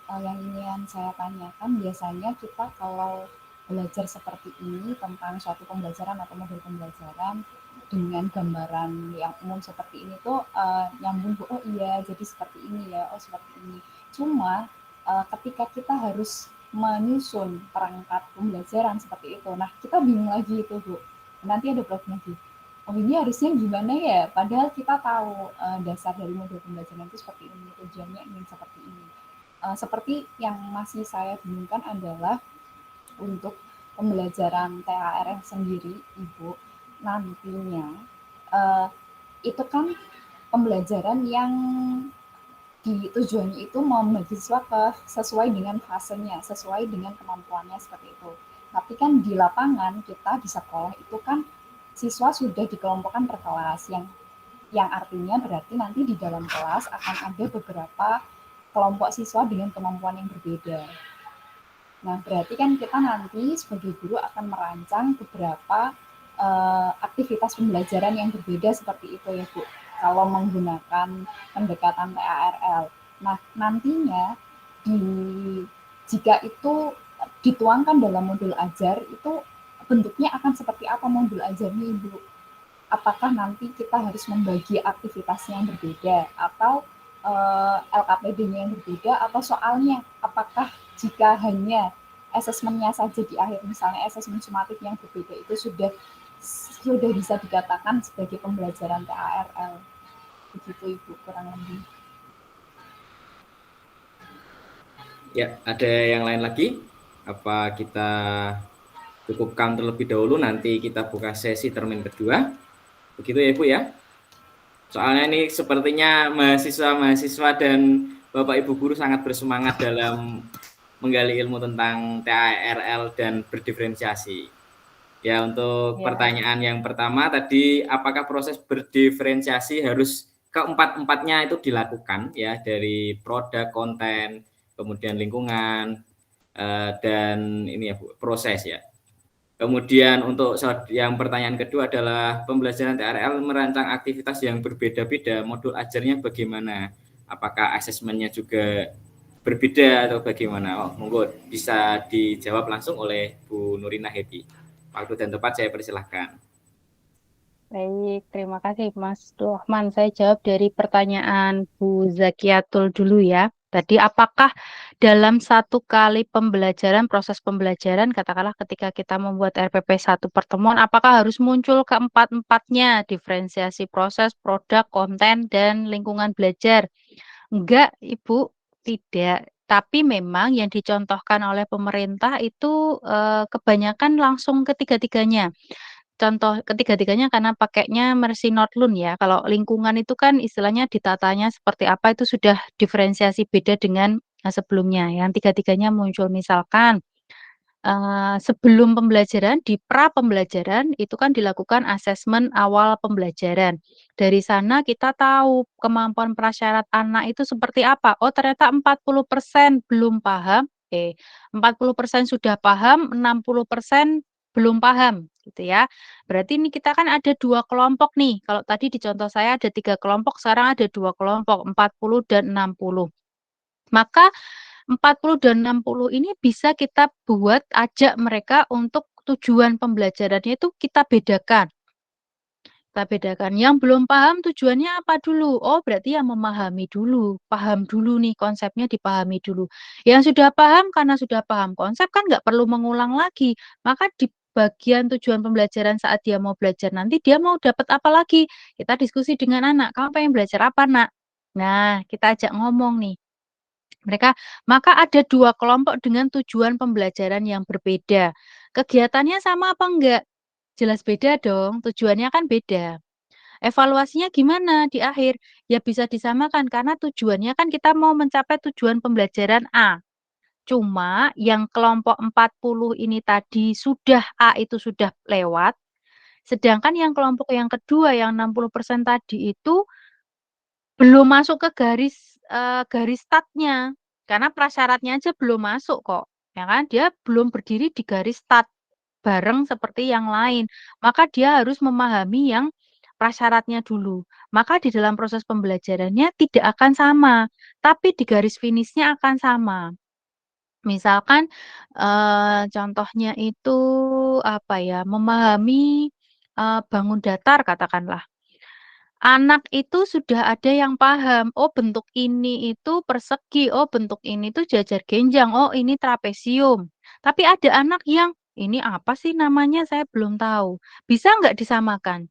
Yang ingin saya tanyakan, biasanya kita kalau belajar seperti ini tentang suatu pembelajaran atau model pembelajaran dengan gambaran yang umum seperti ini tuh nyambung, oh iya jadi seperti ini ya, oh seperti ini. Cuma ketika kita harus menyusun perangkat pembelajaran seperti itu, nah kita bingung lagi itu Bu, nanti ada problem lagi. Oh ini harusnya gimana ya? Padahal kita tahu dasar dari model pembelajaran itu seperti ini, tujuannya ingin seperti ini. Seperti yang masih saya bingungkan adalah untuk pembelajaran THR sendiri, Ibu, nantinya itu kan pembelajaran yang tujuannya itu membagi siswa sesuai dengan fasenya, sesuai dengan kemampuannya seperti itu. Tapi kan di lapangan kita di sekolah itu kan siswa sudah dikelompokkan per kelas yang artinya berarti nanti di dalam kelas akan ada beberapa kelompok siswa dengan kemampuan yang berbeda. Nah, berarti kan kita nanti sebagai guru akan merancang beberapa aktivitas pembelajaran yang berbeda seperti itu ya Bu, kalau menggunakan pendekatan TARL. Nah, nantinya jika itu dituangkan dalam modul ajar itu bentuknya akan seperti apa modul ajarnya Ibu? Apakah nanti kita harus membagi aktivitasnya yang berbeda atau LKPD-nya yang berbeda atau soalnya apakah jika hanya asesmennya saja di akhir misalnya asesmen sumatif yang berbeda itu sudah sudah bisa dikatakan sebagai pembelajaran TARL. Begitu Ibu kurang lebih. Ya, ada yang lain lagi? Apa kita cukupkan terlebih dahulu, nanti kita buka sesi termin kedua? Begitu ya Ibu ya? Soalnya ini sepertinya mahasiswa-mahasiswa dan Bapak Ibu guru sangat bersemangat dalam menggali ilmu tentang TARL dan berdiferensiasi. Ya, untuk pertanyaan yang pertama tadi, apakah proses berdiferensiasi harus keempat-empatnya itu dilakukan ya, dari produk, konten, kemudian lingkungan, dan ini ya Bu, proses ya. Kemudian untuk yang pertanyaan kedua adalah pembelajaran TRL merancang aktivitas yang berbeda-beda, modul ajarnya bagaimana? Apakah asesmennya juga berbeda atau bagaimana? Monggo bisa dijawab langsung oleh Bu Nurina Happy. Waktu dan tempat saya persilahkan. Baik, terima kasih Mas Dohman. Saya jawab dari pertanyaan Bu Zakiatul dulu ya. Tadi apakah dalam satu kali pembelajaran, proses pembelajaran, katakanlah ketika kita membuat RPP 1 pertemuan, apakah harus muncul keempat-empatnya, diferensiasi proses, produk, konten, dan lingkungan belajar? Enggak, Ibu, tidak. Tapi memang yang dicontohkan oleh pemerintah itu kebanyakan langsung ketiga-tiganya. Contoh ketiga-tiganya karena pakainya Mercy Notlun ya. Kalau lingkungan itu kan istilahnya ditatanya seperti apa itu sudah diferensiasi beda dengan sebelumnya. Yang tiga-tiganya muncul misalkan sebelum pembelajaran, di pra pembelajaran itu kan dilakukan asesmen awal pembelajaran. Dari sana kita tahu kemampuan prasyarat anak itu seperti apa. Oh, ternyata 40% belum paham. 40% sudah paham, 60% belum paham gitu ya. Berarti ini kita kan ada 2 kelompok nih. Kalau tadi di contoh saya ada 3 kelompok, sekarang ada 2 kelompok, 40 dan 60. Maka 40 dan 60 ini bisa kita buat ajak mereka untuk tujuan pembelajarannya itu kita bedakan. Kita bedakan. Yang belum paham tujuannya apa dulu? Oh, berarti yang memahami dulu. Paham dulu nih konsepnya dipahami dulu. Yang sudah paham karena sudah paham konsep kan nggak perlu mengulang lagi. Maka di bagian tujuan pembelajaran saat dia mau belajar nanti dia mau dapat apa lagi? Kita diskusi dengan anak. Kamu pengen belajar apa, Nak? Nah, kita ajak ngomong nih. Maka ada 2 kelompok dengan tujuan pembelajaran yang berbeda. Kegiatannya sama apa enggak? Jelas beda dong, tujuannya kan beda. Evaluasinya gimana di akhir? Ya bisa disamakan karena tujuannya kan kita mau mencapai tujuan pembelajaran A. Cuma yang kelompok 40 ini tadi sudah A itu sudah lewat, sedangkan yang kelompok yang kedua yang 60% tadi itu belum masuk ke garis start-nya, karena prasyaratnya aja belum masuk kok, ya kan. Dia belum berdiri di garis start bareng seperti yang lain, maka dia harus memahami yang prasyaratnya dulu. Maka di dalam proses pembelajarannya tidak akan sama, tapi di garis finishnya akan sama. Misalkan, contohnya itu, apa ya, memahami, bangun datar katakanlah. Anak itu sudah ada yang paham, oh bentuk ini itu persegi, oh bentuk ini tuh jajar genjang, oh ini trapesium. Tapi ada anak yang, ini apa sih namanya saya belum tahu. Bisa nggak disamakan?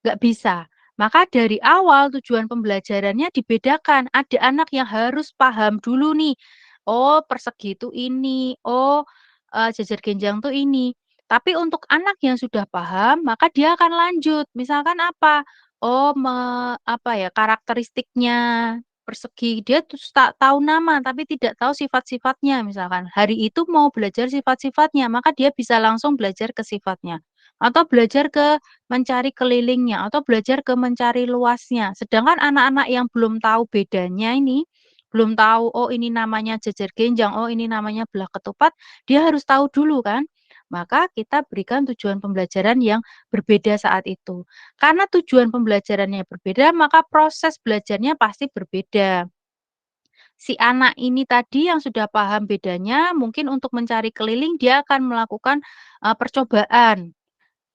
Nggak bisa. Maka dari awal tujuan pembelajarannya dibedakan. Ada anak yang harus paham dulu nih. Oh, persegi itu ini. Oh, jajar genjang tuh ini. Tapi untuk anak yang sudah paham, maka dia akan lanjut. Misalkan apa? Oh, apa ya, karakteristiknya persegi. Dia tak tahu nama, tapi tidak tahu sifat-sifatnya. Misalkan hari itu mau belajar sifat-sifatnya, maka dia bisa langsung belajar ke sifatnya. Atau belajar ke mencari kelilingnya atau belajar ke mencari luasnya. Sedangkan anak-anak yang belum tahu bedanya ini, belum tahu, oh ini namanya jajar genjang, oh ini namanya belah ketupat, dia harus tahu dulu kan. Maka kita berikan tujuan pembelajaran yang berbeda saat itu. Karena tujuan pembelajarannya berbeda, maka proses belajarnya pasti berbeda. Si anak ini tadi yang sudah paham bedanya, mungkin untuk mencari keliling dia akan melakukan percobaan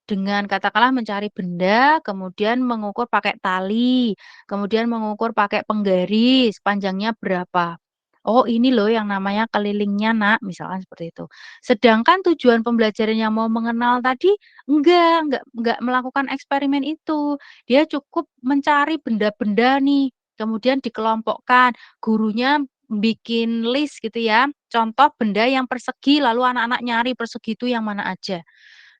dengan katakanlah mencari benda, kemudian mengukur pakai tali, kemudian mengukur pakai penggaris, panjangnya berapa. Oh, ini loh yang namanya kelilingnya, Nak, misalkan seperti itu. Sedangkan tujuan pembelajaran yang mau mengenal tadi enggak melakukan eksperimen itu. Dia cukup mencari benda-benda nih, kemudian dikelompokkan. Gurunya bikin list gitu ya, contoh benda yang persegi, lalu anak-anak nyari persegi itu yang mana aja.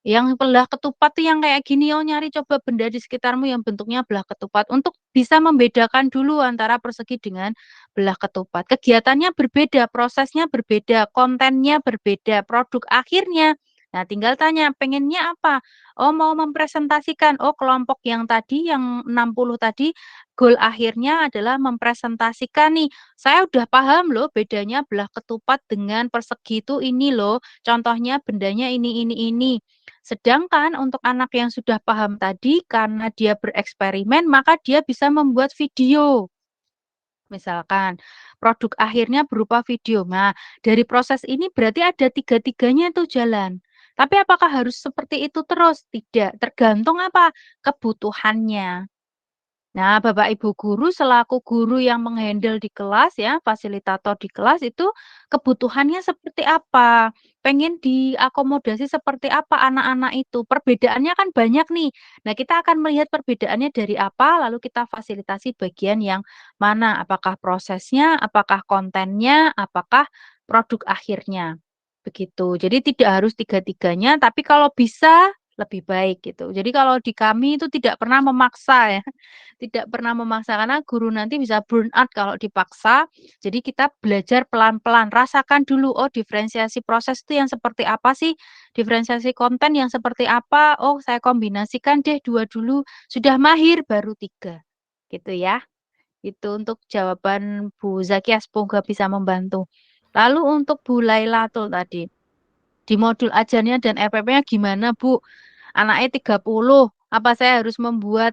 Yang belah ketupat tuh yang kayak gini, oh nyari coba benda di sekitarmu yang bentuknya belah ketupat untuk bisa membedakan dulu antara persegi dengan belah ketupat. Kegiatannya berbeda, prosesnya berbeda, kontennya berbeda, produk akhirnya. Nah, tinggal tanya, pengennya apa? Oh, mau mempresentasikan. Oh, kelompok yang tadi, yang 60 tadi, goal akhirnya adalah mempresentasikan nih. Saya udah paham loh bedanya belah ketupat dengan persegi itu ini loh. Contohnya bendanya ini. Sedangkan untuk anak yang sudah paham tadi, karena dia bereksperimen, maka dia bisa membuat video. Misalkan produk akhirnya berupa video. Nah, dari proses ini berarti ada tiga-tiganya itu jalan. Tapi apakah harus seperti itu terus? Tidak, tergantung apa? Kebutuhannya. Nah, Bapak Ibu guru selaku guru yang menghandle di kelas ya, fasilitator di kelas itu kebutuhannya seperti apa? Pengen diakomodasi seperti apa anak-anak itu? Perbedaannya kan banyak nih. Nah, kita akan melihat perbedaannya dari apa, lalu kita fasilitasi bagian yang mana? Apakah prosesnya, apakah kontennya, apakah produk akhirnya? Begitu. Jadi tidak harus tiga-tiganya, tapi kalau bisa lebih baik gitu. Jadi kalau di kami itu tidak pernah memaksa ya. Tidak pernah memaksa karena guru nanti bisa burn out kalau dipaksa. Jadi kita belajar pelan-pelan, rasakan dulu, oh diferensiasi proses itu yang seperti apa sih? Diferensiasi konten yang seperti apa? Oh, saya kombinasikan deh 2 dulu, sudah mahir baru 3. Gitu ya. Itu untuk jawaban Bu Zakia, semoga bisa membantu. Lalu untuk Bu Lailatul tadi, di modul ajarnya dan RPP-nya gimana, Bu? Anaknya 30, apa saya harus membuat,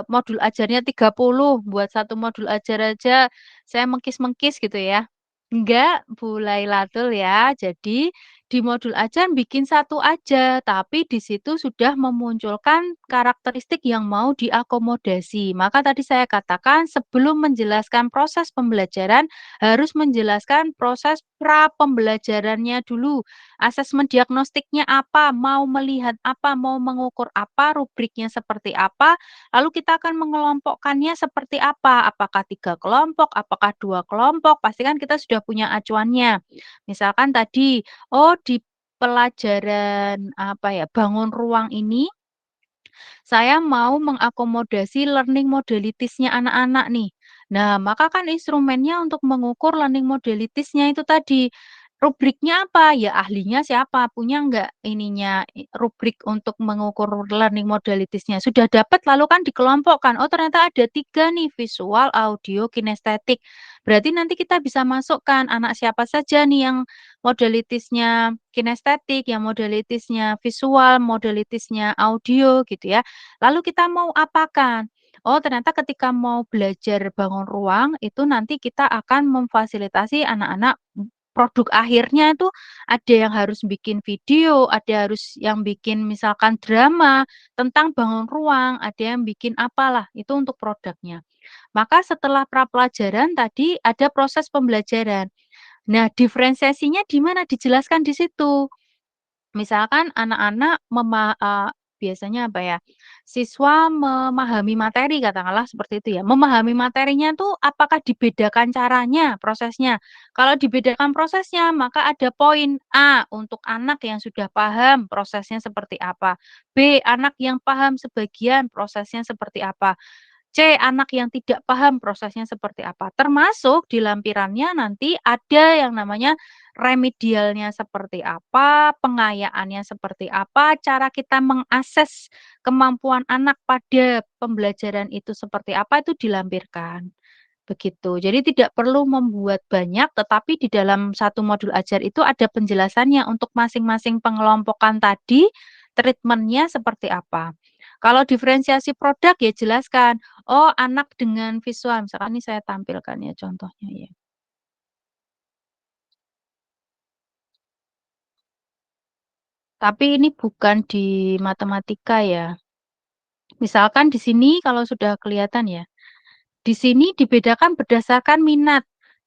modul ajarnya 30, buat satu modul ajar aja saya mengkis-mengkis gitu ya? Enggak, Bu Lailatul ya. Jadi di modul ajar bikin satu aja, tapi di situ sudah memunculkan karakteristik yang mau diakomodasi. Maka tadi saya katakan sebelum menjelaskan proses pembelajaran, harus menjelaskan proses pra pembelajarannya dulu. Asesmen diagnostiknya apa, mau melihat apa, mau mengukur apa, rubriknya seperti apa, lalu kita akan mengelompokkannya seperti apa, apakah 3 kelompok, apakah 2 kelompok, pasti kan kita sudah punya acuannya. Misalkan tadi, oh di pelajaran apa ya, bangun ruang ini, saya mau mengakomodasi learning modalities-nya anak-anak nih. Nah, maka kan instrumennya untuk mengukur learning modalities-nya itu tadi, rubriknya apa? Ya ahlinya siapa? Punya nggak ininya, rubrik untuk mengukur learning modalities-nya? Sudah dapat lalu kan dikelompokkan, oh ternyata ada 3 nih, visual, audio, kinestetik. Berarti nanti kita bisa masukkan anak siapa saja nih yang modalities-nya kinestetik, yang modalities-nya visual, modalities-nya audio gitu ya. Lalu kita mau apakan? Oh, ternyata ketika mau belajar bangun ruang, itu nanti kita akan memfasilitasi anak-anak produk akhirnya itu ada yang harus bikin video, ada harus yang bikin misalkan drama tentang bangun ruang, ada yang bikin apalah, itu untuk produknya. Maka setelah pra-pelajaran tadi ada proses pembelajaran. Nah, diferensiasinya di mana? Dijelaskan di situ. Misalkan anak-anak biasanya apa ya, siswa memahami materi katakanlah seperti itu ya, memahami materinya tuh apakah dibedakan caranya, prosesnya. Kalau dibedakan prosesnya, maka ada poin A untuk anak yang sudah paham prosesnya seperti apa, B anak yang paham sebagian prosesnya seperti apa, C anak yang tidak paham prosesnya seperti apa. Termasuk di lampirannya nanti ada yang namanya remedialnya seperti apa, pengayaannya seperti apa, cara kita mengakses kemampuan anak pada pembelajaran itu seperti apa, itu dilampirkan. Begitu. Jadi tidak perlu membuat banyak, tetapi di dalam satu modul ajar itu ada penjelasannya untuk masing-masing pengelompokan tadi, treatment-nya seperti apa. Kalau diferensiasi produk ya jelaskan, oh anak dengan visual, misalkan ini saya tampilkan ya contohnya ya. Tapi ini bukan di matematika ya. Misalkan di sini kalau sudah kelihatan ya, di sini dibedakan berdasarkan minat.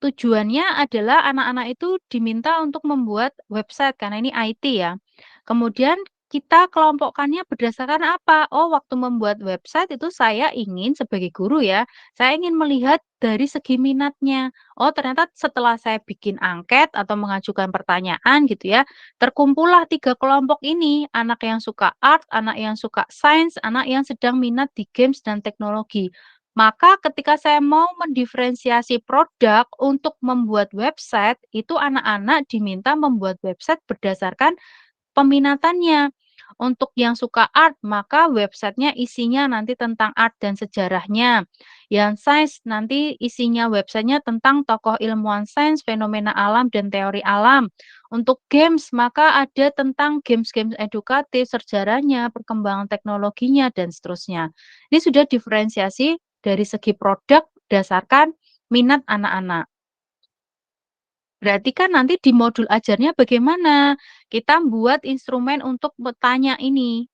tujuannya adalah anak-anak itu diminta untuk membuat website karena ini IT ya. Kemudian kita kelompokkannya berdasarkan apa? Oh, waktu membuat website itu saya ingin sebagai guru ya, saya ingin melihat dari segi minatnya. Oh, ternyata setelah saya bikin angket atau mengajukan pertanyaan gitu ya, terkumpullah 3 kelompok ini, anak yang suka art, anak yang suka sains, anak yang sedang minat di games dan teknologi. Maka ketika saya mau mendiferensiasi produk untuk membuat website, itu anak-anak diminta membuat website berdasarkan peminatannya. Untuk yang suka art, maka websitenya isinya nanti tentang art dan sejarahnya. Yang sains nanti isinya websitenya tentang tokoh ilmuwan sains, fenomena alam, dan teori alam. Untuk games, maka ada tentang games-games edukatif, sejarahnya, perkembangan teknologinya, dan seterusnya. Ini sudah diferensiasi dari segi produk berdasarkan minat anak-anak. Berarti kan nanti di modul ajarnya bagaimana? Kita buat instrumen untuk bertanya ini,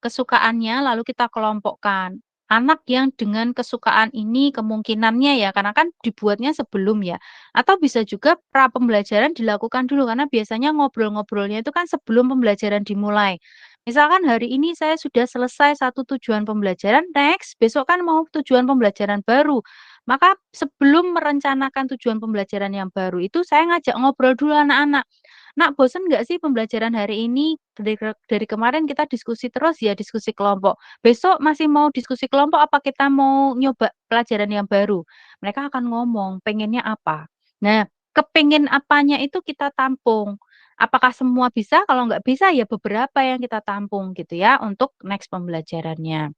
kesukaannya lalu kita kelompokkan. Anak yang dengan kesukaan ini kemungkinannya ya, karena kan dibuatnya sebelum ya. Atau bisa juga pra pembelajaran dilakukan dulu, karena biasanya ngobrol-ngobrolnya itu kan sebelum pembelajaran dimulai. Misalkan hari ini saya sudah selesai satu tujuan pembelajaran, next besok kan mau tujuan pembelajaran baru. Maka sebelum merencanakan tujuan pembelajaran yang baru itu saya ngajak ngobrol dulu anak-anak. Nak, bosen nggak sih pembelajaran hari ini? Dari kemarin kita diskusi terus ya, diskusi kelompok. Besok masih mau diskusi kelompok apa kita mau nyoba pelajaran yang baru? Mereka akan ngomong, pengennya apa? Nah, kepengen apanya itu kita tampung. Apakah semua bisa? Kalau nggak bisa ya beberapa yang kita tampung gitu ya untuk next pembelajarannya.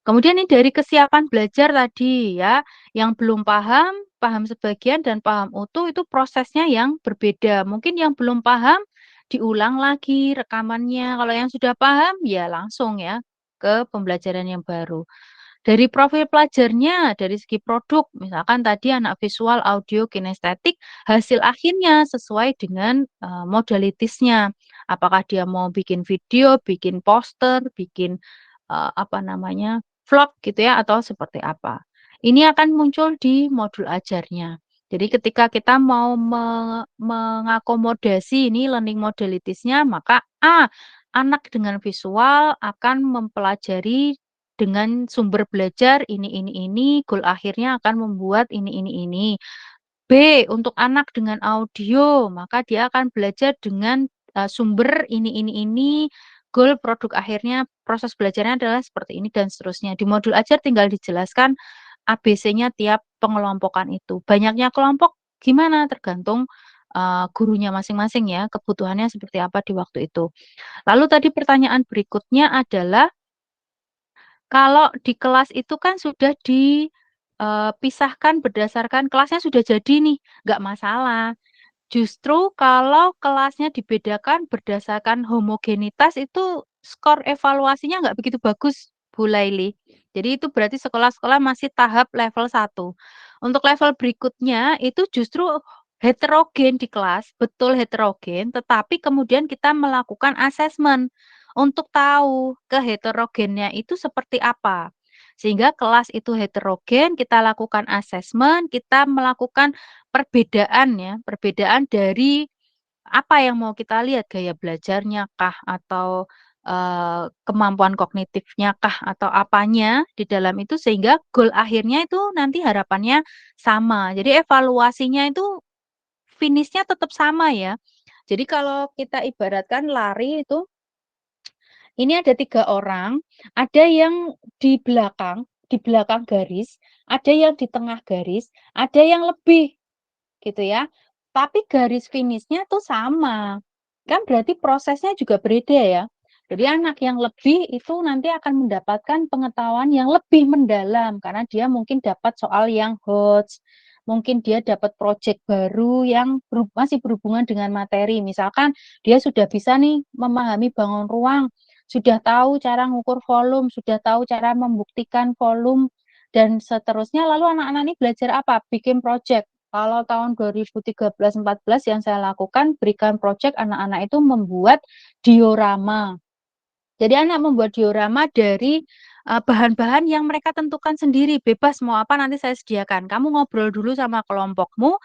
Kemudian ini dari kesiapan belajar tadi ya, yang belum paham, paham sebagian dan paham utuh itu prosesnya yang berbeda. Mungkin yang belum paham diulang lagi rekamannya, kalau yang sudah paham ya langsung ya ke pembelajaran yang baru. Dari profil pelajarnya, dari segi produk, misalkan tadi anak visual, audio, kinestetik, hasil akhirnya sesuai dengan modalitasnya. Apakah dia mau bikin video, bikin poster, bikin apa namanya, vlog gitu ya, atau seperti apa. Ini akan muncul di modul ajarnya. Jadi ketika kita mau mengakomodasi ini learning modalities-nya, maka anak dengan visual akan mempelajari dengan sumber belajar ini, goal akhirnya akan membuat ini. B, untuk anak dengan audio, maka dia akan belajar dengan sumber ini, goal produk akhirnya proses belajarnya adalah seperti ini dan seterusnya. Di modul ajar tinggal dijelaskan ABC-nya tiap pengelompokan itu. Banyaknya kelompok gimana? Tergantung gurunya masing-masing ya, kebutuhannya seperti apa di waktu itu. Lalu tadi pertanyaan berikutnya adalah kalau di kelas itu kan sudah dipisahkan berdasarkan kelasnya sudah jadi nih, nggak masalah. Justru kalau kelasnya dibedakan berdasarkan homogenitas itu skor evaluasinya nggak begitu bagus, Bu Laili. Jadi itu berarti sekolah-sekolah masih tahap level 1. Untuk level berikutnya itu justru heterogen di kelas, betul heterogen, tetapi kemudian kita melakukan asesmen untuk tahu keheterogennya itu seperti apa. Sehingga kelas itu heterogen, kita lakukan asesmen, kita melakukan perbedaan ya, perbedaan dari apa yang mau kita lihat, gaya belajarnya kah atau kemampuan kognitifnya kah atau apanya di dalam itu sehingga goal akhirnya itu nanti harapannya sama. Jadi evaluasinya itu finish-nya tetap sama ya. Jadi kalau kita ibaratkan lari itu ini ada 3 orang, ada yang di belakang garis, ada yang di tengah garis, ada yang lebih gitu ya. Tapi garis finishnya tuh sama. Kan berarti prosesnya juga beda ya. Jadi anak yang lebih itu nanti akan mendapatkan pengetahuan yang lebih mendalam karena dia mungkin dapat soal yang hot, mungkin dia dapat proyek baru yang masih berhubungan dengan materi. Misalkan dia sudah bisa nih memahami bangun ruang, sudah tahu cara ngukur volume, sudah tahu cara membuktikan volume dan seterusnya. Lalu anak-anak ini belajar apa? Bikin proyek. Kalau tahun 2013-14 yang saya lakukan, berikan proyek anak-anak itu membuat diorama. Jadi anak membuat diorama dari bahan-bahan yang mereka tentukan sendiri, bebas mau apa nanti saya sediakan. Kamu ngobrol dulu sama kelompokmu,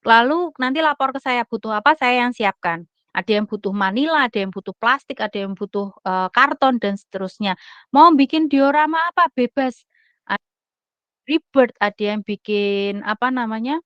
lalu nanti lapor ke saya, butuh apa saya yang siapkan. Ada yang butuh manila, ada yang butuh plastik, ada yang butuh, karton dan seterusnya. Mau bikin diorama apa, bebas. Angry Bird, ada yang bikin apa namanya,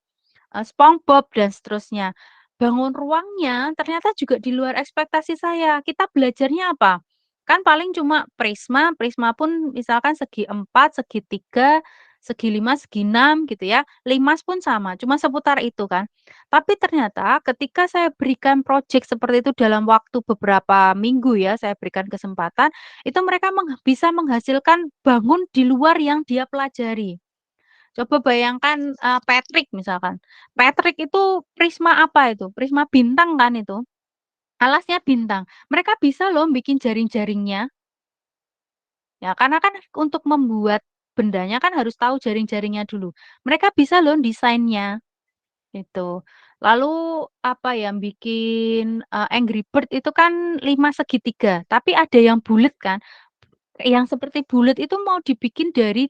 SpongeBob dan seterusnya. Bangun ruangnya ternyata juga di luar ekspektasi saya. Kita belajarnya apa? Kan paling cuma prisma, prisma pun misalkan segi 4, segi 3, segi 5, segi 6 gitu ya. Limas pun sama, cuma seputar itu kan. Tapi ternyata ketika saya berikan project seperti itu dalam waktu beberapa minggu ya, saya berikan kesempatan, itu mereka bisa menghasilkan bangun di luar yang dia pelajari. Coba bayangkan, Patrick misalkan. Patrick itu prisma apa itu? Prisma bintang kan itu, alasnya bintang. Mereka bisa loh bikin jaring-jaringnya, ya karena kan untuk membuat bendanya kan harus tahu jaring-jaringnya dulu. Mereka bisa loh desainnya, itu. Lalu apa yang bikin, Angry Bird itu kan 5 segitiga, tapi ada yang bulet kan. Yang seperti bulet itu mau dibikin dari,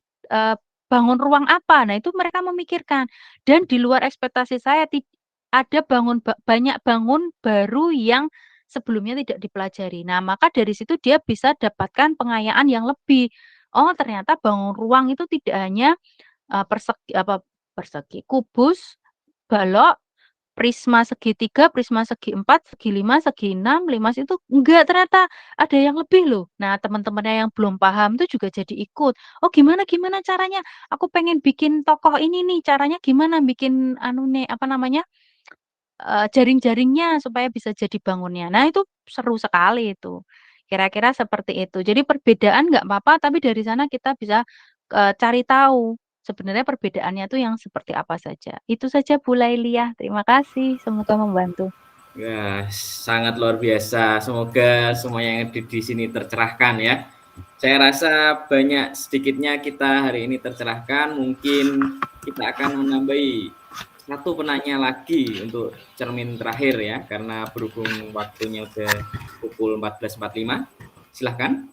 bangun ruang apa? Nah, itu mereka memikirkan dan di luar ekspektasi saya ada banyak bangun baru yang sebelumnya tidak dipelajari. Nah, maka dari situ dia bisa dapatkan pengayaan yang lebih. Oh, ternyata bangun ruang itu tidak hanya, persegi, kubus, balok, prisma segitiga, prisma segi 4, segi 5, segi 6, limas itu enggak ternyata ada yang lebih loh. Nah, teman-temannya yang belum paham tuh juga jadi ikut. "Oh, gimana gimana caranya? Aku pengen bikin tokoh ini nih, caranya gimana bikin anu nih, apa namanya, jaring-jaringnya supaya bisa jadi bangunnya." Nah, itu seru sekali itu. Kira-kira seperti itu. Jadi perbedaan nggak apa-apa, tapi dari sana kita bisa, cari tahu sebenarnya perbedaannya tuh yang seperti apa saja. Itu saja Bu Lailiah, terima kasih, semoga membantu. Ya, sangat luar biasa. Semoga semua yang di sini tercerahkan ya. Saya rasa banyak sedikitnya kita hari ini tercerahkan. Mungkin kita akan menambahi satu penanya lagi untuk cermin terakhir ya, karena berhubung waktunya udah pukul 14.45. Silahkan.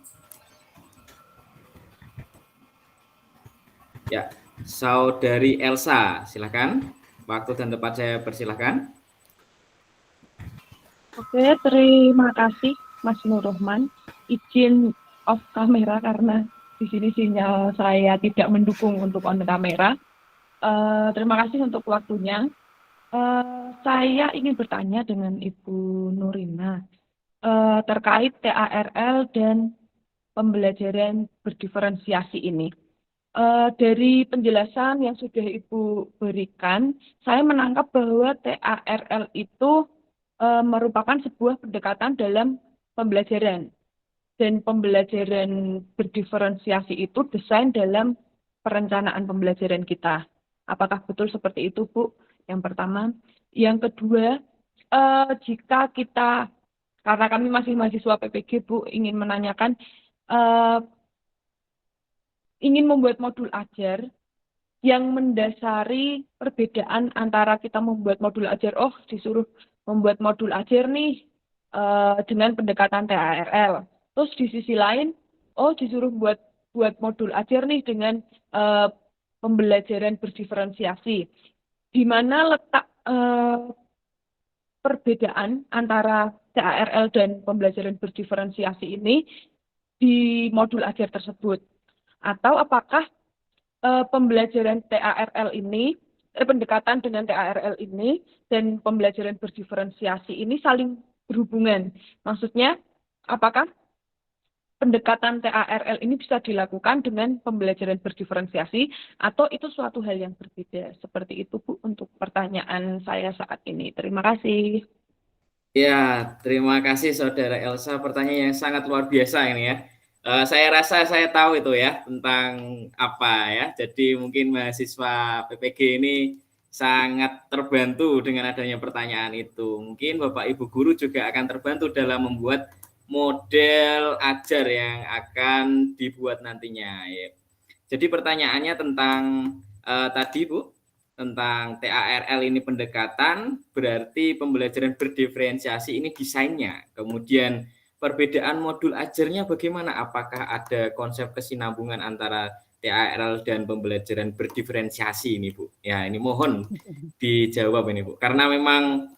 Ya, Saudari Elsa, silahkan. Waktu dan tempat saya persilahkan. Oke, terima kasih Mas Nur Rohman. Izin off kamera karena di sini sinyal saya tidak mendukung untuk on kamera. Terima kasih untuk waktunya. Saya ingin bertanya dengan Ibu Nurina terkait TARL dan pembelajaran berdiferensiasi ini. Dari penjelasan yang sudah Ibu berikan, saya menangkap bahwa TARL itu merupakan sebuah pendekatan dalam pembelajaran. Dan pembelajaran berdiferensiasi itu desain dalam perencanaan pembelajaran kita. Apakah betul seperti itu, Bu? Yang pertama. Yang kedua, jika kita, karena kami masih mahasiswa PPG, Bu, ingin menanyakan, ingin membuat modul ajar yang mendasari perbedaan antara kita membuat modul ajar, disuruh membuat modul ajar nih dengan pendekatan TARL. Terus di sisi lain, disuruh buat modul ajar nih dengan pembelajaran berdiferensiasi. Di mana letak perbedaan antara TARL dan pembelajaran berdiferensiasi ini di modul ajar tersebut? Atau apakah pembelajaran TARL ini, pendekatan dengan TARL ini dan pembelajaran berdiferensiasi ini saling berhubungan. Maksudnya, apakah pendekatan TARL ini bisa dilakukan dengan pembelajaran berdiferensiasi atau itu suatu hal yang berbeda? Seperti itu, Bu, untuk pertanyaan saya saat ini. Terima kasih. Ya, terima kasih Saudara Elsa. Pertanyaan yang sangat luar biasa ini ya. Saya rasa saya tahu itu ya tentang apa ya. Jadi mungkin mahasiswa PPG ini sangat terbantu dengan adanya pertanyaan itu. Mungkin Bapak Ibu guru juga akan terbantu dalam membuat model ajar yang akan dibuat nantinya. Ya. Jadi pertanyaannya tentang tadi Bu, tentang TARL ini pendekatan, berarti pembelajaran berdiferensiasi ini desainnya. Kemudian perbedaan modul ajarnya bagaimana? Apakah ada konsep kesinambungan antara TARL dan pembelajaran berdiferensiasi ini, Bu? Ya, ini mohon dijawab ini, Bu. Karena memang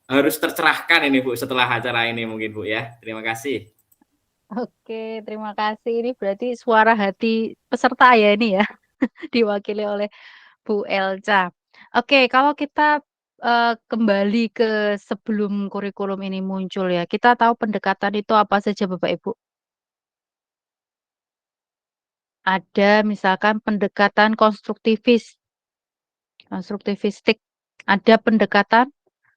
harus tercerahkan ini, Bu, setelah acara ini mungkin, Bu, ya. Terima kasih. Oke, terima kasih. Ini berarti suara hati peserta ya ini ya, diwakili oleh Bu Elca. Oke, kalau kita kembali ke sebelum kurikulum ini muncul ya, kita tahu pendekatan itu apa saja Bapak Ibu? Ada misalkan pendekatan konstruktivistik, ada pendekatan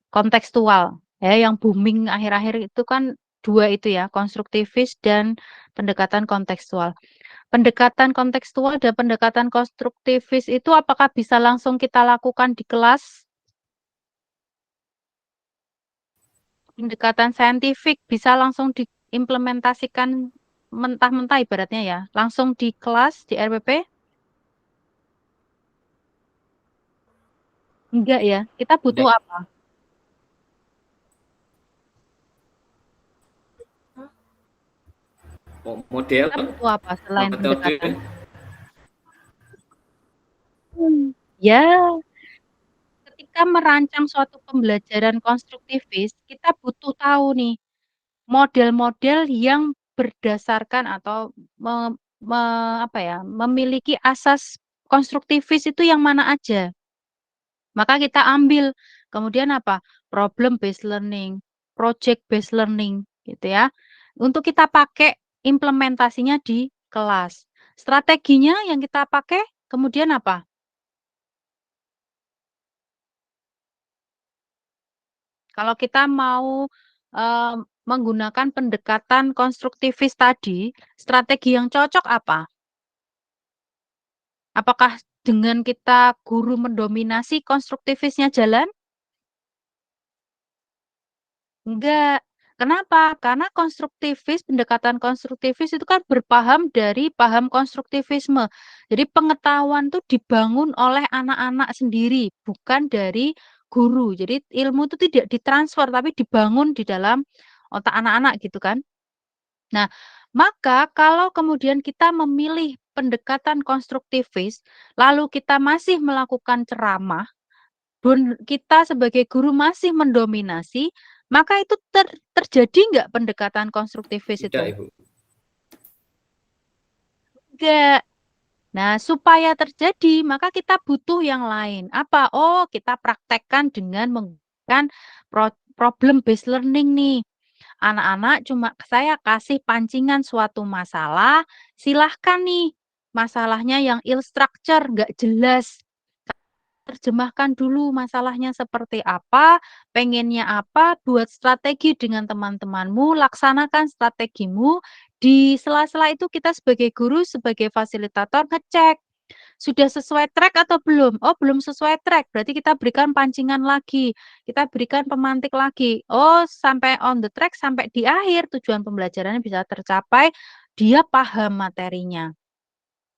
kontekstual ya yang booming akhir-akhir itu kan dua itu ya, konstruktivis dan pendekatan kontekstual. Pendekatan kontekstual dan pendekatan konstruktivis itu apakah bisa langsung kita lakukan di kelas? Pendekatan saintifik bisa langsung diimplementasikan mentah-mentah ibaratnya ya, langsung di kelas di RPP? Enggak ya, kita butuh Tidak. apa? Model, Kita butuh apa selain metode. pendekatan? Ya, ketika merancang suatu pembelajaran konstruktivis, kita butuh tahu nih model-model yang berdasarkan atau apa ya, memiliki asas konstruktivis itu yang mana aja. Maka kita ambil. Kemudian apa? Problem based learning, project based learning gitu ya. Untuk kita pakai implementasinya di kelas. Strateginya yang kita pakai kemudian apa? Kalau kita mau menggunakan pendekatan konstruktivis tadi, strategi yang cocok apa? Apakah dengan kita guru mendominasi konstruktivisnya jalan? Enggak. Kenapa? Karena pendekatan konstruktivis itu kan berpaham dari paham konstruktivisme. Jadi pengetahuan itu dibangun oleh anak-anak sendiri, bukan dari guru. Jadi ilmu itu tidak ditransfer, tapi dibangun di dalam otak anak-anak gitu kan. Nah, maka kalau kemudian kita memilih pendekatan konstruktivis, lalu kita masih melakukan ceramah, kita sebagai guru masih mendominasi, maka itu terjadi nggak pendekatan konstruktivis Tidak, itu? Ibu. Enggak. Nah, supaya terjadi, maka kita butuh yang lain. Apa? Oh, kita praktekkan dengan menggunakan problem based learning nih. Anak-anak cuma saya kasih pancingan suatu masalah, silahkan nih masalahnya yang ill structure, nggak jelas. Terjemahkan dulu masalahnya seperti apa, pengennya apa, buat strategi dengan teman-temanmu, laksanakan strategimu. Di sela-sela itu kita sebagai guru, sebagai fasilitator ngecek. Sudah sesuai track atau belum? Oh, belum sesuai track. Berarti kita berikan pancingan lagi. Kita berikan pemantik lagi. Oh, sampai on the track, sampai di akhir tujuan pembelajarannya bisa tercapai. Dia paham materinya.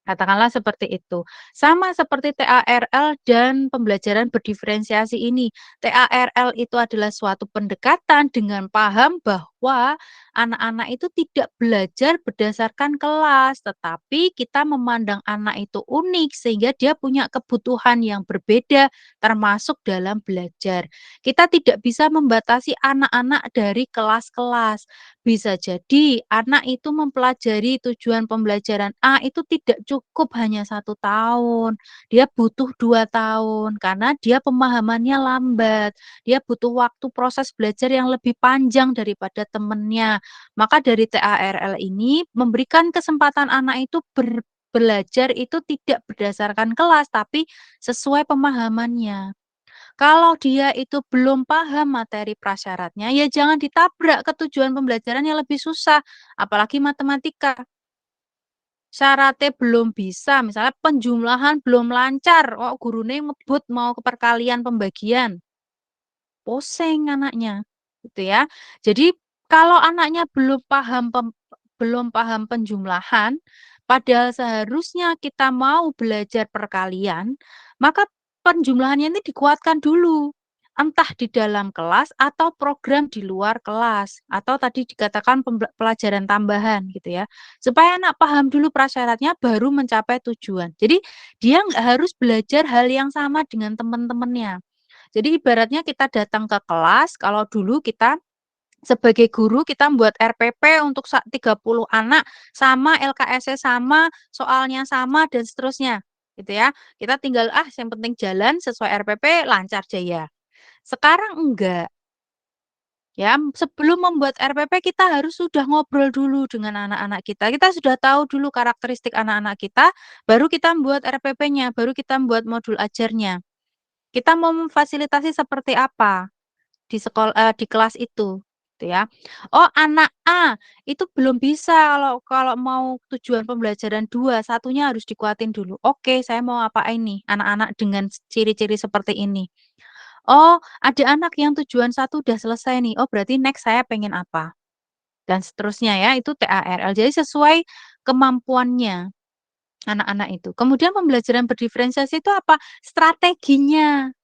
Katakanlah seperti itu. Sama seperti TARL dan pembelajaran berdiferensiasi ini. TARL itu adalah suatu pendekatan dengan paham bahwa anak-anak itu tidak belajar berdasarkan kelas, tetapi kita memandang anak itu unik sehingga dia punya kebutuhan yang berbeda termasuk dalam belajar. Kita tidak bisa membatasi anak-anak dari kelas-kelas. Bisa jadi anak itu mempelajari tujuan pembelajaran A itu tidak cukup hanya 1 tahun. Dia butuh 2 tahun karena dia pemahamannya lambat. Dia butuh waktu proses belajar yang lebih panjang daripada temannya. Maka dari TARL ini memberikan kesempatan anak itu belajar itu tidak berdasarkan kelas tapi sesuai pemahamannya. Kalau dia itu belum paham materi prasyaratnya, ya jangan ditabrak ke tujuan pembelajaran yang lebih susah, apalagi matematika. Syaratnya belum bisa, misalnya penjumlahan belum lancar, oh gurunya ngebut mau ke perkalian pembagian. Pusing anaknya, gitu ya. Jadi kalau anaknya belum paham penjumlahan, padahal seharusnya kita mau belajar perkalian, maka penjumlahannya ini dikuatkan dulu. entah di dalam kelas atau program di luar kelas, atau tadi dikatakan pelajaran tambahan gitu ya. Supaya anak paham dulu prasyaratnya baru mencapai tujuan. Jadi dia nggak harus belajar hal yang sama dengan teman-temannya. Jadi ibaratnya kita datang ke kelas, kalau dulu kita sebagai guru kita membuat RPP untuk 30 anak sama, LKS-nya sama, soalnya sama dan seterusnya gitu ya. Kita tinggal yang penting jalan sesuai RPP lancar jaya. Sekarang enggak. Ya, sebelum membuat RPP kita harus sudah ngobrol dulu dengan anak-anak kita. Kita sudah tahu dulu karakteristik anak-anak kita, baru kita membuat RPP-nya, baru kita membuat modul ajarnya. Kita mau memfasilitasi seperti apa di sekolah di kelas itu, gitu ya. Oh, anak A itu belum bisa kalau mau tujuan pembelajaran 2, satunya harus dikuatin dulu. Oke, saya mau apain nih anak-anak dengan ciri-ciri seperti ini. Oh, ada anak yang tujuan 1 udah selesai nih. Oh, berarti next saya pengen apa? Dan seterusnya ya, itu TARL. Jadi sesuai kemampuannya anak-anak itu. Kemudian pembelajaran berdiferensiasi itu apa? Strateginya.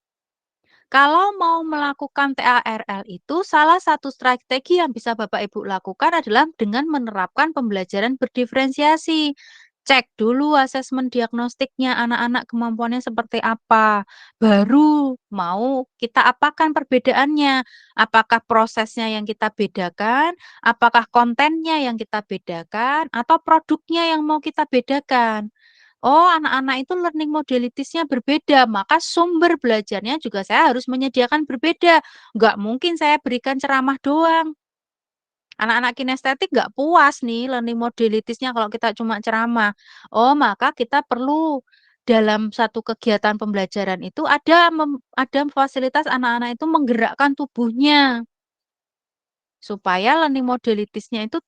Kalau mau melakukan TARL itu, salah satu strategi yang bisa Bapak Ibu lakukan adalah dengan menerapkan pembelajaran berdiferensiasi. Cek dulu asesmen diagnostiknya anak-anak kemampuannya seperti apa. Baru mau kita apakan perbedaannya. Apakah prosesnya yang kita bedakan, apakah kontennya yang kita bedakan, atau produknya yang mau kita bedakan. Oh, anak-anak itu learning modalities-nya berbeda, maka sumber belajarnya juga saya harus menyediakan berbeda. Nggak mungkin saya berikan ceramah doang. Anak-anak kinestetik nggak puas nih learning modalities-nya kalau kita cuma ceramah. Oh, maka kita perlu dalam satu kegiatan pembelajaran itu ada fasilitas anak-anak itu menggerakkan tubuhnya supaya learning modalities-nya itu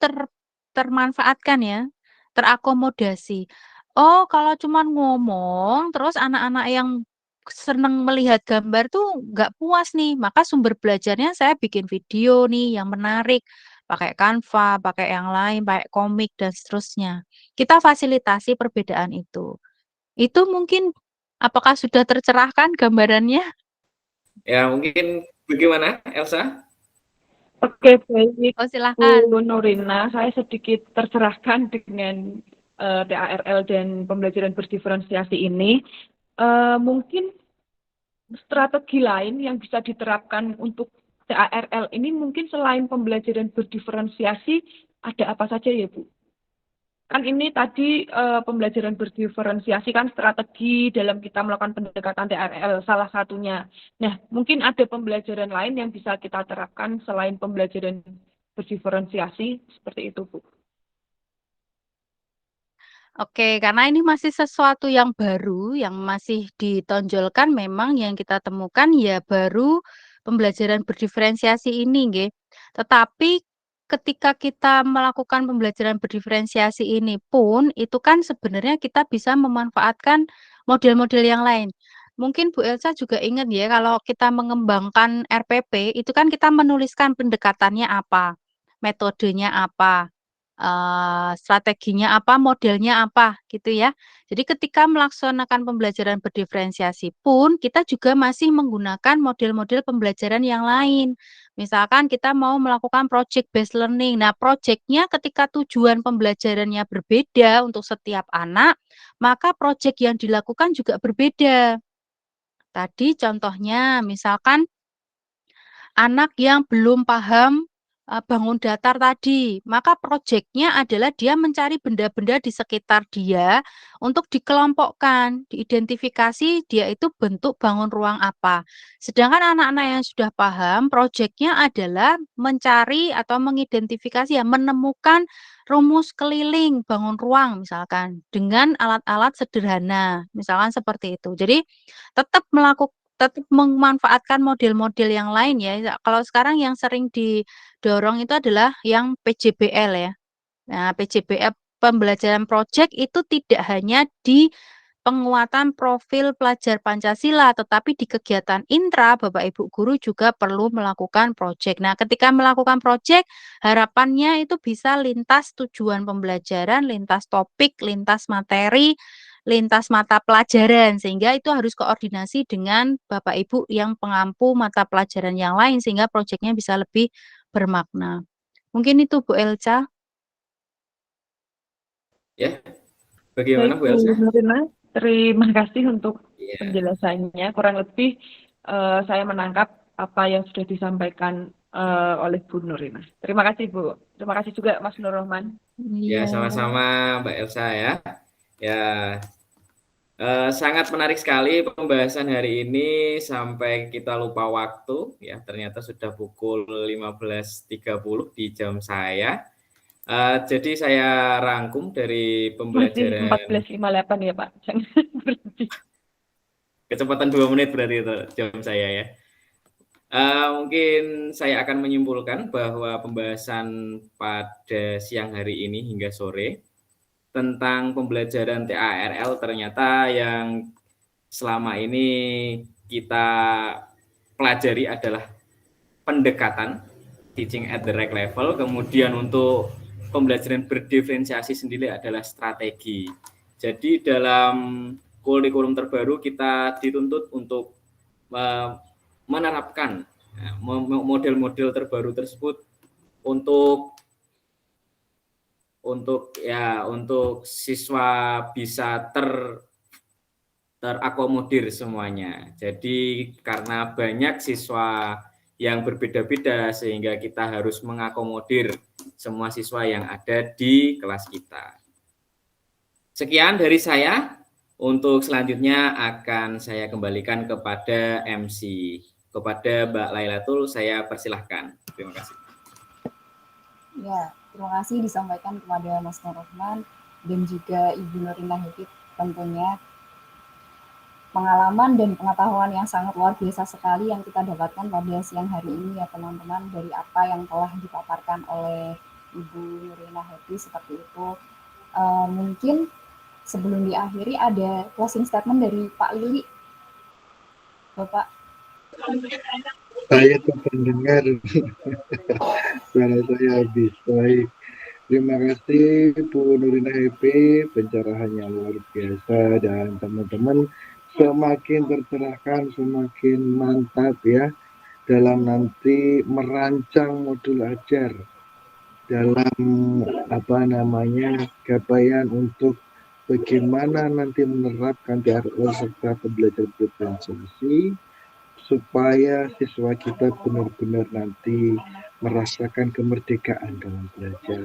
termanfaatkan ya, terakomodasi. Oh, kalau cuman ngomong, terus anak-anak yang seneng melihat gambar tuh nggak puas nih, maka sumber belajarnya saya bikin video nih yang menarik, pakai Canva, pakai yang lain, pakai komik dan seterusnya. Kita fasilitasi perbedaan itu. Itu mungkin apakah sudah tercerahkan gambarannya? Ya, mungkin bagaimana, Elsa? Oke, baik Oh, silahkan. Bu Norina, saya sedikit tercerahkan dengan TARL dan pembelajaran berdiferensiasi ini. Mungkin strategi lain yang bisa diterapkan untuk TARL ini mungkin selain pembelajaran berdiferensiasi, ada apa saja ya Bu? Kan ini tadi pembelajaran berdiferensiasi kan strategi dalam kita melakukan pendekatan TARL salah satunya. Nah, mungkin ada pembelajaran lain yang bisa kita terapkan selain pembelajaran berdiferensiasi seperti itu, Bu. Oke, karena ini masih sesuatu yang baru, yang masih ditonjolkan memang yang kita temukan ya baru pembelajaran berdiferensiasi ini, nggih. Tetapi ketika kita melakukan pembelajaran berdiferensiasi ini pun, itu kan sebenarnya kita bisa memanfaatkan model-model yang lain. Mungkin Bu Elsa juga ingat ya, kalau kita mengembangkan RPP, itu kan kita menuliskan pendekatannya apa, metodenya apa, strateginya apa, modelnya apa, gitu ya. Jadi ketika melaksanakan pembelajaran berdiferensiasi pun, kita juga masih menggunakan model-model pembelajaran yang lain. Misalkan kita mau melakukan project based learning. Nah, project-nya ketika tujuan pembelajarannya berbeda untuk setiap anak, maka project yang dilakukan juga berbeda. Tadi contohnya, misalkan anak yang belum paham bangun datar tadi, maka proyeknya adalah dia mencari benda-benda di sekitar dia untuk dikelompokkan, diidentifikasi dia itu bentuk bangun ruang apa. Sedangkan anak-anak yang sudah paham, proyeknya adalah mencari atau mengidentifikasi ya, menemukan rumus keliling bangun ruang misalkan dengan alat-alat sederhana, misalkan seperti itu. Jadi tetap memanfaatkan model-model yang lain ya. Kalau sekarang yang sering didorong itu adalah yang PJBL ya. Nah, PJBL pembelajaran project itu tidak hanya di penguatan profil pelajar Pancasila, tetapi di kegiatan intra Bapak Ibu guru juga perlu melakukan project. Nah, ketika melakukan project, harapannya itu bisa lintas tujuan pembelajaran, lintas topik, lintas materi, lintas mata pelajaran, sehingga itu harus koordinasi dengan Bapak Ibu yang pengampu mata pelajaran yang lain sehingga proyeknya bisa lebih bermakna. Mungkin itu Bu Elca. Ya, Baik, bagaimana Bu Bu Elsa? Nurina, terima kasih untuk Ya, penjelasannya. Kurang lebih saya menangkap apa yang sudah disampaikan oleh Bu Nurina. Terima kasih, Bu. Terima kasih juga Mas Nur Rahman. ya Iya. sama-sama Mbak Elsa ya. Ya, sangat menarik sekali pembahasan hari ini sampai kita lupa waktu ya. Ternyata sudah pukul 15.30 di jam saya. Jadi saya rangkum dari Masih pembelajaran 14.58 ya, Pak. Jangan berhenti. kecepatan 2 menit berarti itu jam saya ya. Mungkin saya akan menyimpulkan bahwa pembahasan pada siang hari ini hingga sore tentang pembelajaran TARL ternyata yang selama ini kita pelajari adalah pendekatan teaching at the right level, kemudian untuk pembelajaran berdiferensiasi sendiri adalah strategi. Jadi dalam kurikulum terbaru kita dituntut untuk menerapkan model-model terbaru tersebut untuk siswa bisa terakomodir semuanya. Jadi karena banyak siswa yang berbeda-beda sehingga kita harus mengakomodir semua siswa yang ada di kelas kita. Sekian dari saya. Untuk selanjutnya akan saya kembalikan kepada MC. Kepada Mbak Lailatul saya persilahkan. Terima kasih. Ya, terima kasih disampaikan kepada Mas Nur Rahman dan juga Ibu Nurina Hidit tentunya. Pengalaman dan pengetahuan yang sangat luar biasa sekali yang kita dapatkan pada siang hari ini ya teman-teman, dari apa yang telah dipaparkan oleh Ibu Nurina Hidit seperti itu. Mungkin sebelum diakhiri ada closing statement dari Pak Lili. Bapak. Saya tuh pendengar, suara saya habis. Baik, terima kasih Bu Nurina Happy, pencerahannya luar biasa dan teman-teman semakin tercerahkan, semakin mantap ya dalam nanti merancang modul ajar dalam capaian untuk bagaimana nanti menerapkan TRL serta pembelajaran diferensiasi supaya siswa kita benar-benar nanti merasakan kemerdekaan dalam belajar.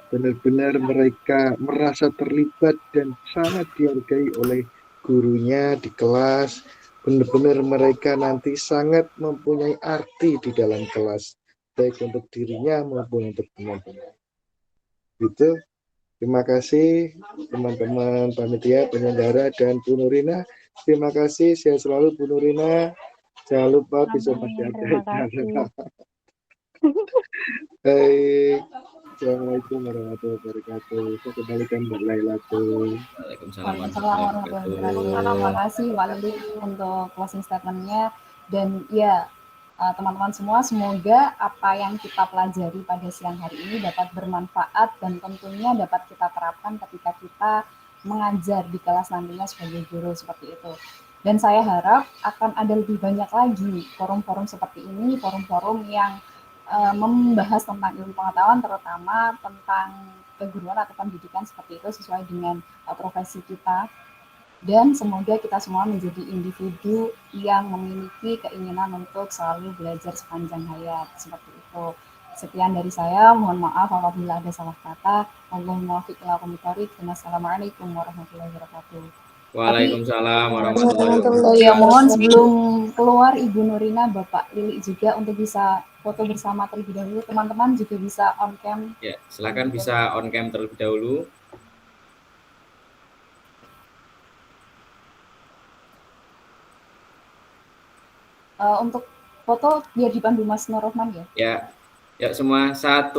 Benar-benar mereka merasa terlibat dan sangat dihargai oleh gurunya di kelas. Benar-benar mereka nanti sangat mempunyai arti di dalam kelas, baik untuk dirinya maupun untuk teman-teman. Itu. Terima kasih teman-teman panitia, penyelenggara, dan Bu Nurina. Terima kasih, sehat selalu Bu Nurina. Jangan lupa bisa masih ada acara. Baik. Assalamualaikum warahmatullahi wabarakatuh. Saya kembalikan Mbak Lailatul. Waalaikumsalam warahmatullahi wabarakatuh. Terima kasih Pak Lili untuk closing statement-nya. Dan ya, teman-teman semua, semoga apa yang kita pelajari pada siang hari ini dapat bermanfaat dan tentunya dapat kita terapkan ketika kita mengajar di kelas nantinya sebagai guru seperti itu. Dan saya harap akan ada lebih banyak lagi forum-forum seperti ini, forum-forum yang membahas tentang ilmu pengetahuan, terutama tentang keguruan atau pendidikan seperti itu sesuai dengan profesi kita. Dan semoga kita semua menjadi individu yang memiliki keinginan untuk selalu belajar sepanjang hayat seperti itu. Sekian dari saya, mohon maaf apabila ada salah kata. Wassalamualaikum warahmatullahi wabarakatuh. Waalaikumsalam warahmatullahi wabarakatuh. Ya, mohon sebelum keluar Ibu Nurina, Bapak Lili juga untuk bisa foto bersama terlebih dahulu. Teman-teman juga bisa on cam. Ya, silakan bisa on cam terlebih dahulu. Untuk foto biar dipandu Mas Nur Rahman ya. Ya semua 1,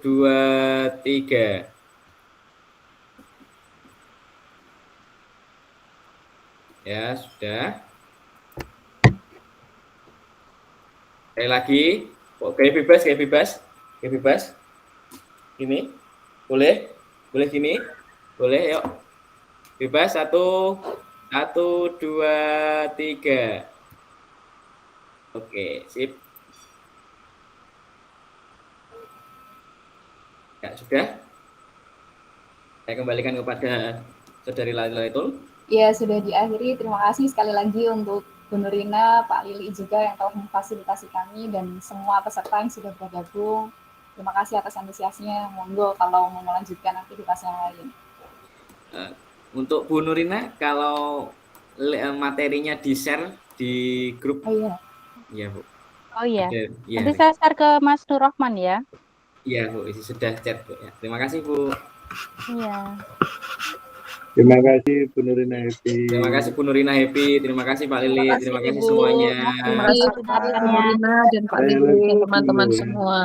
2, 3. Ya sudah. Sekali lagi, kayak bebas. Ini boleh gini, boleh yuk. Bebas, 1, 2, 3. Oke, sip. Ya, sudah. Saya kembalikan kepada Saudari Lailatul. Ya, sudah diakhiri. Terima kasih sekali lagi untuk Bu Nurina, Pak Lili juga yang telah memfasilitasi kami dan semua peserta yang sudah bergabung. Terima kasih atas antusiasnya. Monggo kalau mau melanjutkan aktivitas yang lain. Untuk Bu Nurina, kalau materinya di-share di grup. Oh iya. Iya, Bu. Oh iya. Ya. Nanti saya share ke Mas Nurrohman ya. Iya, Bu. Sudah chat, Bu. Ya. Terima kasih, Bu. Iya. Terima kasih Bu Nurina Happy. Terima kasih Bu Nurina Happy. Terima kasih Pak Lili. Terima kasih Ibu. semuanya. Terima kasih Bu Nurina dan Pak Lili dan teman-teman semua.